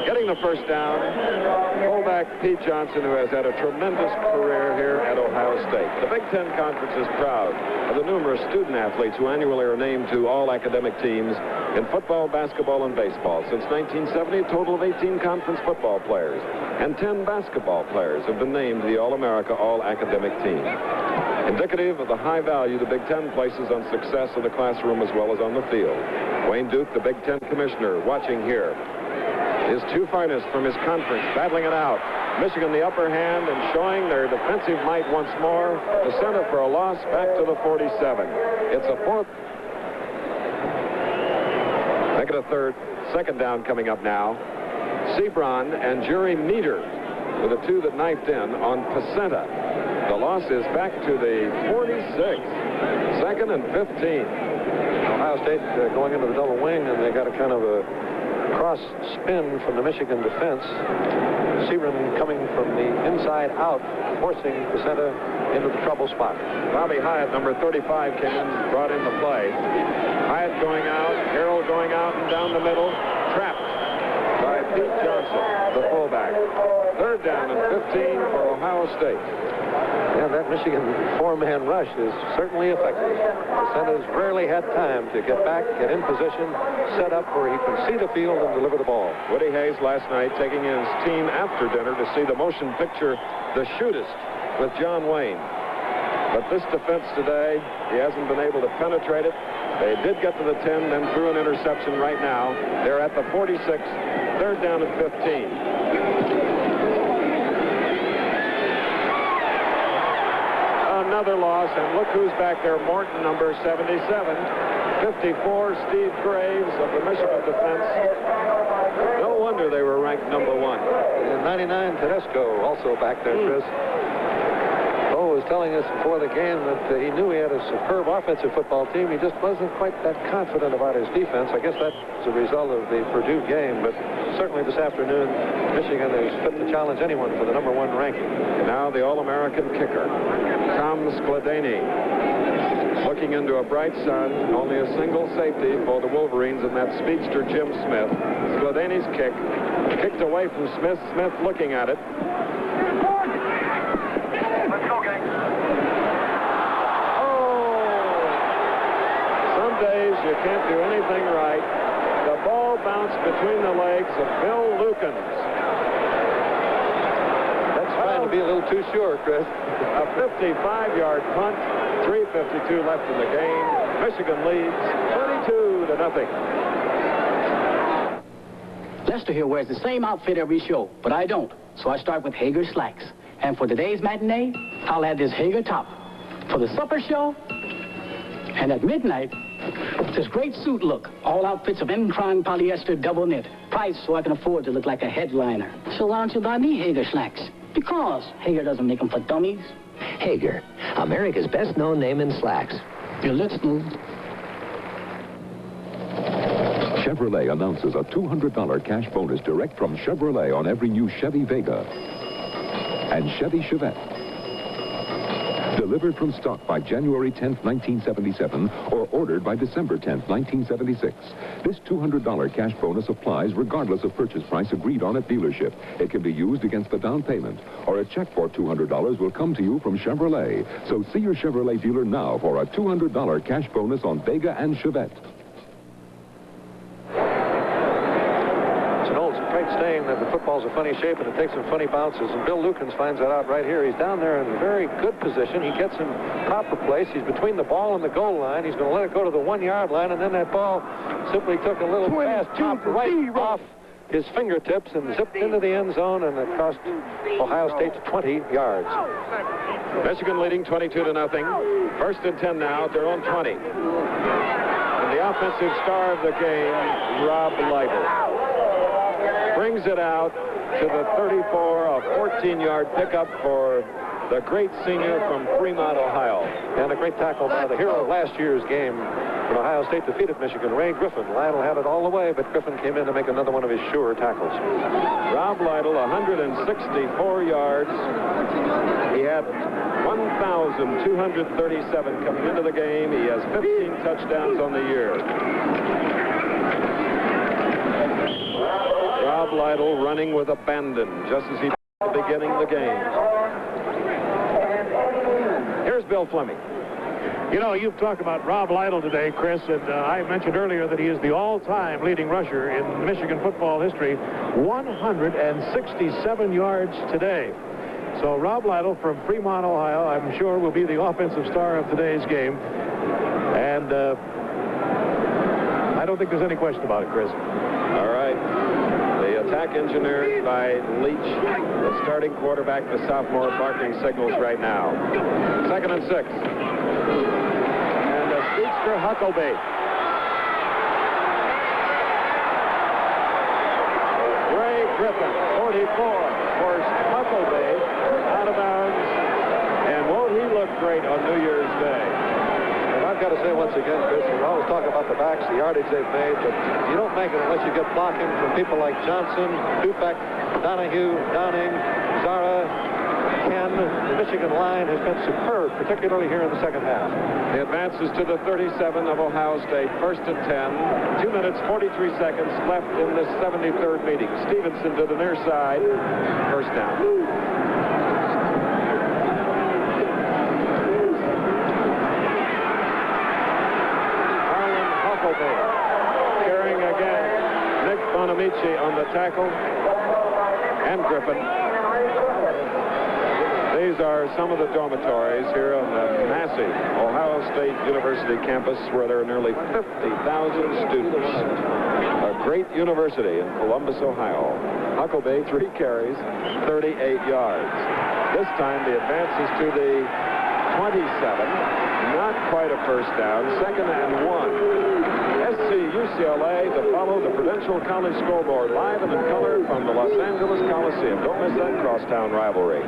Speaker 1: Getting the first down, fullback Pete Johnson, who has had a tremendous career here at Ohio State. The Big Ten Conference is proud of the numerous student athletes who annually are named to all academic teams in football, basketball, and baseball. Since 1970, a total of 18 conference football players and 10 basketball players have been named to the All-America All-Academic team. Indicative of the high value the Big Ten places on success in the classroom as well as on the field. Wayne Duke, the Big Ten commissioner, watching here. His two finest from his conference battling it out. Michigan the upper hand and showing their defensive might once more. The center for a loss back to the 47. It's a fourth. Make it a third. Second down coming up now. Sebron and Jerry Meter were the two that knifed in on Pacenta. The loss is back to the 46. Second and 15.
Speaker 2: Ohio State going into the double wing, and they got a kind of a cross spin from the Michigan defense. Seagram coming from the inside out, forcing Pacenta into the trouble spot.
Speaker 1: Bobby Hyatt, number 35, came in, brought in the play. Hyatt going out, Harrell going out and down the middle, trapped by Pete Johnson, the fullback. Third down and 15 for Ohio State.
Speaker 2: Yeah, that Michigan four-man rush is certainly effective. Pacenta's rarely had time to get back, get in position, set up where he can see the field and deliver the ball.
Speaker 1: Woody Hayes last night taking his team after dinner to see the motion picture The Shootist with John Wayne. But this defense today, he hasn't been able to penetrate it. They did get to the 10, then threw an interception right now. They're at the 46, third down and 15. Another loss, and look who's back there. Morton, number 77. 54, Steve Graves of the Michigan defense. No wonder they were ranked number 1.
Speaker 2: And 99, Tedesco also back there, Chris. Bo was telling us before the game that he knew he had a superb offensive football team. He just wasn't quite that confident about his defense. I guess that's a result of the Purdue game, but certainly this afternoon, Michigan is fit to challenge anyone for the number 1 ranking.
Speaker 1: Now the All-American kicker, Tom Skladany. Looking into a bright sun, only a single safety for the Wolverines, and that speedster Jim Smith. Skladany's kick, kicked away from Smith. Smith looking at it. Days you can't do anything right. The ball bounced between the legs of Bill Lukens.
Speaker 2: That's trying to be a little too sure, Chris.
Speaker 1: A 55-yard punt, 3:52 left in the game. Michigan leads 22-0.
Speaker 4: Lester here wears the same outfit every show, but I don't. So I start with Hager slacks. And for today's matinee, I'll add this Hager top. For the supper show, and at midnight, this great suit look. All outfits of Encron polyester double knit. Price so I can afford to look like a headliner. So why don't you buy me Hager slacks? Because Hager doesn't make them for dummies.
Speaker 8: Hager, America's best-known name in slacks.
Speaker 4: You're listening.
Speaker 6: Chevrolet announces a $200 cash bonus direct from Chevrolet on every new Chevy Vega and Chevy Chevette. Delivered from stock by January 10th, 1977, or ordered by December 10th, 1976. This $200 cash bonus applies regardless of purchase price agreed on at dealership. It can be used against a down payment, or a check for $200 will come to you from Chevrolet. So see your Chevrolet dealer now for a $200 cash bonus on Vega and Chevette.
Speaker 2: Saying that the football's a funny shape and it takes some funny bounces, and Bill Lukens finds that out right here. He's down there in a very good position. He gets him proper place. He's between the ball and the goal line. He's going to let it go to the 1-yard line, and then that ball simply took a little fast hop right off his fingertips and zipped into the end zone, and it cost Ohio State 20 yards.
Speaker 1: Michigan leading 22-0. First and 10 now at their own 20. And the offensive star of the game, Rob Lytle, brings it out to the 34, a 14-yard pickup for the great senior from Fremont, Ohio.
Speaker 2: And a great tackle by the hero of last year's game when Ohio State defeated Michigan, Ray Griffin. Lytle had it all the way, but Griffin came in to make another one of his sure tackles.
Speaker 1: Rob Lytle, 164 yards. He had 1,237 coming into the game. He has 15 touchdowns on the year. Rob Lytle running with abandon just as he beginning the game. Here's Bill Fleming.
Speaker 16: You know, you've talked about Rob Lytle today, Chris, and I mentioned earlier that he is the all-time leading rusher in Michigan football history. 167 yards today. So Rob Lytle from Fremont, Ohio, I'm sure will be the offensive star of today's game. And I don't think there's any question about it, Chris.
Speaker 1: All right. The attack engineered by Leach, the starting quarterback, the sophomore, barking signals right now. 2nd and 6. And a speedster Huckabee. Ray Griffin, 44, forced Huckabee out of bounds. And won't he look great on New Year's Day? If I
Speaker 2: I've got to say once again, Chris, we always talk about the backs, the yardage they've made, but you don't make it unless you get blocking from people like Johnson, Dufek, Donahue, Downing, Zara, Ken. The Michigan line has been superb, particularly here in the second half.
Speaker 1: The advance is to the 37 of Ohio State, first and 10. 2 minutes, 43 seconds left in this 73rd meeting. Stevenson to the near side, first down. Harlan Huckabee carrying again. Nick Bonamici on the tackle, and Griffin. These are some of the dormitories here on the massive Ohio State University campus where there are nearly 50,000 students. A great university in Columbus, Ohio. Huckabee, 3 carries, 38 yards. This time the advance is to the 27. Not quite a first down. Second and 1. SC UCLA to follow the Prudential College scoreboard live and in color from the Los Angeles Coliseum. Don't miss that crosstown rivalry.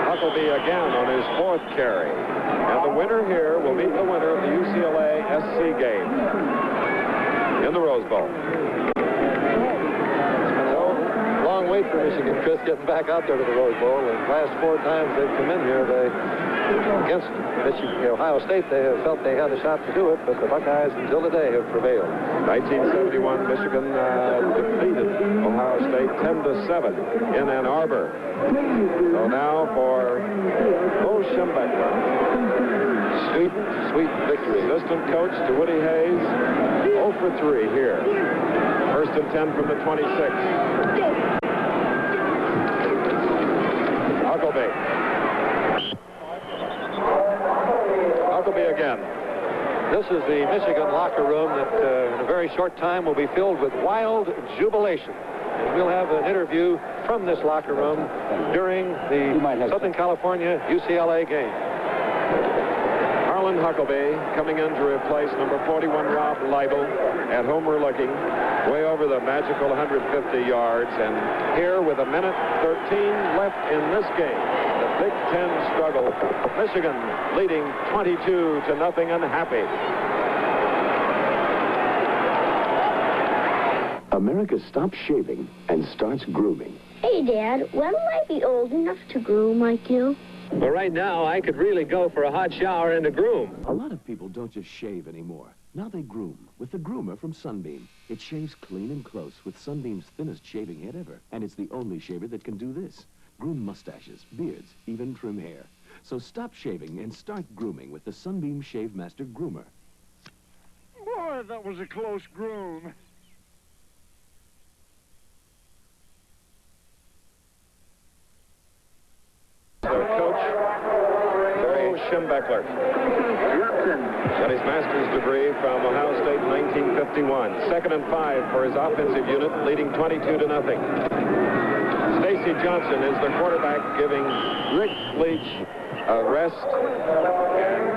Speaker 1: Huckabee again on his 4th carry. And the winner here will meet the winner of the UCLA SC game in the Rose Bowl.
Speaker 2: Long wait for Michigan, Chris, getting back out there to the Rose Bowl. The last 4 times they've come in here, against Ohio State, they have felt they had a shot to do it, but the Buckeyes until today have prevailed.
Speaker 1: 1971, Michigan defeated Ohio State 10-7 in Ann Arbor. So now for Bo Schembechler. Sweet victory. Assistant coach to Woody Hayes. 0 for 3 here. First and 10 from the 26.
Speaker 2: Huckabee again. This is the Michigan locker room that in a very short time will be filled with wild jubilation. And we'll have an interview from this locker room during the Southern California UCLA game.
Speaker 1: Harlan Huckabee coming in to replace number 41 Rob Leibel. At home we're looking way over the magical 150 yards. And here with 1 minute 13 left in this game, the Big Ten struggle. Michigan leading 22-0 and happy.
Speaker 9: America stops shaving and starts grooming.
Speaker 10: Hey, Dad, when will I be old enough to groom like you?
Speaker 2: Well, right now, I could really go for a hot shower and a groom.
Speaker 9: A lot of people don't just shave anymore. Now they groom with the groomer from Sunbeam. It shaves clean and close with Sunbeam's thinnest shaving head ever. And it's the only shaver that can do this. Groom mustaches, beards, even trim hair. So stop shaving and start grooming with the Sunbeam Shave Master Groomer.
Speaker 16: Boy, that was a close groom.
Speaker 1: Their coach, Bo Schembechler. Got his master's degree from Ohio State in 1951. Second and 5 for his offensive unit, leading 22-0. Stacy Johnson is the quarterback, giving Rick Leach a rest.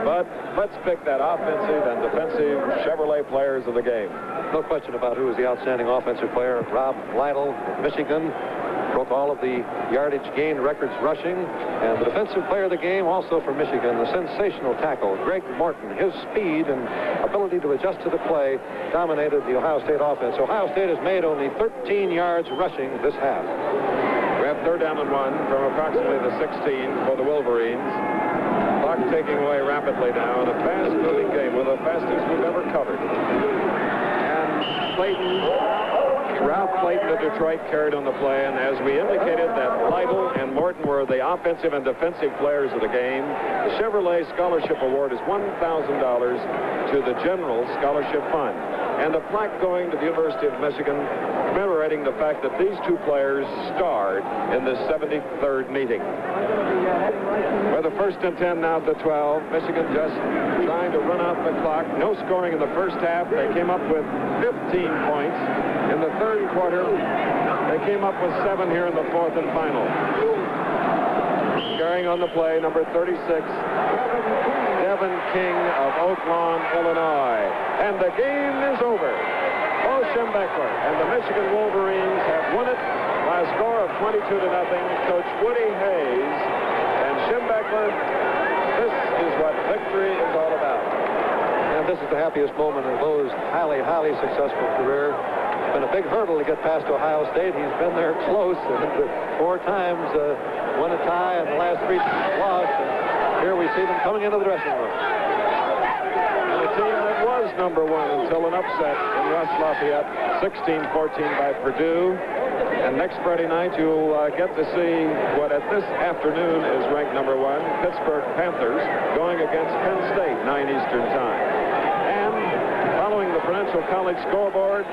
Speaker 1: But let's pick that offensive and defensive Chevrolet players of the game.
Speaker 2: No question about who is the outstanding offensive player. Rob Lytle, Michigan, broke all of the yardage gain records rushing. And the defensive player of the game, also for Michigan, the sensational tackle, Greg Morton. His speed and ability to adjust to the play dominated the Ohio State offense. Ohio State has made only 13 yards rushing this half.
Speaker 1: We have 3rd down and 1 from approximately the 16 for the Wolverines. Clock taking away rapidly now in a fast-moving game, one of the fastest we've ever covered. And Ralph Clayton of Detroit carried on the play, and as we indicated that Lytle and Morton were the offensive and defensive players of the game, the Chevrolet Scholarship Award is $1,000 to the General Scholarship Fund, and a plaque going to the University of Michigan commemorating the fact that these 2 players starred in the 73rd meeting. With a 1st and 10 now to 12, Michigan just trying to run out the clock. No scoring in the first half. They came up with 15 points. In the 3rd quarter, they came up with 7 here in the 4th and final. Carrying on the play, number 36, Devin King of Oak Lawn, Illinois. And the game is over. Bo Schembechler and the Michigan Wolverines have won it by a score of 22-0. Coach Woody Hayes Schembechler, this is what victory is all about.
Speaker 2: And this is the happiest moment of Bo's highly, highly successful career. It's been a big hurdle to get past Ohio State. He's been there close, and 4 times won a tie, and the last 3 lost. And here we see them coming into the dressing room.
Speaker 1: And the team that was number 1 until an upset in West Lafayette, 16-14 by Purdue. And next Friday night, you'll get to see what at this afternoon is ranked number 1, Pittsburgh Panthers, going against Penn State, 9 Eastern Time. And following the Prudential College scoreboard,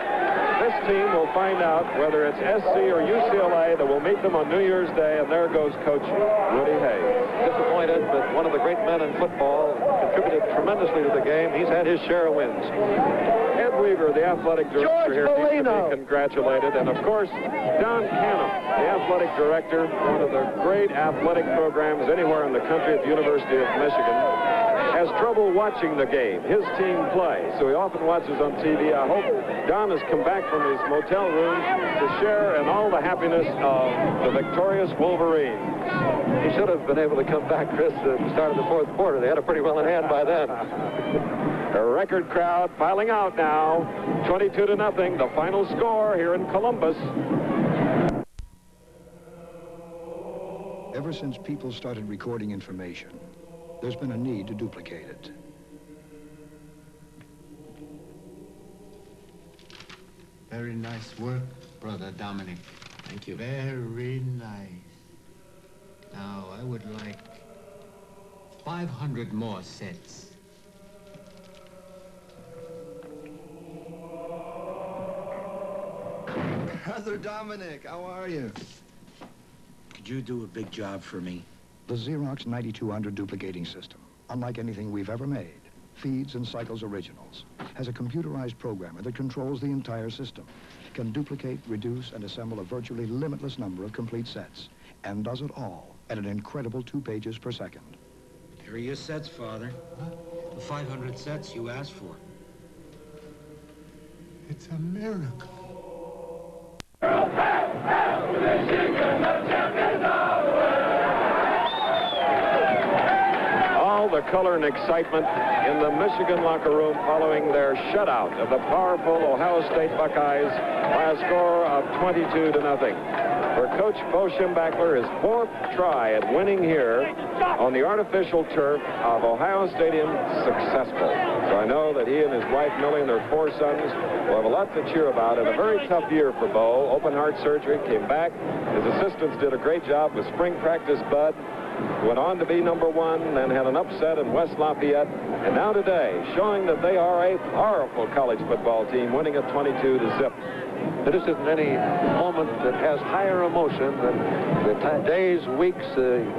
Speaker 1: this team will find out whether it's SC or UCLA that will meet them on New Year's Day, and there goes Coach Woody Hayes.
Speaker 2: Disappointed, but one of the great men in football, contributed tremendously to the game. He's had his share of wins.
Speaker 1: Ed Weaver, the athletic director here, needs to be congratulated. And, of course, Don Canham, the athletic director, one of the great athletic programs anywhere in the country at the University of Michigan, has trouble watching the game, his team play, so he often watches on TV. I hope Don has come back from his motel room to share in all the happiness of the victorious Wolverines.
Speaker 2: He should have been able to come back, Chris, at the start of the 4th quarter. They had it pretty well in hand by then.
Speaker 1: A record crowd filing out now, 22-0, the final score here in Columbus.
Speaker 7: Ever since people started recording information, there's been a need to duplicate it.
Speaker 11: Very nice work, Brother Dominic. Thank you. Very nice. Now, I would like 500 more sets.
Speaker 7: Brother Dominic, how are you?
Speaker 11: Could you do a big job for me?
Speaker 7: The Xerox 9200 duplicating system, unlike anything we've ever made, feeds and cycles originals, has a computerized programmer that controls the entire system, can duplicate, reduce, and assemble a virtually limitless number of complete sets, and does it all at an incredible 2 pages per second.
Speaker 11: Here are your sets, Father. The 500 sets you asked for. It's a miracle.
Speaker 1: All the color and excitement in the Michigan locker room following their shutout of the powerful Ohio State Buckeyes by a score of 22-0. For Coach Bo Schembechler, his 4th try at winning here on the artificial turf of Ohio Stadium, successful. So I know that he and his wife Millie and their 4 sons will have a lot to cheer about. In a very tough year for Bo, open heart surgery, came back. His assistants did a great job with spring practice Bud. Went on to be number 1, then had an upset in West Lafayette, and now today, showing that they are a powerful college football team, winning at 22-0.
Speaker 2: There just isn't any moment that has higher emotion than the days, weeks,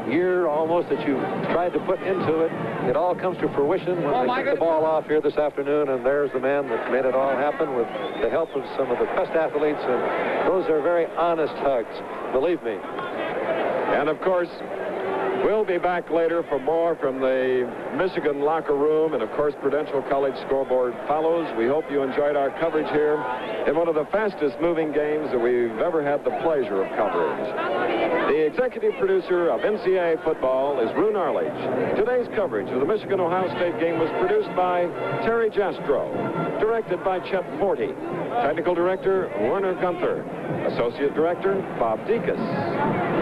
Speaker 2: year almost that you tried to put into it. It all comes to fruition when they kick the ball off here this afternoon, and there's the man that made it all happen with the help of some of the best athletes, and those are very honest hugs, believe me.
Speaker 1: And of course, we'll be back later for more from the Michigan locker room, and of course Prudential College scoreboard follows. We hope you enjoyed our coverage here in one of the fastest moving games that we've ever had the pleasure of coverage. The executive producer of NCAA football is Rune Arledge. Today's coverage of the Michigan-Ohio State game was produced by Terry Jastrow, directed by Chet Forte, technical director Werner Gunther, associate director Bob Dekas.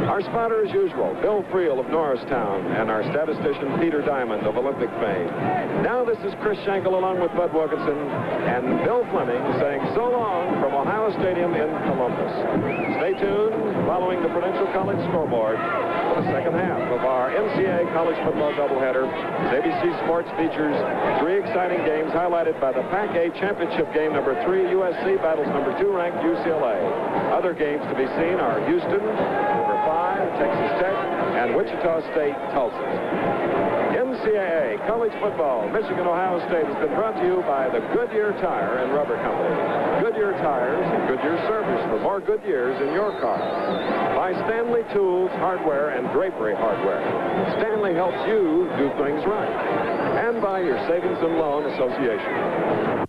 Speaker 1: Our spotter, as usual, Bill Friel of Norristown, and our statistician, Peter Diamond of Olympic fame. Now this is Chris Schenkel along with Bud Wilkinson and Bill Fleming saying so long from Ohio Stadium in Columbus. Stay tuned following the Prudential College scoreboard for the second half of our NCAA college football doubleheader. ABC Sports features 3 exciting games highlighted by the Pac-A championship game number 3, USC battles number 2 ranked UCLA. Other games to be seen are Houston, number 5, Texas Tech, and Wichita State, Tulsa. NCAA college football, Michigan-Ohio State has been brought to you by the Goodyear Tire and Rubber Company. Goodyear Tires and Goodyear Service for more good years in your car. By Stanley Tools, Hardware, and Drapery Hardware. Stanley helps you do things right. And by your Savings and Loan Association.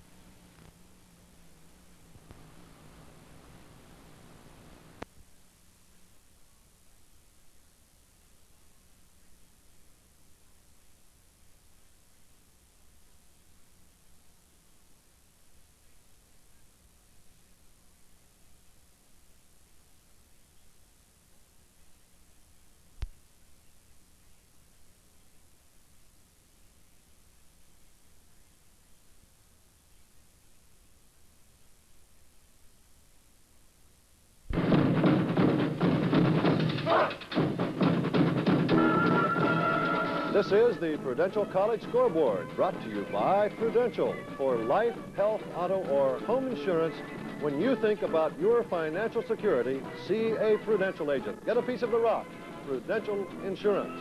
Speaker 12: This is the Prudential College Scoreboard, brought to you by Prudential for life, health, auto, or home insurance. When you think about your financial security, see a Prudential agent. Get a piece of the rock. Prudential Insurance.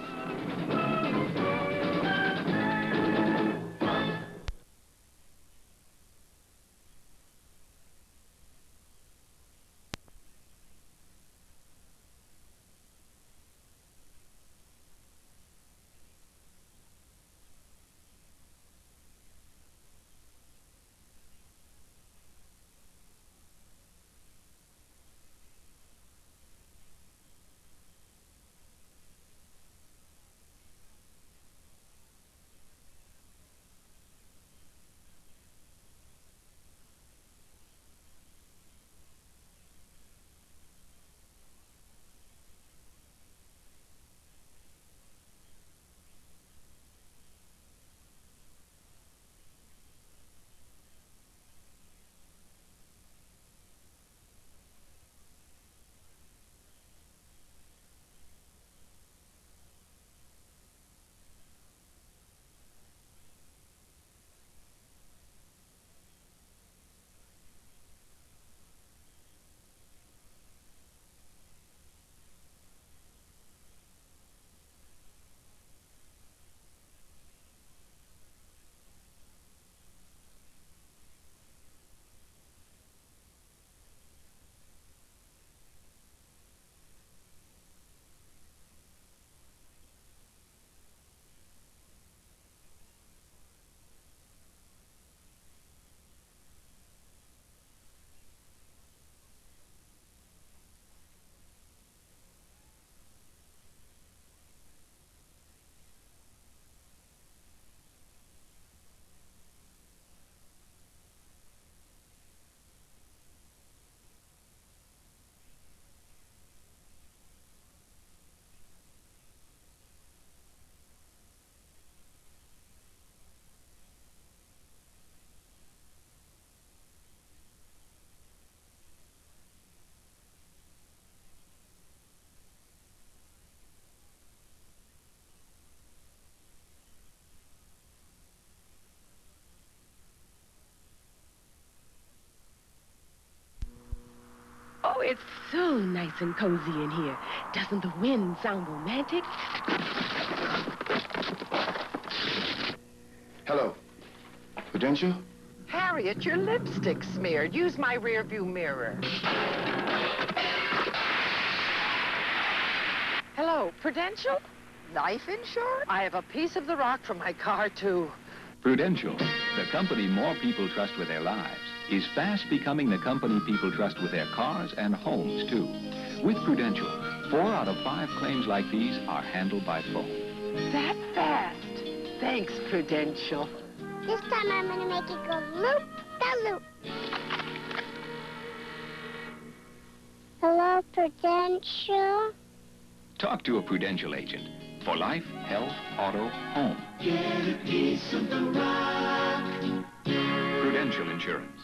Speaker 14: Oh, it's so nice and cozy in here. Doesn't the wind sound romantic?
Speaker 15: Hello. Prudential?
Speaker 24: Harriet, your lipstick's smeared. Use my rear view mirror. Hello, Prudential? Life insurance? I have a piece of the rock from my car, too.
Speaker 25: Prudential, the company more people trust with their lives, is fast becoming the company people trust with their cars and homes, too. With Prudential, 4 out of 5 claims like these are handled by phone.
Speaker 24: That fast. Thanks, Prudential.
Speaker 10: This time I'm going to make it go loop-de-loop. Hello, Prudential?
Speaker 25: Talk to a Prudential agent for life, health, auto, home.
Speaker 23: Get a piece of the rock.
Speaker 25: Prudential Insurance.